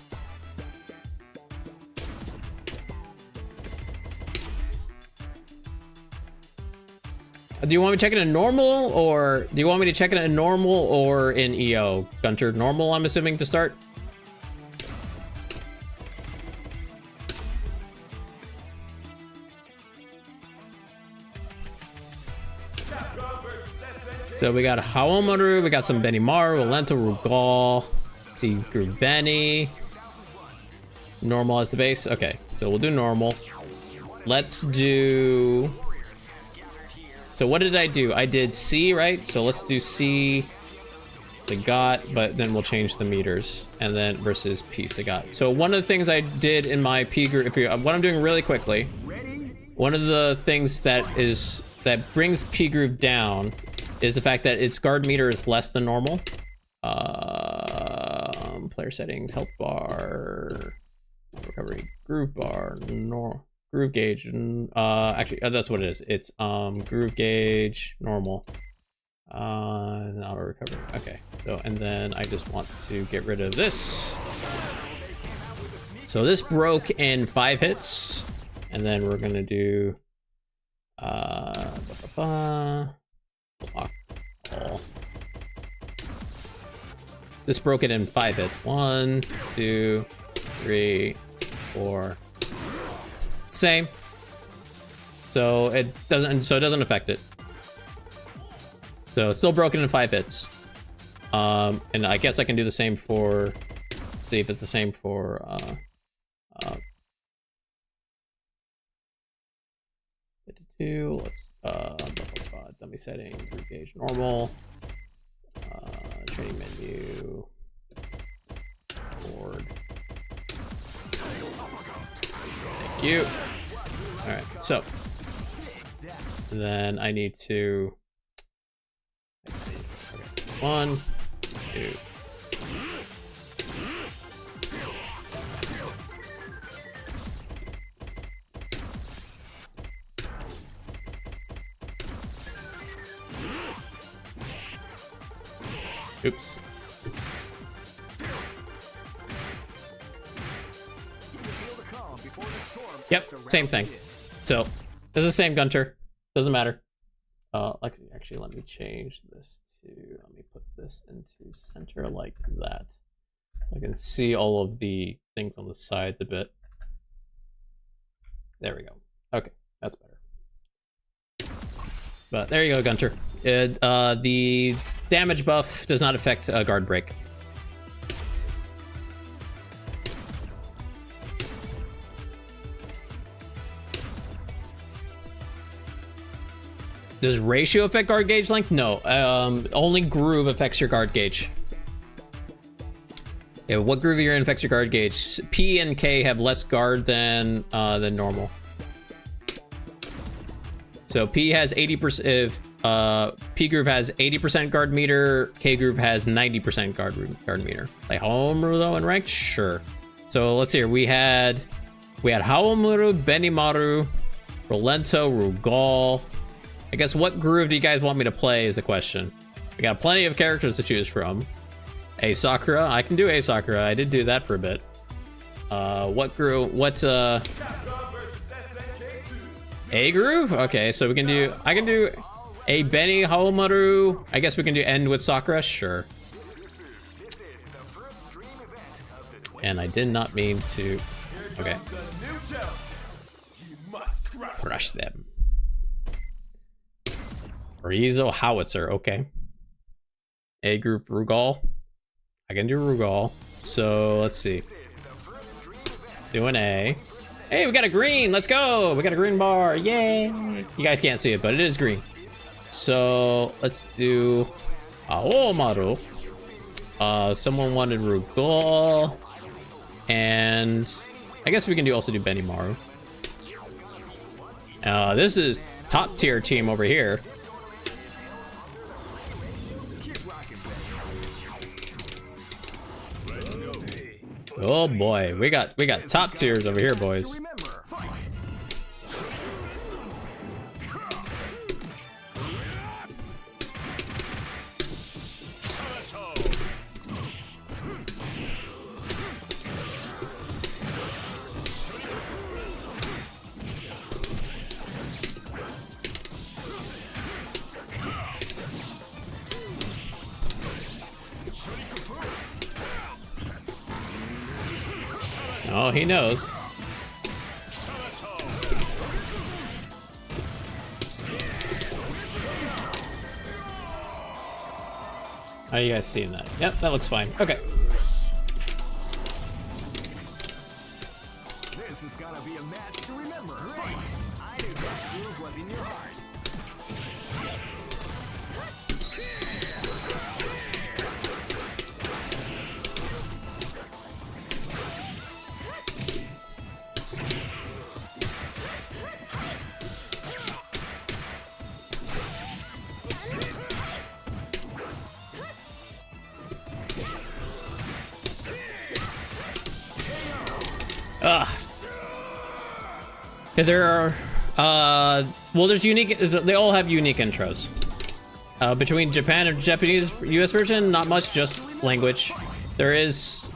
Do you want me to check it in normal, or do you want me to check it in normal or in EO? Gunter, normal, I'm assuming, to start. So we got Haomaru, we got some Benimaru, Alento, Rugal, see Groove Benny. Normal as the base. Okay, so we'll do normal. Let's do. So what did I do? I did C, right? So let's do C. Sagat, but then we'll change the meters, and then versus P Sagat. So one of the things I did in my P group, what I'm doing really quickly, one of the things that brings P Groove down is the fact that its guard meter is less than normal. Player settings, health bar, recovery, groove bar, groove gauge, actually that's what it is. It's groove gauge, normal, and auto recovery. Okay, so and then I just want to get rid of this. So this broke in 5 hits, and then we're gonna do block all. This broke it in 5 hits. 1, 2, 3, 4. Same. So it doesn't affect it. So it's still broken in 5 hits. And I guess I can do the same for. See if it's the same for. Let's dummy setting, group gauge normal, training menu, board. Thank you. All right, so and then I need to. Okay, 1, 2. Oops. Yep, same thing. So, it's the same Gunter. Doesn't matter. Actually, let me change this to, let me put this into center like that. So I can see all of the things on the sides a bit. There we go. Okay, that's better. But there you go, Gunter. The damage buff does not affect guard break. Does ratio affect guard gauge length? No. Only groove affects your guard gauge. Yeah, what groove you're in affects your guard gauge. P and K have less guard than normal. So P has 80%. If P groove has 80% guard meter, K groove has 90% guard meter. Like Haomaru though in ranked, sure. So let's see here. We had Haomaru, Benimaru, Rolento, Rugal. I guess what groove do you guys want me to play is the question. We got plenty of characters to choose from. A Sakura, I can do A Sakura. I did do that for a bit. What groove? What A groove? Okay, so we can do. I can do a Benny Haomaru. I guess we can do end with Sakura. Sure. And I did not mean to. Okay. Crush them. Rizo Howitzer, okay. A group Rugal. I can do Rugal. So let's see. Do an A. Hey, we got a green. Let's go. We got a green bar. Yay. You guys can't see it, but it is green. So let's do Aomaru. Someone wanted Rugal. And I guess we can also do Benimaru. This is top tier team over here. Oh boy, we got top tiers over here, boys. Oh, he knows. How are you guys seeing that? Yep, that looks fine. Okay. This is gonna be a match to remember, right? I knew that groove was in your heart. There are, well, there's unique, they all have unique intros. Between Japan and Japanese US version, not much, just language. There is,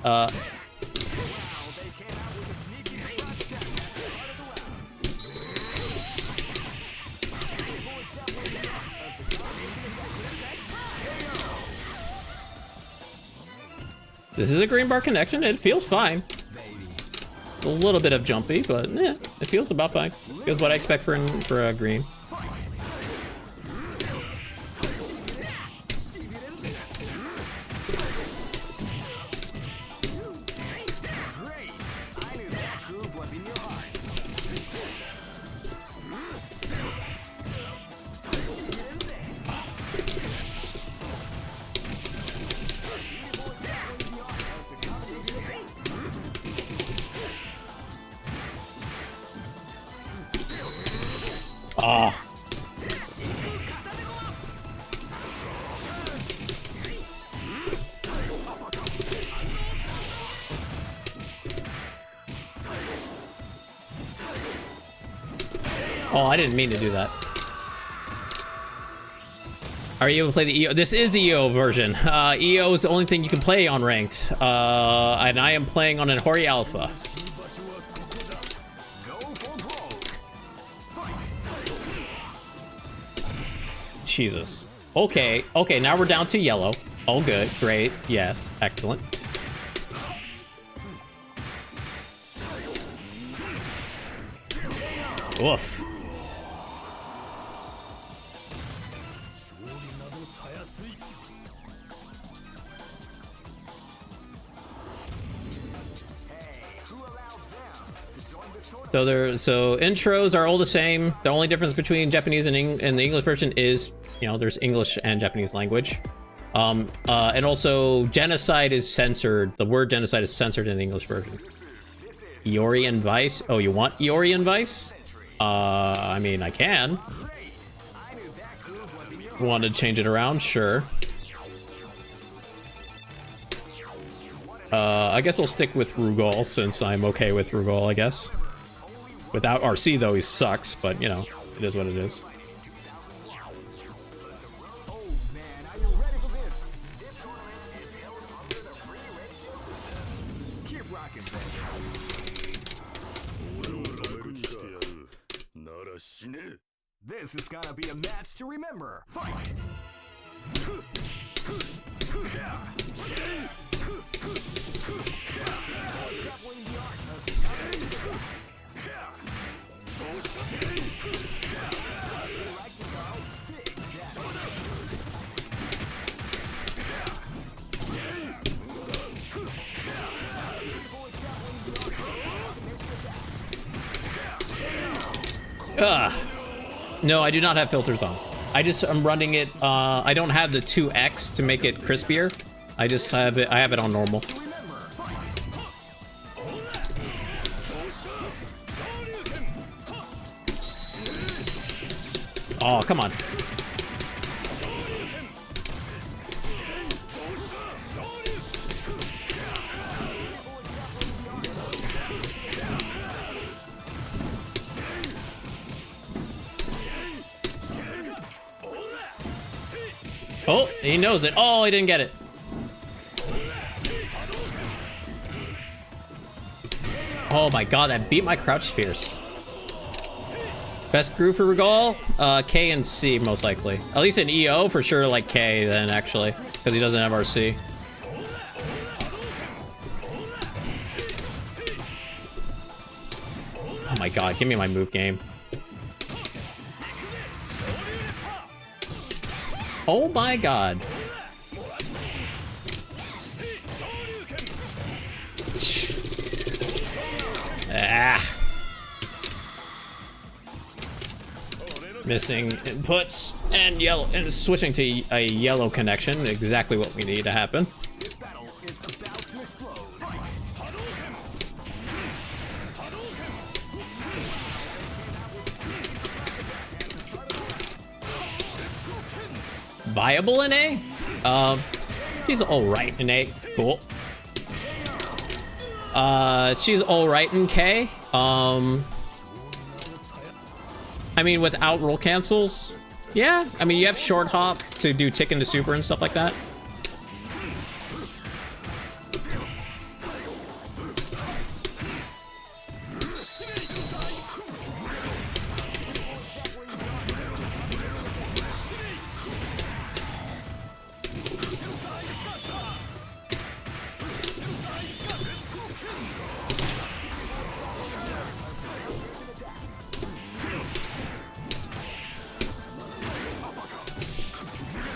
this is a green bar connection, it feels fine. A little bit of jumpy, but yeah, it feels about fine. Feels what I expect for a green. Ah. Oh, I didn't mean to do that. Are you able to play the EO? This is the EO version. EO is the only thing you can play on ranked. And I am playing on an Hori Alpha. Jesus. Okay, okay, now we're down to yellow. All good, great, yes, excellent. Oof. So intros are all the same. The only difference between Japanese and the English version is, you know, there's English and Japanese language. And also genocide is censored. The word genocide is censored in the English version. Iori and Vice. Oh, you want Iori and Vice? I mean, I can. Want to change it around? Sure. I guess I'll stick with Rugal since I'm okay with Rugal, I guess. Without RC, though, he sucks, but, you know, it is what it is. This is gonna be a match to remember. Fight! No, I do not have filters on. I'm running it, I don't have the 2x to make it crispier. I just have it, I have it on normal. Oh, come on. Oh, he knows it. Oh, he didn't get it. Oh my god, that beat my crouch fierce. Best groove for Regal? K and C, most likely. At least in EO, for sure, like K, then, actually. Because he doesn't have RC. Oh my god, give me my move game. Oh my god. Ah. Missing inputs and yellow and switching to a yellow connection. Exactly what we need to happen. Viable in A? She's alright in A. Cool. She's alright in K. I mean, without roll cancels, yeah. I mean, you have short hop to do tick into super and stuff like that.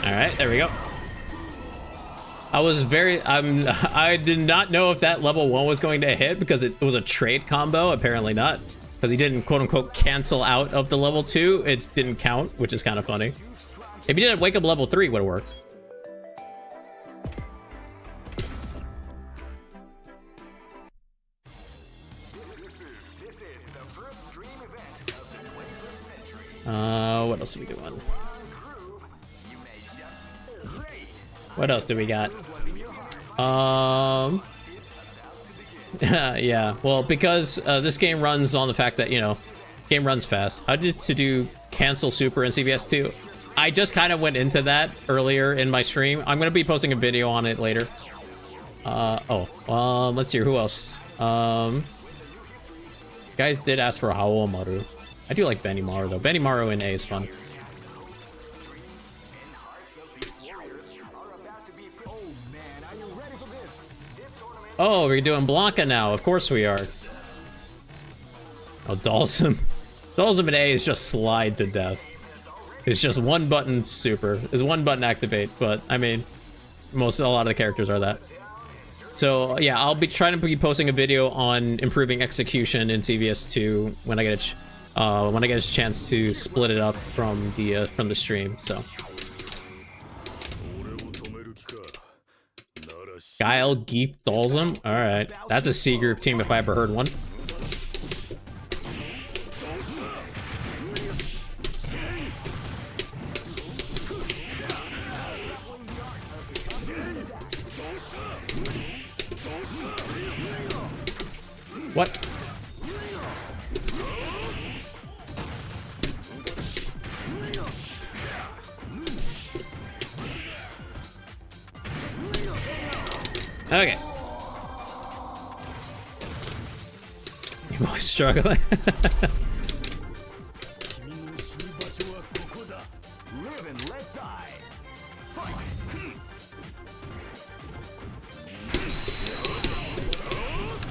Alright, there we go. I did not know if that level 1 was going to hit because it was a trade combo. Apparently not. Because he didn't quote-unquote cancel out of the level 2. It didn't count, which is kind of funny. If he didn't wake up level 3, it would have worked. What else are we doing? What else do we got? Yeah, well, because this game runs on the fact that, you know, game runs fast. How did to do cancel super in CVS2? I just kind of went into that earlier in my stream. I'm gonna be posting a video on it later. Let's see, who else? Guys did ask for Haomaru. I do like Benimaru though. Benimaru in A is fun. Oh, we're doing Blanca now. Of course we are. Oh, Dalsum. Dalsum in A is just slide to death. It's just one button super. It's one button activate, but I mean, a lot of the characters are that. So yeah, I'll be trying to be posting a video on improving execution in CVS2 when I get a chance to split it up from the stream. So. Guile, Geef, Dalsum. All right, that's a C group team if I ever heard one. What? Okay. You're both struggling.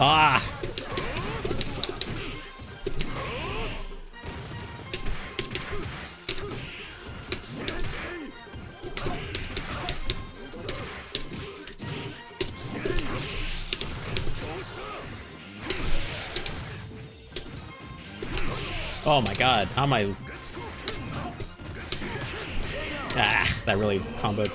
Ah. Oh my god, how am I... Ah, that really comboed.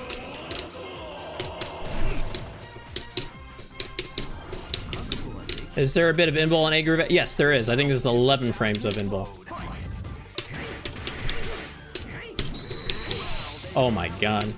Is there a bit of inball in A group? Yes, there is. I think there's 11 frames of inball. Oh my god.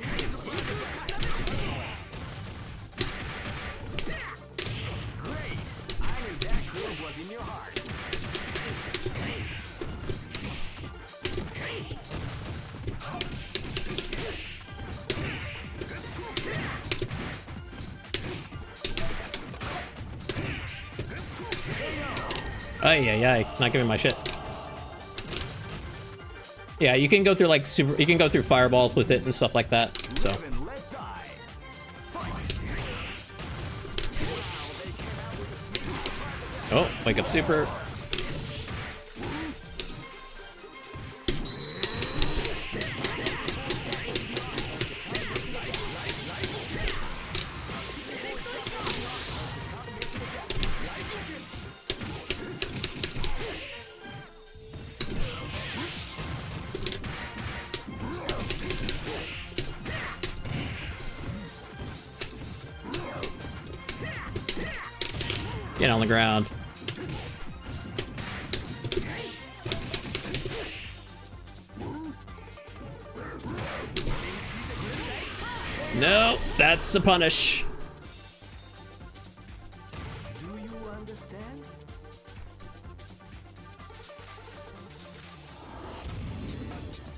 Ay, not giving my shit. Yeah, you can go through like you can go through fireballs with it and stuff like that. So. Oh, wake up super. Get on the ground. No, that's a punish. Do you understand?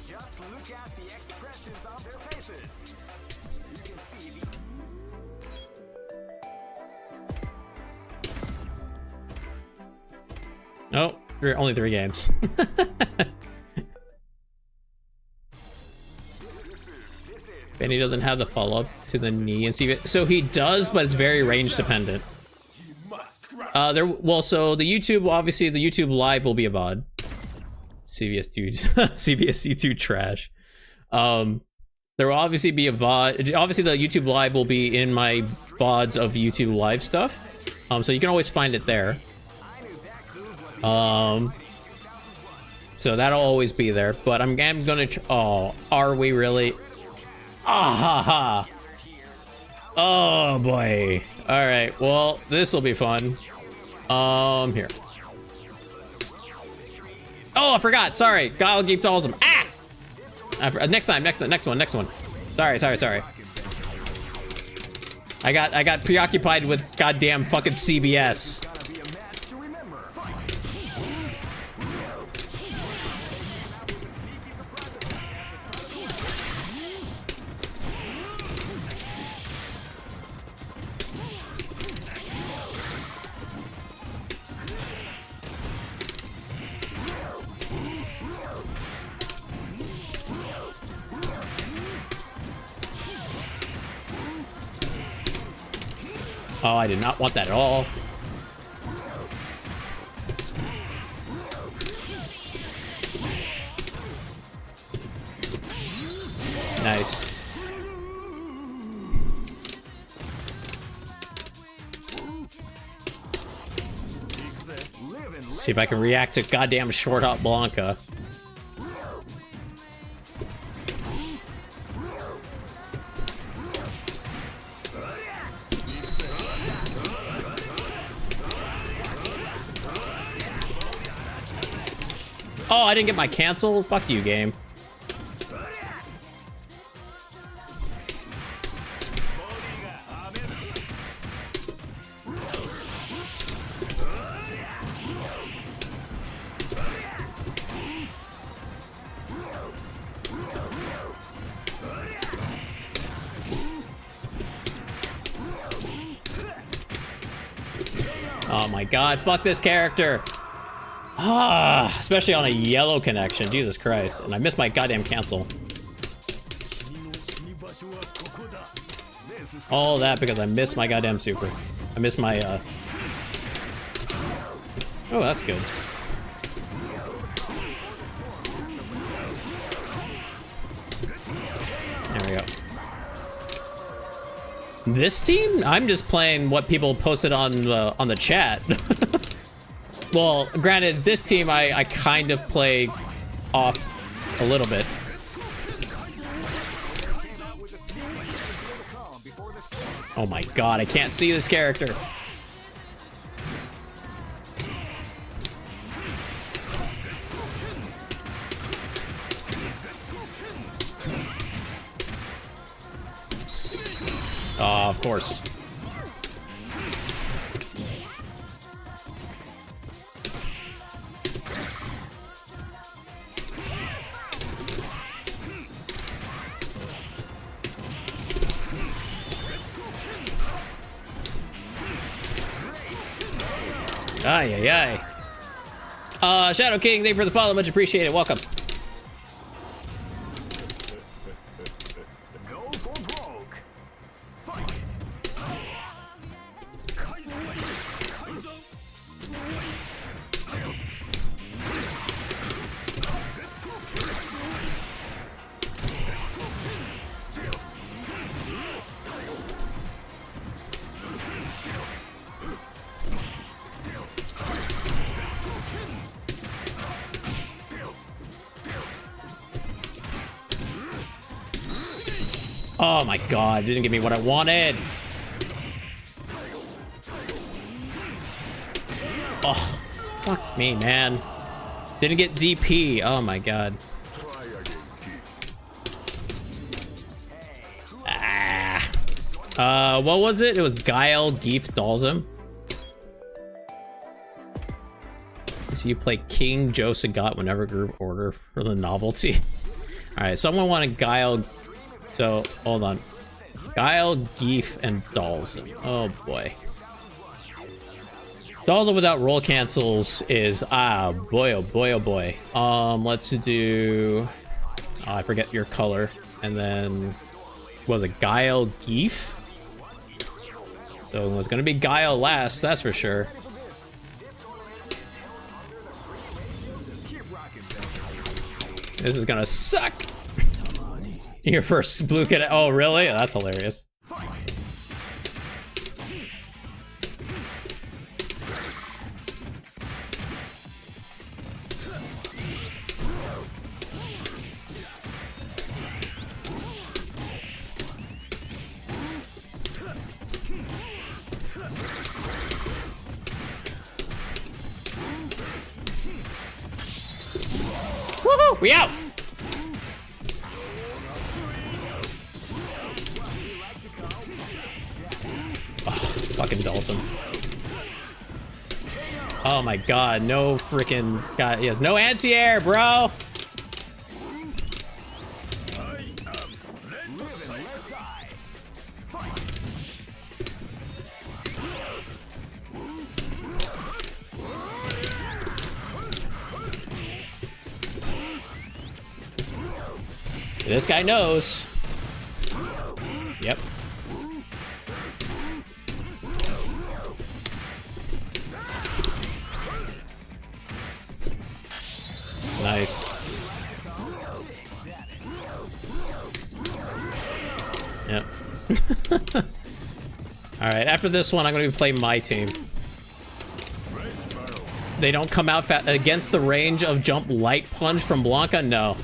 Just look at the expressions on their faces. You can see the... No, only 3 games. Benny doesn't have the follow-up to the knee and CVS. So he does, but it's very range dependent. So the YouTube, obviously the YouTube live will be a VOD. CVS2, CVS2 trash. There will obviously be a VOD. Obviously the YouTube live will be in my VODs of YouTube live stuff. So you can always find it there. So that'll always be there, but I'm gonna oh, are we really? Ah ha ha. Oh boy. All right, well, this will be fun. Here. Oh, I forgot, sorry. Guile, Geef, Dalsum. Ah! Next one. Sorry. I got preoccupied with goddamn fucking CBS. Oh, I did not want that at all. Nice. See if I can react to goddamn short hop Blanca. Oh, I didn't get my cancel? Fuck you, game. Oh my god, fuck this character. Ah, especially on a yellow connection. Jesus Christ. And I missed my goddamn cancel. All that because I missed my goddamn super. I missed my, Oh, that's good. There we go. This team? I'm just playing what people posted on the chat. Well, granted, this team I kind of play off a little bit. Oh my god, I can't see this character. Oh, of course. Ay, ay, ay. Shadow King, thank you for the follow. Much appreciated. Welcome. Go for broke. Fight. Oh my god, didn't give me what I wanted. Oh, fuck me, man. Didn't get DP. Oh my god. Ah. What was it? It was Guile, Geef, Dalsum. So you play King, Joe Sagat whenever group order for the novelty. Alright, someone wanted Guile. So, hold on. Guile, Geef, and Dalsum. Oh boy. Dalsum without roll cancels is, boy, oh boy, oh boy. Let's do, I forget your color. And then, was it Guile, Geef? So it's gonna be Guile last, that's for sure. This is gonna suck. Your first blue kid. Oh, really? That's hilarious. Woohoo! We out! Fucking Dalton. Oh my god, no freaking god, he has no anti-air, bro. This guy knows. Yep. Nice. Yep. Alright, after this one, I'm going to play my team. They don't come out against the range of jump light plunge from Blanca? No.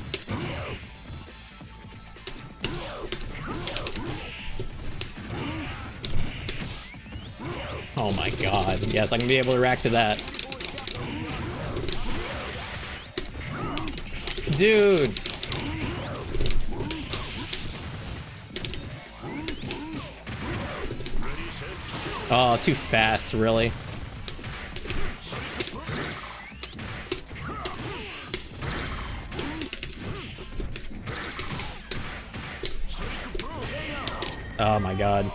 Oh my god. Yes, I'm going to be able to react to that. Dude. Oh, too fast, really. Oh my god.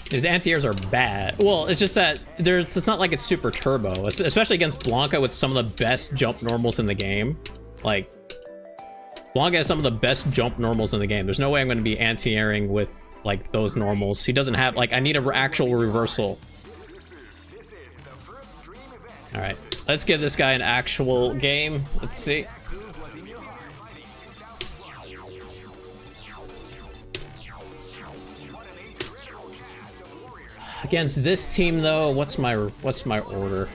His anti-airs are bad. Well, it's just that it's not like it's super turbo, especially against Blanca with some of the best jump normals in the game. Like, Blanca has some of the best jump normals in the game. There's no way I'm going to be anti-airing with, like, those normals. He doesn't have, like, I need an actual reversal. Alright, let's give this guy an actual game. Let's see. Against this team, though, what's my order?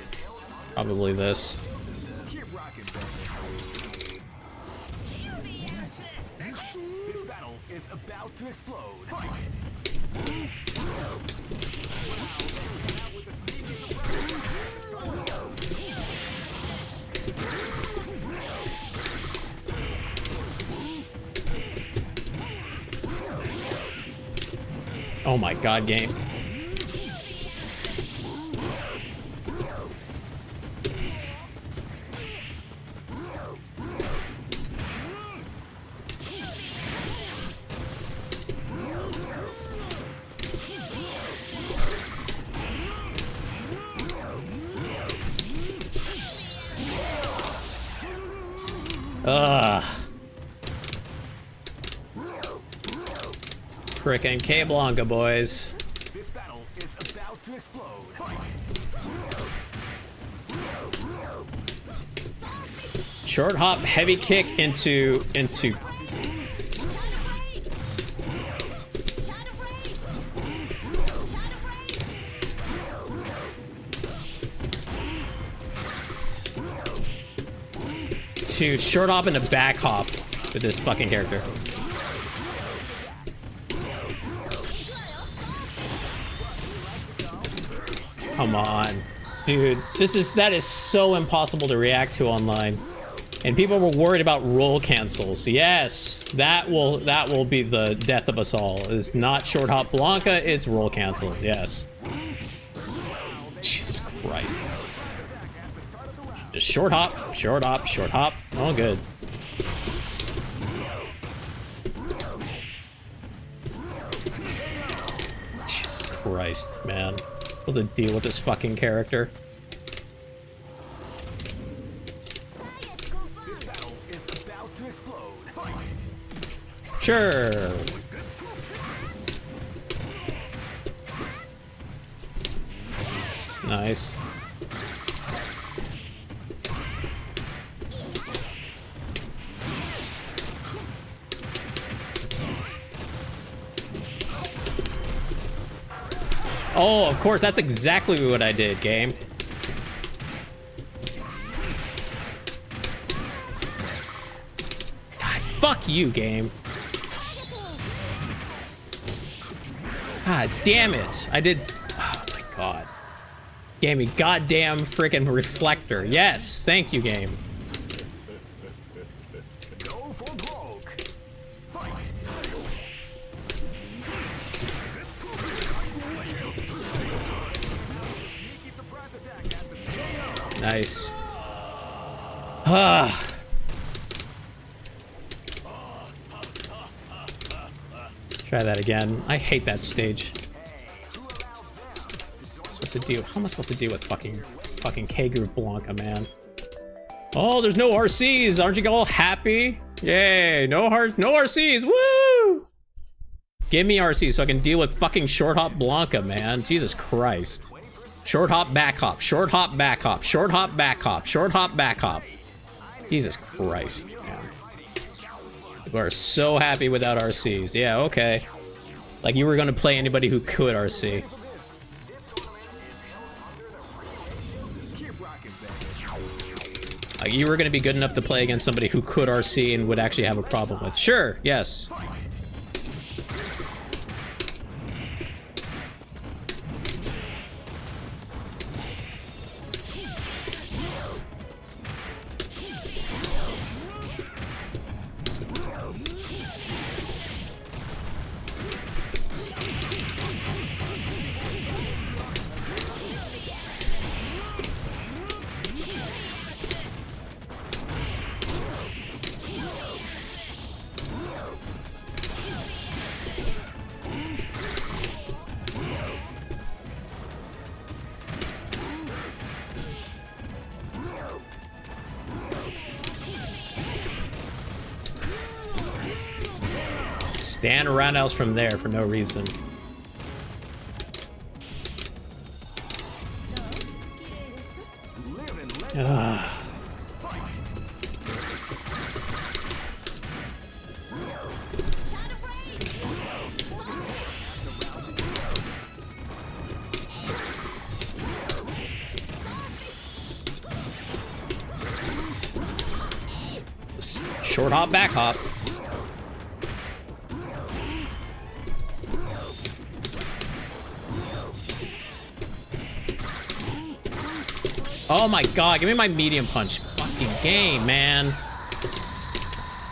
Probably this. This battle is about to explode. Fight! Oh my god, game. Ugh. Frickin' K Blanca, boys. This battle is about to explode. Fight! Short hop, heavy kick into short hop and a back hop with this fucking character. Come on, dude. That is so impossible to react to online. And people were worried about roll cancels. Yes, that will be the death of us all. It's not short hop Blanca, it's roll cancels. Yes. Jesus Christ. Just short hop, short hop, short hop. All good. Jesus Christ, man. What's the deal with this fucking character? This battle is about to explode. Fight! Sure. Nice. Oh, of course, that's exactly what I did, game. God, fuck you, game. God damn it. I did. Oh my god. Gave me goddamn freaking reflector. Yes, thank you, game. Go for broke. Fight! Nice. Ah. Try that again. I hate that stage. Supposed to do? How am I supposed to deal with fucking K Group Blanca, man? Oh, there's no RCs. Aren't you all happy? Yay! No RCs. Woo! Give me RCs so I can deal with fucking short hop Blanca, man. Jesus Christ. Short hop, back hop. Short hop, back hop. Short hop, back hop. Short hop, back hop. Jesus Christ. Man. People are so happy without RCs. Yeah, okay. Like you were gonna play anybody who could RC. Like you were gonna be good enough to play against somebody who could RC and would actually have a problem with. Sure, yes. Stand around else from there for no reason. Short hop, back hop. Oh my god, give me my medium punch. Fucking game, man.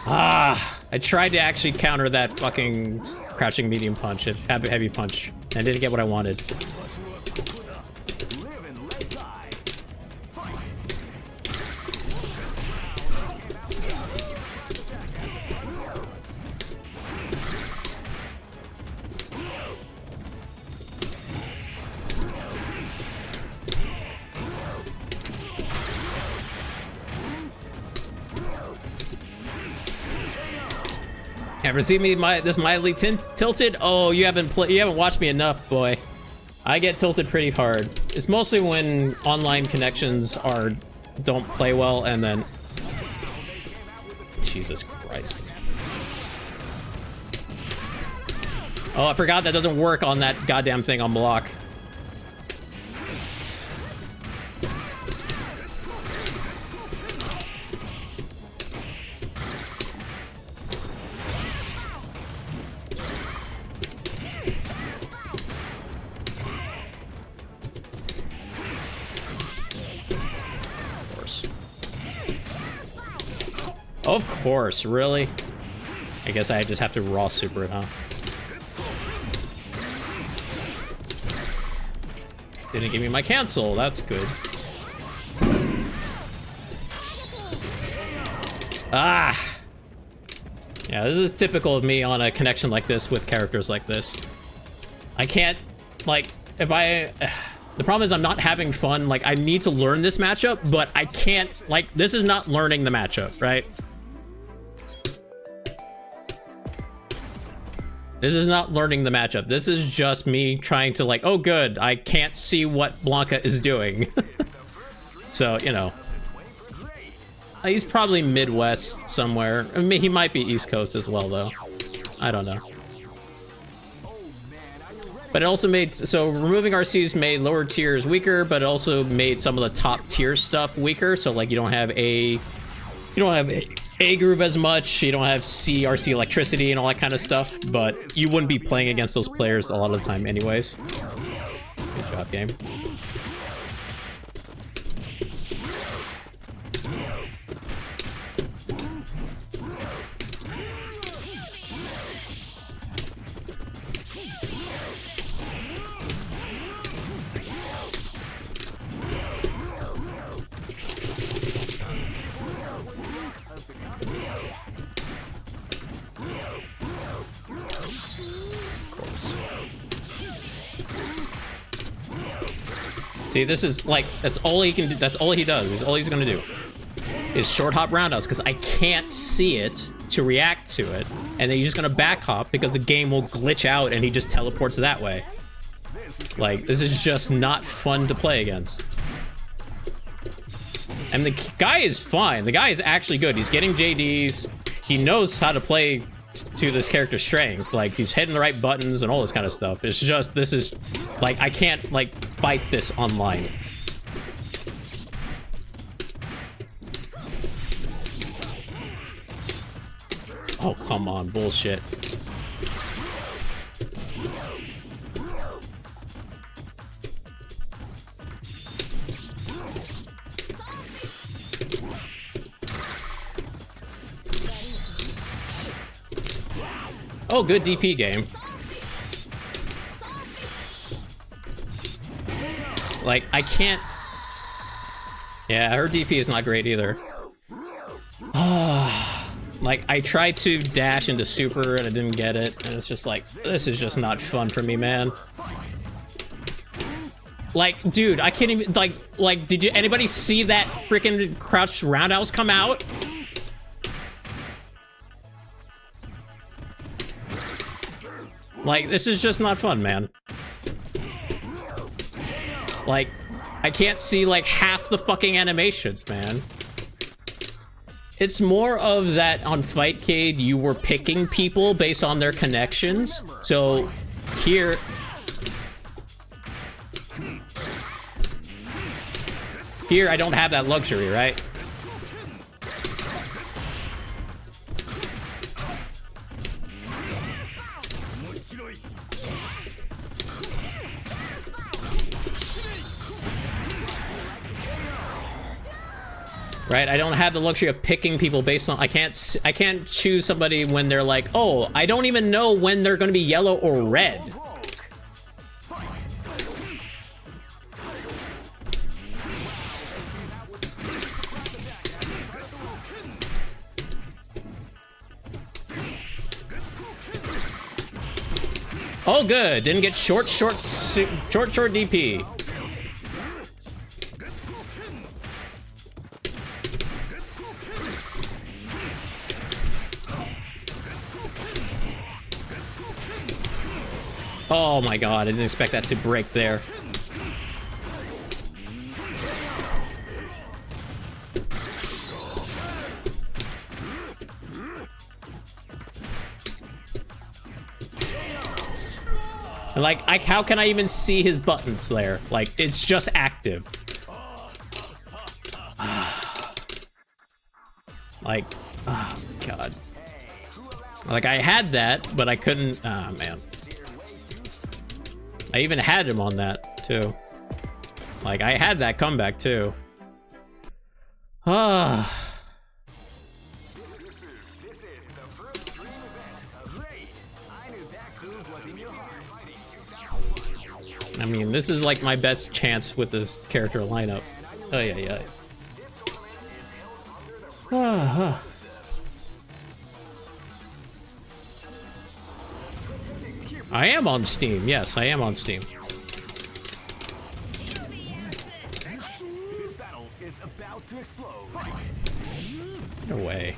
Ah, I tried to actually counter that fucking crouching medium punch and have a heavy punch. And I didn't get what I wanted. Ever see me this mildly tilted? Oh, you haven't watched me enough, boy. I get tilted pretty hard. It's mostly when online connections don't play well, and then Jesus Christ. Oh, I forgot that doesn't work on that goddamn thing on block. Of course, really? I guess I just have to raw super it, huh? Didn't give me my cancel, that's good. Ah! Yeah, this is typical of me on a connection like this with characters like this. I can't, like, if I... The problem is I'm not having fun. Like, I need to learn this matchup, but I can't, like, this is not learning the matchup, right? This is not learning the matchup. This is just me trying to, like, oh, good, I can't see what Blanca is doing. So, you know. He's probably Midwest somewhere. I mean, he might be East Coast as well, though. I don't know. But it also made, so removing RCs made lower tiers weaker, but it also made some of the top tier stuff weaker. So like you don't have A groove as much, you don't have RC electricity and all that kind of stuff, but you wouldn't be playing against those players a lot of the time anyways. Good job, game. See, this is like, that's all he can do. That's all he does. Is all he's gonna do is short hop roundhouse because I can't see it to react to it, and then he's just gonna back hop because the game will glitch out and he just teleports that way. Like, this is just not fun to play against. And the guy is fine. The guy is actually good. He's getting JDs. He knows how to play to this character's strength. Like, he's hitting the right buttons and all this kind of stuff. It's just, this is, like, I can't, like, fight this online. Oh, come on. Bullshit. Oh, good DP game. Like, I can't... Yeah, her DP is not great either. Like, I tried to dash into super and I didn't get it. And it's just like, this is just not fun for me, man. Like, dude, I can't even... Like, did anybody see that freaking crouched roundhouse come out? Like, this is just not fun, man. Like, I can't see, like, half the fucking animations, man. It's more of that on Fightcade, you were picking people based on their connections. So, here... Here, I don't have that luxury, right? Right, I don't have the luxury of picking people based on... I can't choose somebody when they're like, oh, I don't even know when they're going to be yellow or red. Oh, good. Didn't get short DP. Oh my god, I didn't expect that to break there. Like, how can I even see his buttons there? Like, it's just active. Like, oh god. Like, I had that, but I couldn't... Ah, man. I even had him on that, too. Like, I had that comeback, too. Ah. I mean, this is like my best chance with this character lineup. Oh, yeah. I am on Steam. Yes, I am on Steam. This battle is about to explode. No way.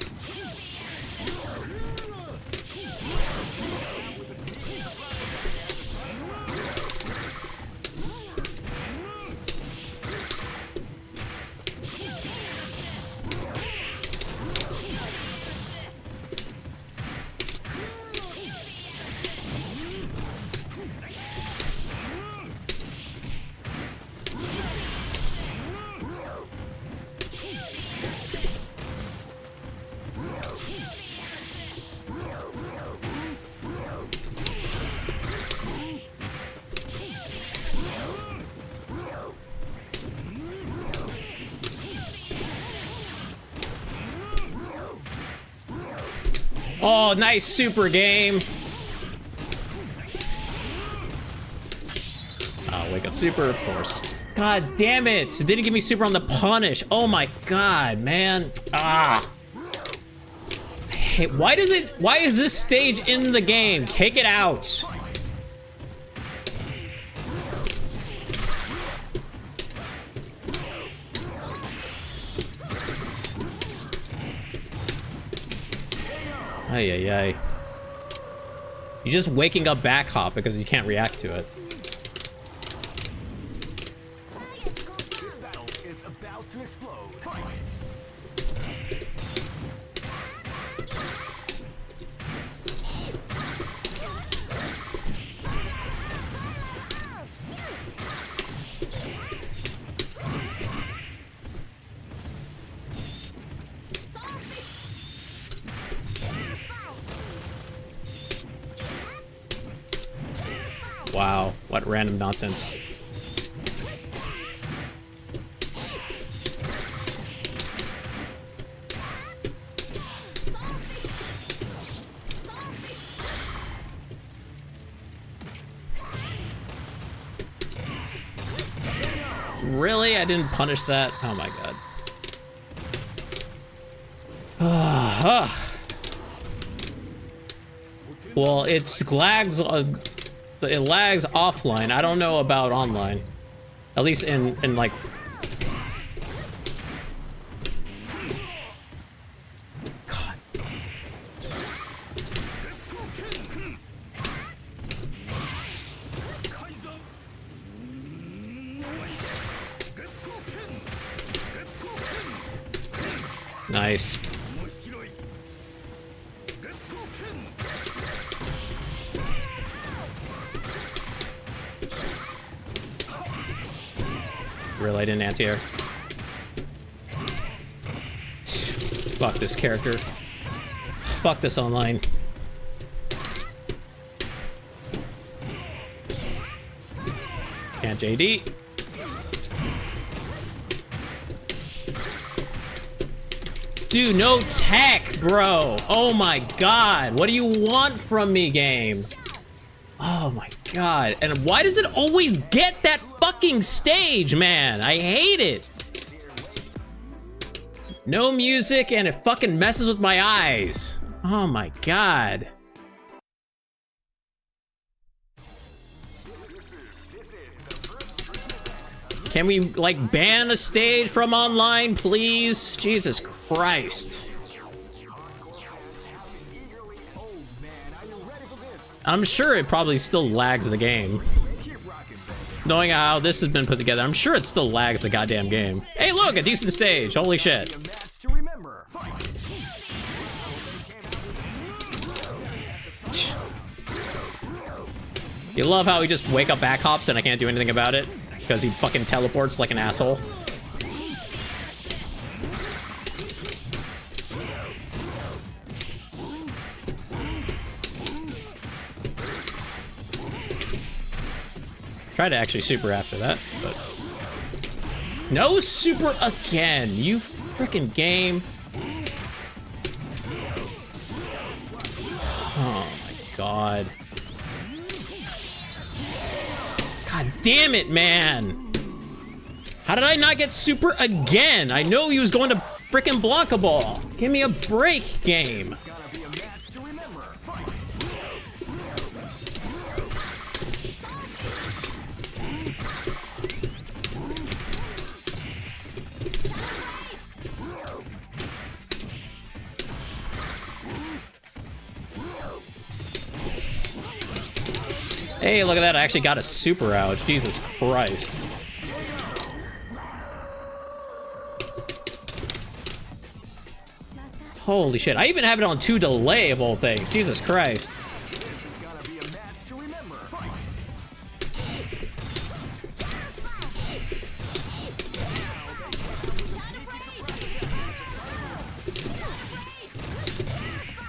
Oh, nice super game. Oh, wake up super, of course. God damn it. It didn't give me super on the punish. Oh my god, man. Ah. Hey, why is this stage in the game? Take it out. Ay, ay, ay. You're just waking up back hop because you can't react to it. to explode. Fight! Wow, what random nonsense. Really? I didn't punish that? Oh my god. Well, it lags offline. I don't know about online. At least in like... God. Nice. Really, I didn't anti-air. Fuck this character. Fuck this online. Can't JD. Dude, no tech, bro. Oh my god. What do you want from me, game? Oh my god. And why does it always get that fucking stage, man? I hate it. No music and it fucking messes with my eyes. Oh my god. Can we, like, ban a stage from online, please? Jesus Christ. I'm sure it probably still lags the game. Knowing how this has been put together, I'm sure it still lags the goddamn game. Hey, look, a decent stage. Holy shit. You love how he just wake up back hops and I can't do anything about it? Because he fucking teleports like an asshole. Try to actually super after that, but... No super again, you freaking game. Oh my god. God damn it, man. How did I not get super again? I know he was going to frickin' Blanca Ball. Give me a break, game. Hey, look at that. I actually got a super out. Jesus Christ. Holy shit. I even have it on 2 delay of all things. Jesus Christ.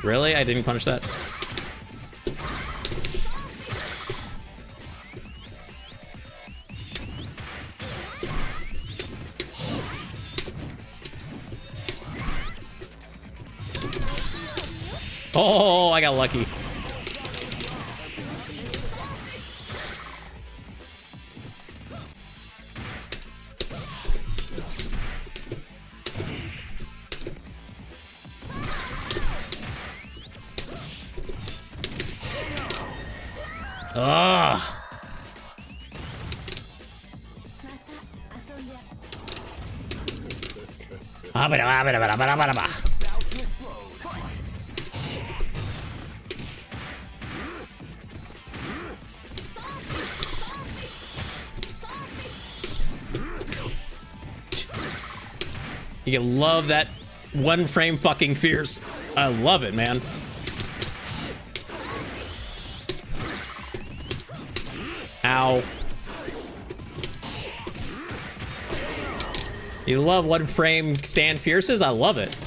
Really? I didn't punish that? Oh, I got lucky. Ugh. You love that one frame fucking fierce. I love it, man. Ow. You love one frame stand fierces? I love it.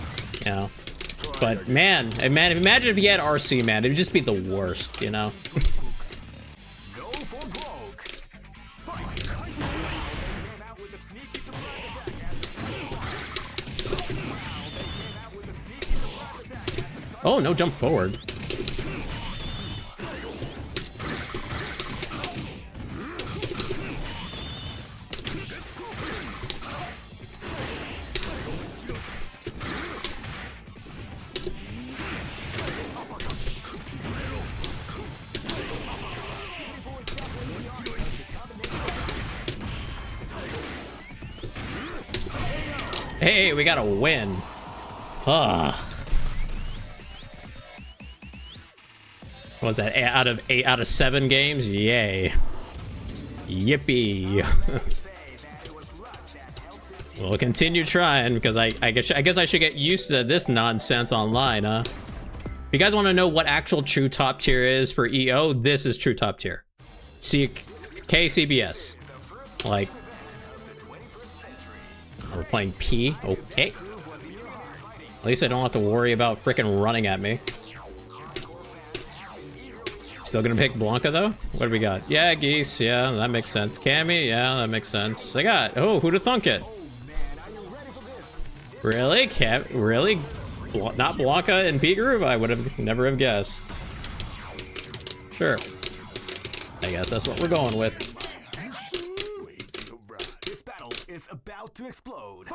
You know. But man, imagine if you had RC, man. It'd just be the worst, you know? Go for broke. Fight. Oh, no jump forward. Hey, we got a win. Ugh. What was that? 8 out of 7 games? Yay. Yippee. We'll continue trying because I guess I should get used to this nonsense online, huh? If you guys want to know what actual true top tier is for EO, this is true top tier. See, CVS. Like, we're playing P. Okay. At least I don't have to worry about freaking running at me. Still gonna pick Blanca though? What do we got? Yeah, Geese. Yeah, that makes sense. Cammy. Yeah, that makes sense. I got. Oh, who'd have thunk it? Really? Really? Not Blanca in P group? I would have never have guessed. Sure. I guess that's what we're going with. This battle is about to explode.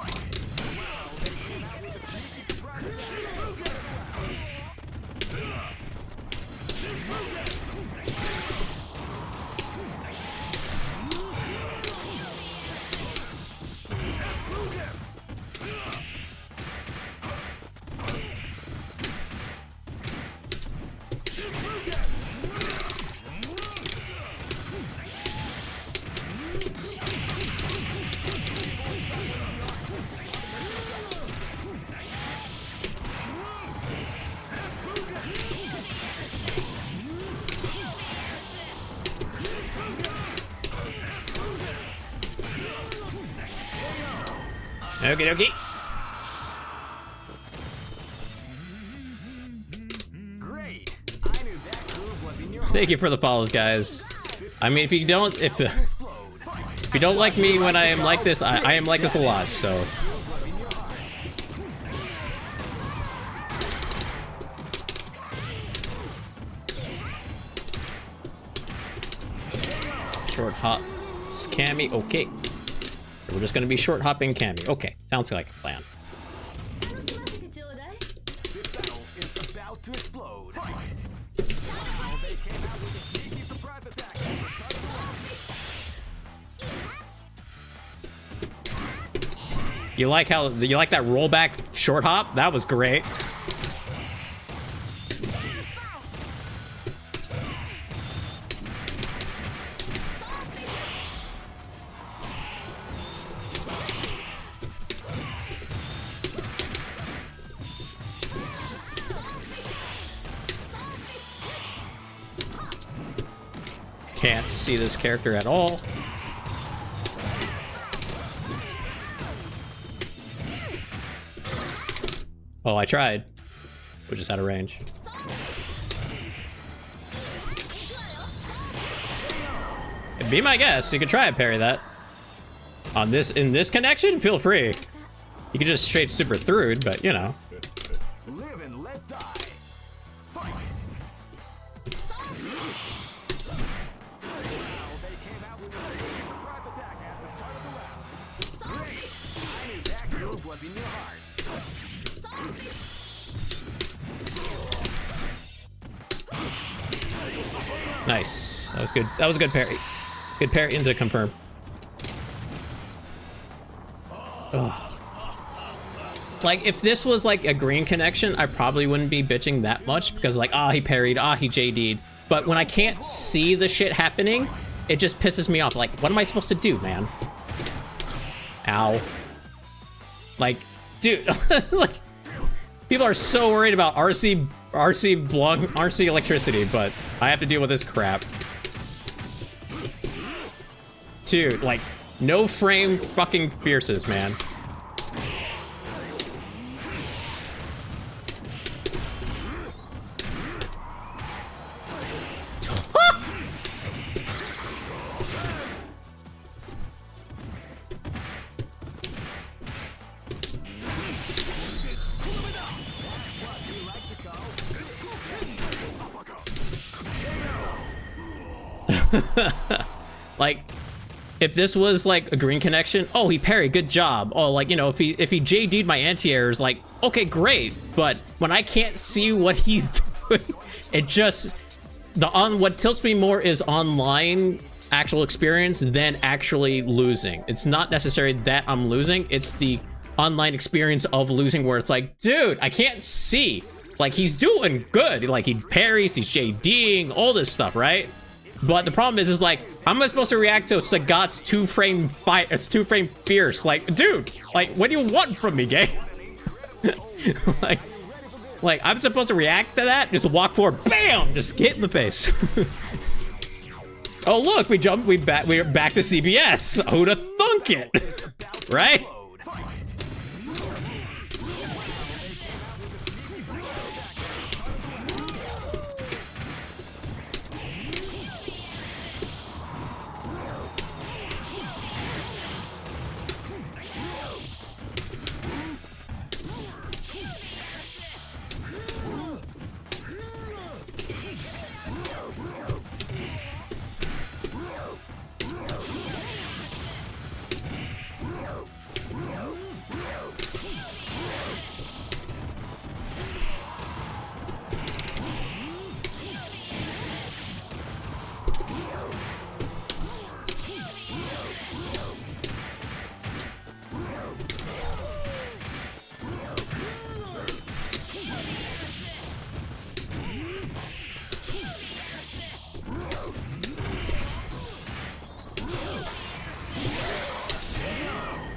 Okie dokie. Great. I knew that groove was in your Thank you for the follows, guys. I mean, if you don't like me when I am like this, I am like this a lot, so. Short hop. Cammy, okay. We're just gonna be short hopping Cammy. Okay, sounds like a plan. This battle is about to explode. You like that rollback short hop? That was great. Can't see this character at all. Oh, I tried. We're just out of range. Be my guest. You could try and parry that. In this connection, feel free. You could just straight super through it, but you know. Live and let die. Fight. Great. I knew that groove was in your heart. Nice. That was good. That was a good parry. Good parry into confirm. Ugh. Like, if this was like a green connection, I probably wouldn't be bitching that much because like, he parried, he JD'd. But when I can't see the shit happening, it just pisses me off. Like, what am I supposed to do, man? Ow. Like, dude, like, people are so worried about RC electricity, but I have to deal with this crap. Dude, like, no frame fucking fierces, man. Like, if this was like a green connection, oh, he parried, good job. Oh, like, you know, if he JD'd my anti-airs, like, okay, great. But when I can't see what he's doing, it just, what tilts me more is online actual experience than actually losing. It's not necessarily that I'm losing, it's the online experience of losing where it's like, dude, I can't see. Like, he's doing good. Like, he parries, he's JDing, all this stuff, right? But the problem is like, how am I supposed to react to Sagat's two-frame fight? It's two-frame fierce. Like, dude, like, what do you want from me, game? like, I'm supposed to react to that? Just walk forward, bam, just hit in the face. Oh look, we're back to CVS. Who'da thunk it, right?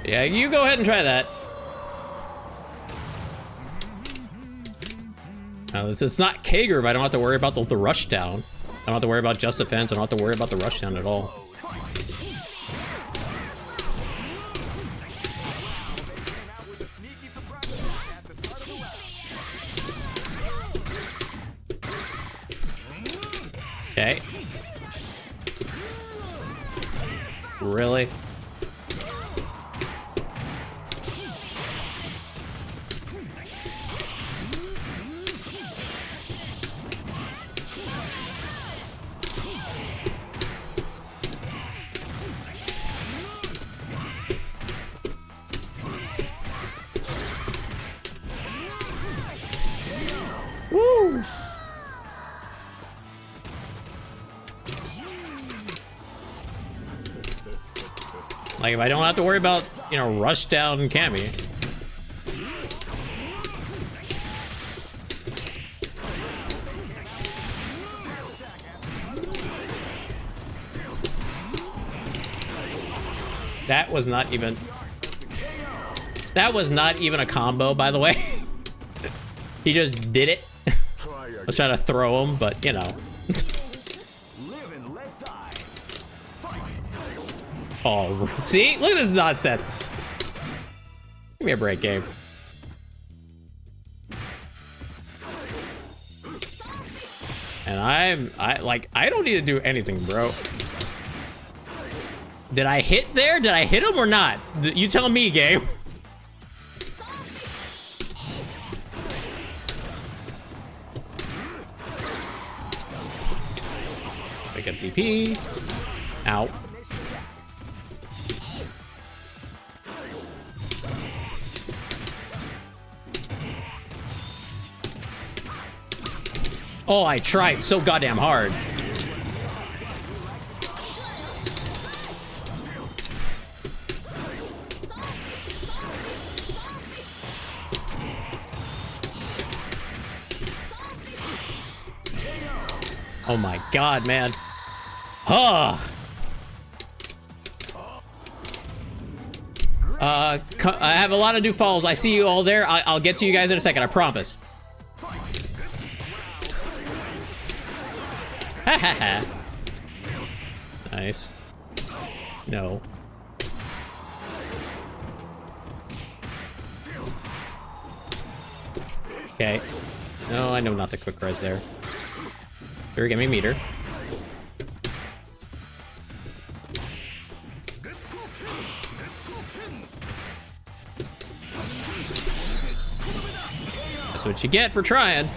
Yeah, you go ahead and try that. It's not Kager, but I don't have to worry about the rush down. I don't have to worry about just defense. I don't have to worry about the rush down at all. Okay. Really? Woo! Like, if I don't have to worry about, you know, rush down Cammy. That was not even a combo, by the way. He just did it. I was trying to throw him, but you know. Oh, see? Look at this nonsense. Give me a break, game. And I don't need to do anything, bro. Did I hit there? Did I hit him or not? You tell me, game. Make a DP. Ow. Oh, I tried so goddamn hard. Oh my god, man. Huh. I have a lot of new follows. I see you all there. I'll get to you guys in a second. I promise. Ha ha ha. Nice. No. Okay. No, I know not the quick res there. Here, give me meter. That's what you get for trying.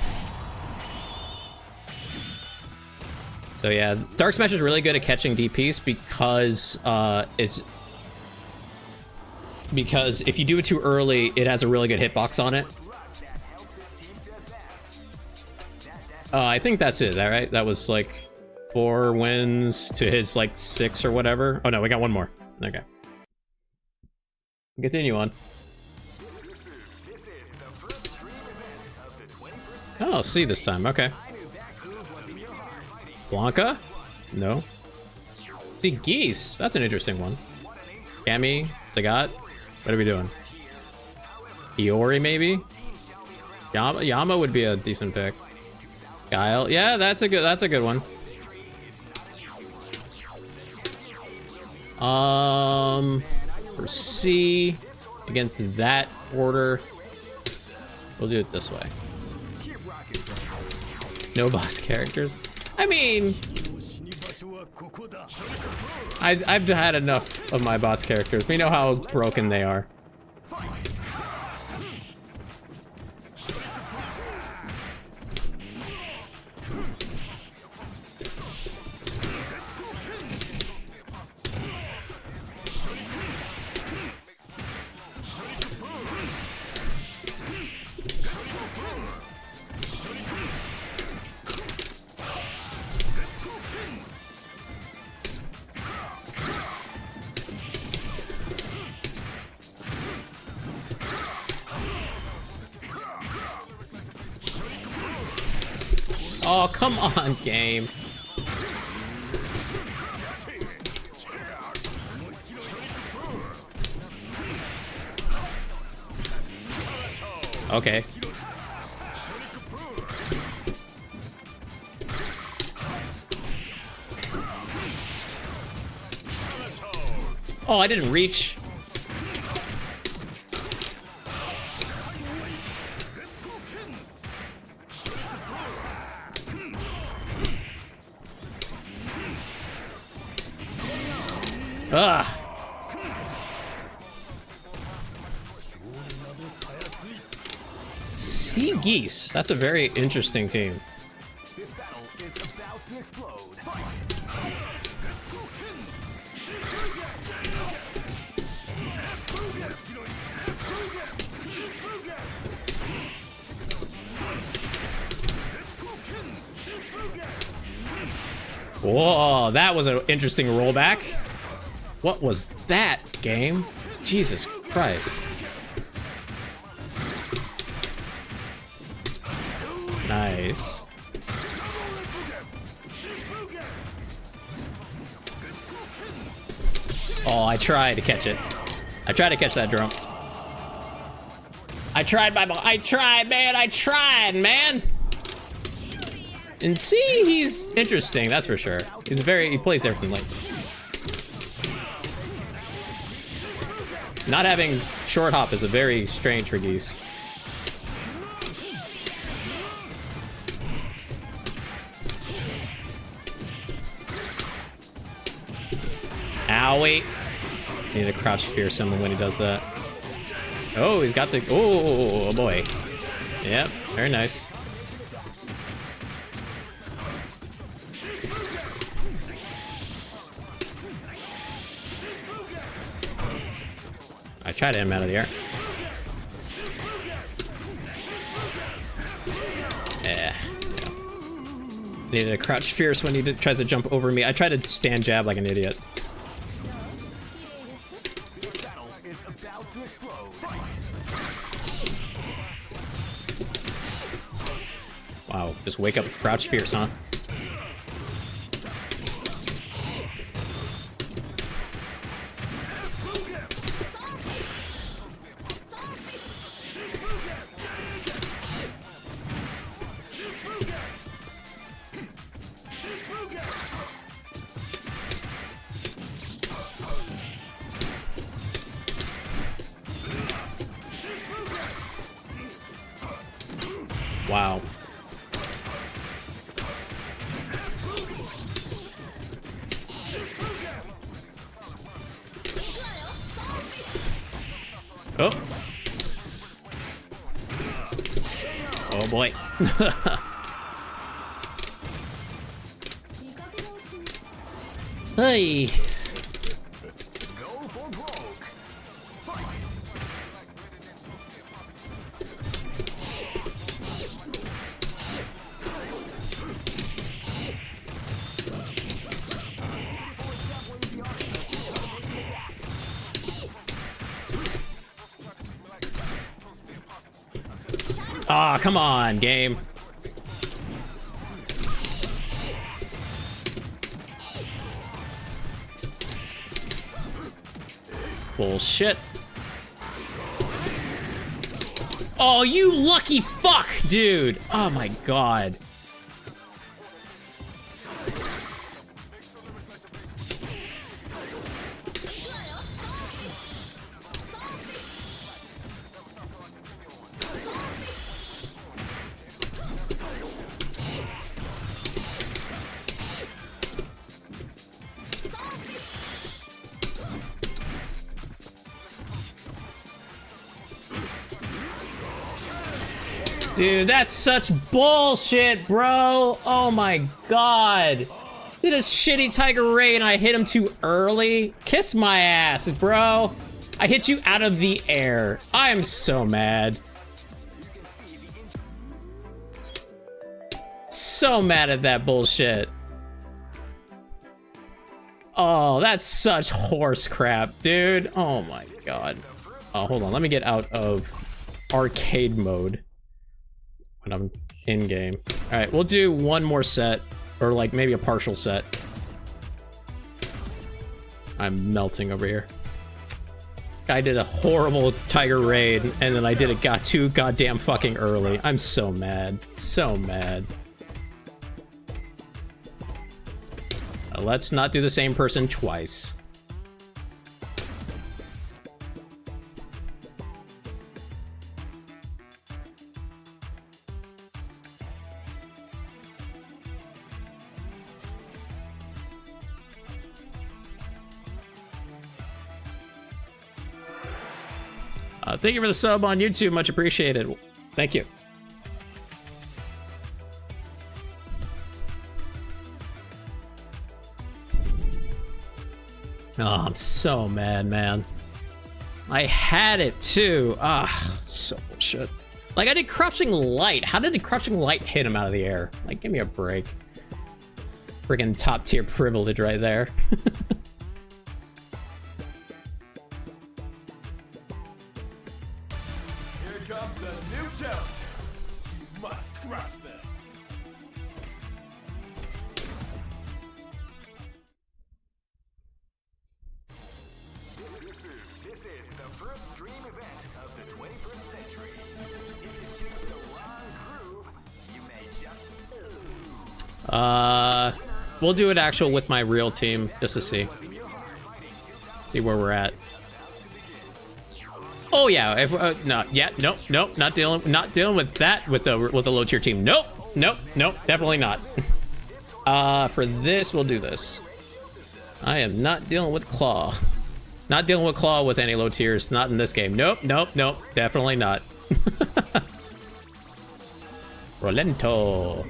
So yeah, Dark Smash is really good at catching DPs because if you do it too early, it has a really good hitbox on it. I think that's it, right? That was like 4 wins to his like 6 or whatever. Oh no, we got one more. Okay. Continue on. Oh, C this time. Okay. Blanca? No. See, Geese. That's an interesting one. Cammy, Sagat. What are we doing? Iori, maybe? Yama would be a decent pick. Guile. Yeah, that's a good one. For C, against that order, we'll do it this way. No boss characters. I mean, I've had enough of my boss characters. We know how broken they are. Oh, come on, game. Okay. Oh, I didn't reach. Ugh. Sea Geese. That's a very interesting team. This battle is about to explode. Whoa, that was an interesting rollback. What was that, game? Jesus Christ. Nice. Oh, I tried to catch it. I tried to catch that drum. I tried, man. And see, he's interesting, that's for sure. He plays differently. Not having short hop is a very strange for Geese. Owie. Need to crouch fierce him when he does that. Oh, he's got the... Oh, boy. Yep, very nice. I tried to hit him out of the air. Yeah. Needed to crouch fierce when he tries to jump over me. I tried to stand jab like an idiot. This battle is about to explode. Wow, just wake up crouch fierce, huh? Oh. Oh boy. Hey. Go for broke. Fight. Ah, come on, game. Bullshit. Oh, you lucky fuck, dude. Oh my god. Dude, that's such bullshit, bro. Oh my god. Did a shitty Tiger Ray and I hit him too early? Kiss my ass, bro. I hit you out of the air. I am so mad. So mad at that bullshit. Oh, that's such horse crap, dude. Oh my god. Oh, hold on. Let me get out of arcade mode when I'm in game. All right, we'll do one more set, or like maybe a partial set. I'm melting over here. I did a horrible Tiger Raid, and then I did it got too goddamn fucking early. I'm so mad. So mad. Let's not do the same person twice. Thank you for the sub on YouTube. Much appreciated. Thank you. Oh, I'm so mad, man. I had it too. Ah, so bullshit. Like, I did Crouching Light. How did the Crouching Light hit him out of the air? Like, give me a break. Friggin' top tier privilege right there. Here comes the new challenge. You must crush them. This is the first dream event of the 21st century. If you choose the wrong groove, you may just we'll do an actual with my real team just to see where we're at. Oh yeah, if no, yeah, nope, not dealing with that with the low tier team. Nope, definitely not. For this, we'll do this. I am not dealing with Claw. Not dealing with Claw with any low tiers. Not in this game. Nope, definitely not. Rolento.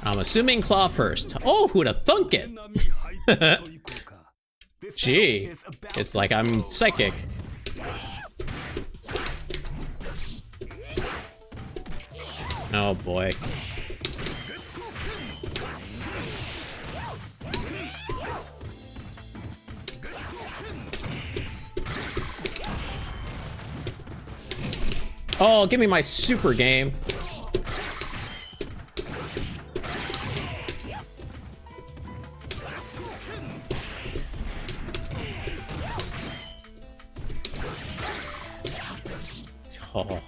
I'm assuming Claw first. Oh, who'd have thunk it? Gee, it's like I'm psychic. Oh boy. Oh, give me my super game. Oh.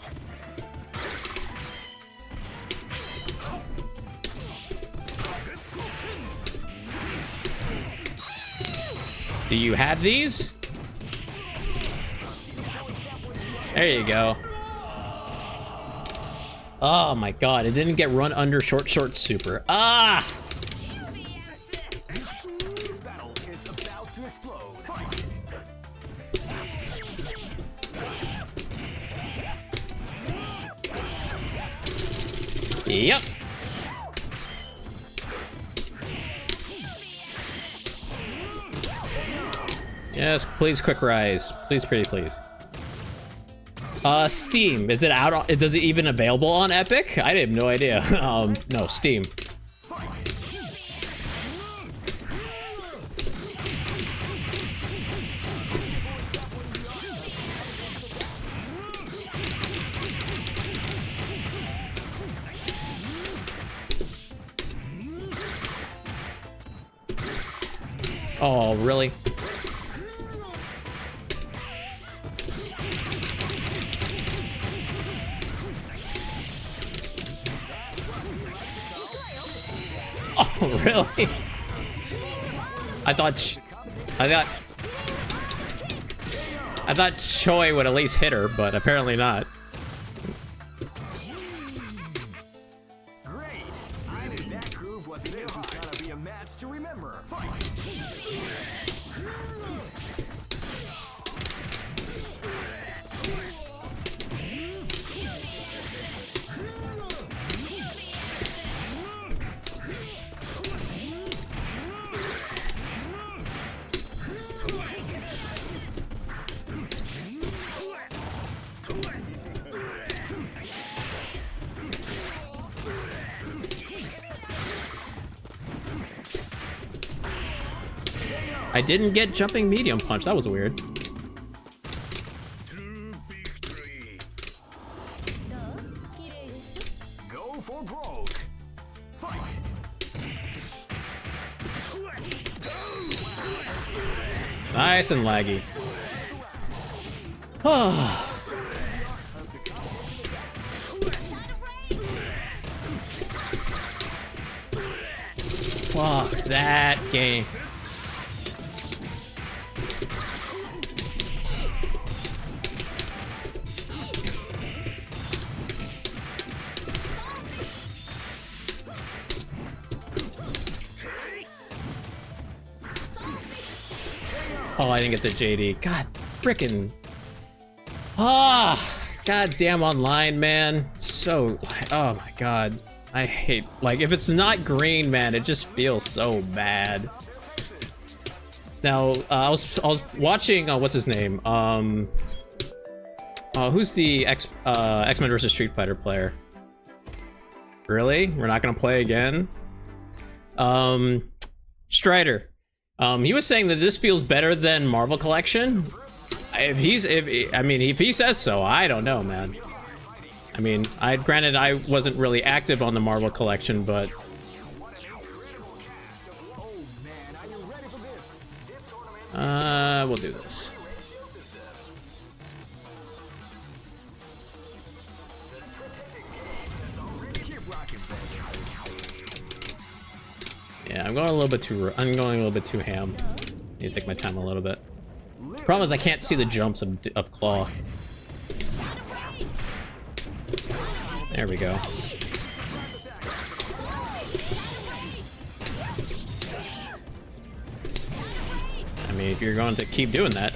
Do you have these? There you go. Oh my god, it didn't get run under short super. Ah! This battle is about to explode. Yep. Yes, please quick rise. Please, pretty please. Steam. Is it out on, does it even available on Epic? I have no idea. No, Steam. Oh, really? Oh, really? I thought Choi would at least hit her, but apparently not. Great. I knew that groove was this is gonna be a match to remember. Fight. I didn't get jumping medium punch. That was weird. Go for broke. Fight. Nice and laggy. Fuck that game. Oh, I didn't get the JD. God, frickin'. God damn online, man. So, oh my god. I hate, like, if it's not green, man, it just feels so bad. Now, I was watching, what's his name? Who's the X-Men vs. Street Fighter player? Really? We're not gonna play again? Strider. He was saying that this feels better than Marvel Collection. If he says so, I don't know, man. I mean, granted I wasn't really active on the Marvel Collection, but we'll do this. Yeah, I'm going a little bit too ham. Need to take my time a little bit. Problem is I can't see the jumps of Claw. There we go. I mean, if you're going to keep doing that.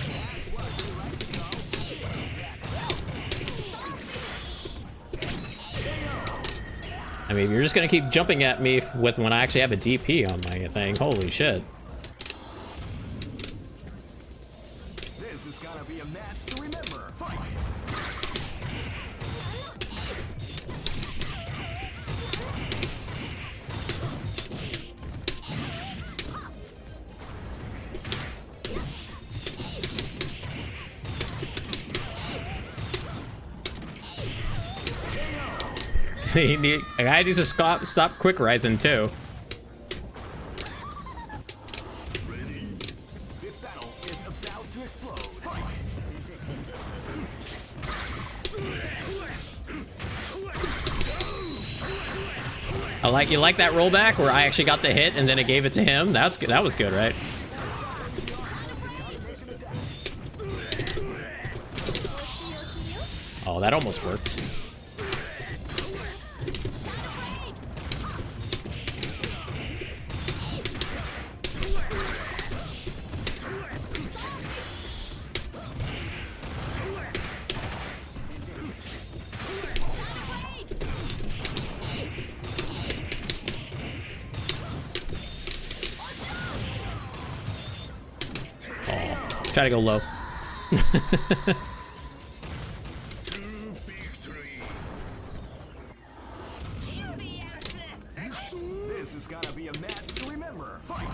I mean, if you're just gonna keep jumping at me with when I actually have a DP on my thing, holy shit. This is gonna be a match to remember. Fight. A guy needs to stop quick rising too. This battle is about to explode. You like that rollback where I actually got the hit and then it gave it to him? That was good, right? Oh, that almost worked. Try to go low. This is gonna be a match to remember. Fight!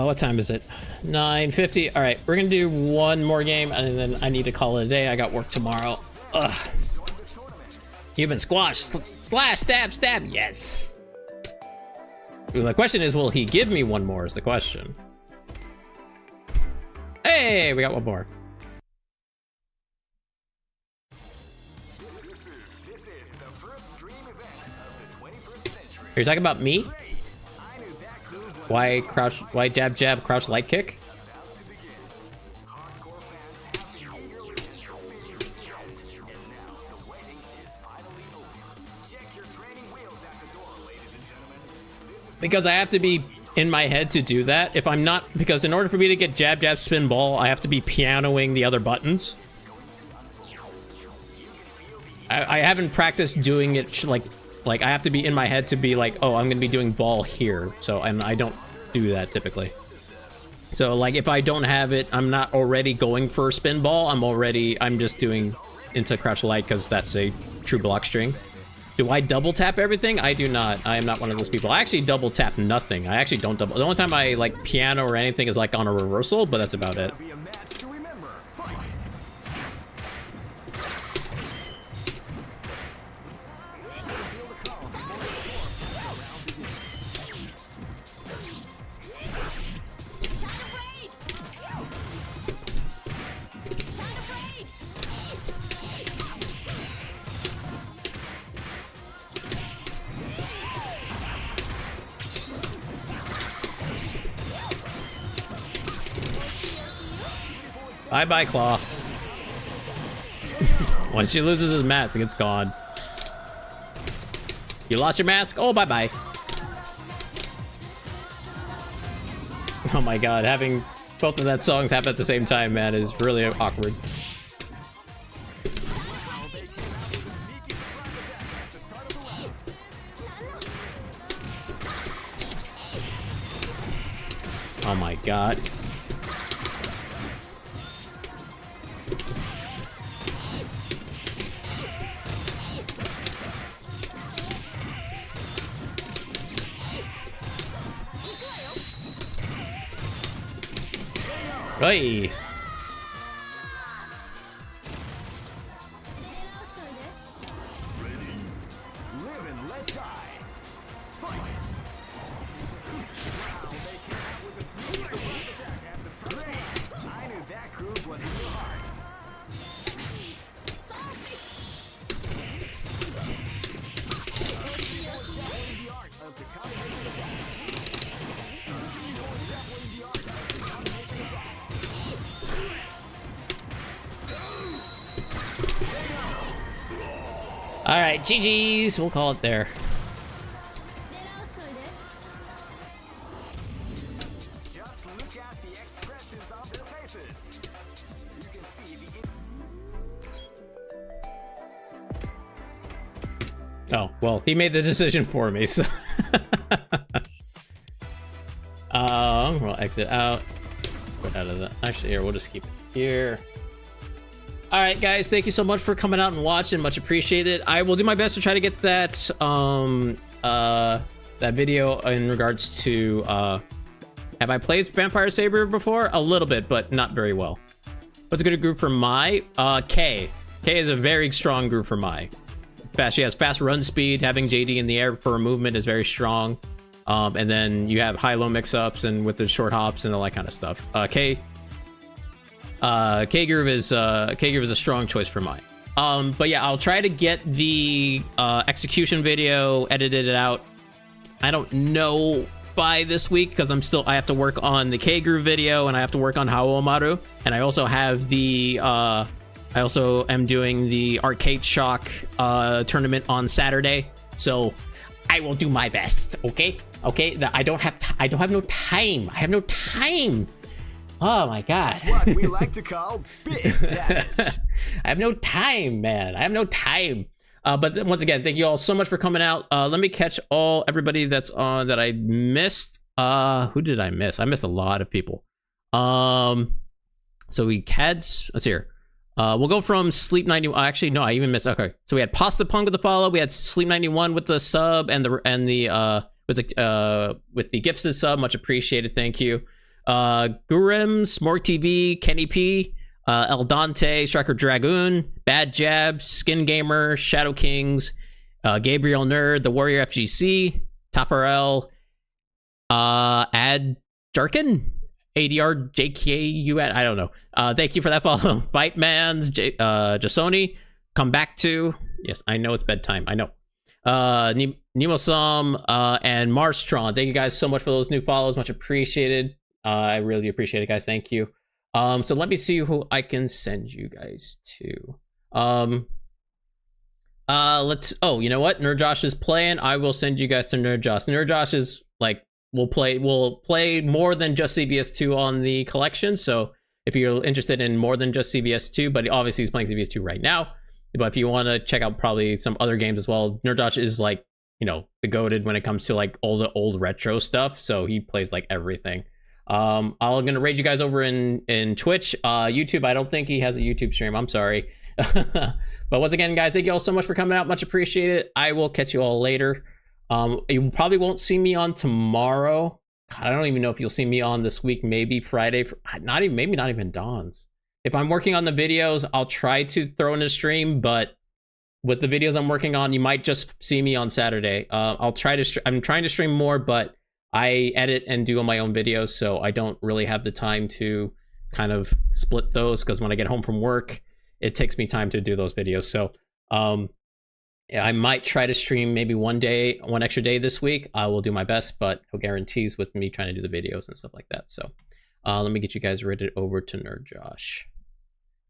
What time is it? 9:50. All right, we're gonna do one more game, and then I need to call it a day. I got work tomorrow. Ugh. You've been squashed. Slash, stab, stab. Yes. Well, the question is, will he give me one more? Is the question. Hey, we got one more. This is the first dream event of the 21st century. Are you talking about me? I knew that groove was Why crouch? Why jab, jab, crouch, light kick? about to begin. Hardcore fans have been eagerly anticipating this event, and now the waiting is finally over. Check your training wheels at the door, ladies and gentlemen. This is Because I have to be in my head to do that. If I'm not, because in order for me to get jab, jab, spin, ball, I have to be pianoing the other buttons. I haven't practiced doing it like I have to be in my head to be like, oh, I'm gonna be doing ball here. So and I don't do that typically. So like if I don't have it, I'm not already going for spin ball. I'm just doing into crouch light because that's a true block string. Do I double tap everything? I do not. I am not one of those people. I actually double tap nothing. I actually don't double. The only time I like piano or anything is like on a reversal, but that's about it. be a match to remember. Fight! Bye bye, Claw. Once she loses his mask, it's gone. You lost your mask? Oh, bye bye. Oh my god, having both of that songs happen at the same time, man, is really awkward. Oh my god. Hey. Live and let die. Fight! Great! I knew that groove was in your heart. All right, GG's. We'll call it there. Just look at the expressions of their faces. You can see the Oh, well, he made the decision for me, so. We'll exit out. Put out of the. Actually, here, we'll just keep it here. All right, guys, thank you so much for coming out and watching. Much appreciated. I will do my best to try to get that that video in regards to have I played Vampire Saber before? A little bit, but not very well. What's a good group for Mai? K. K is a very strong group for Mai. Fast. She has fast run speed. Having JD in the air for a movement is very strong. And then you have high-low mix-ups and with the short hops and all that kind of stuff. K Groove is a strong choice for mine. But yeah, I'll try to get the execution video edited out. I don't know by this week because I have to work on the K-Groove video and I have to work on Haomaru, and I also have the I also am doing the Arcade Shock tournament on Saturday, so I will do my best. Okay. I don't have no time. I have no time. Oh my god. What we like to call big damage. I have no time, man. I have no time. But once again, thank you all so much for coming out. Let me catch everybody that's on that I missed. Who did I miss? I missed a lot of people. So we had, let's hear. We'll go from Sleep 91. Actually, no, I even missed. Okay, so we had Pasta Punk with the follow. We had Sleep 91 with the sub and the with the gifted sub. Much appreciated. Thank you. Gurem, Smork TV, Kenny P, El Dante, Striker Dragoon, Bad Jab, Skin Gamer, Shadow Kings, Gabriel Nerd, The Warrior FGC, Tafarel, Ad Darkin, ADR JKU, I don't know. Thank you for that follow. Fight Man's, Jasoni, Come Back To. Yes, I know it's bedtime. I know. Nemosum, and Marstron. Thank you guys so much for those new follows. Much appreciated. I really appreciate it, guys. Thank you. So let me see who I can send you guys to. You know what? Nerd Josh is playing. I will send you guys to Nerd Josh. Nerd Josh is like, we'll play more than just CVS2 on the collection. So if you're interested in more than just CVS2, but obviously he's playing CVS2 right now. But if you want to check out probably some other games as well, Nerd Josh is like, you know, the goated when it comes to like all the old retro stuff. So he plays like everything. I'm gonna raid you guys over in Twitch. YouTube, I don't think he has a YouTube stream. I'm sorry. But once again, guys, thank you all so much for coming out. Much appreciated. I will catch you all later. You probably won't see me on tomorrow. God, I don't even know if you'll see me on this week. Maybe Friday. Maybe not even Dawn's. If I'm working on the videos, I'll try to throw in a stream. But with the videos I'm working on, you might just see me on Saturday. I'm trying to stream more, but I edit and do my own videos, so I don't really have the time to kind of split those, because when I get home from work, it takes me time to do those videos. So yeah, I might try to stream maybe one extra day this week. I will do my best, but no guarantees with me trying to do the videos and stuff like that. So let me get you guys rated over to Nerd Josh.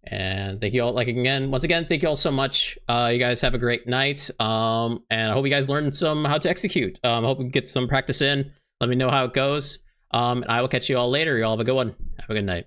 And thank you all, once again, thank you all so much. You guys have a great night. And I hope you guys learned how to execute. I hope we get some practice in. Let me know how it goes. And I will catch you all later. You all have a good one. Have a good night.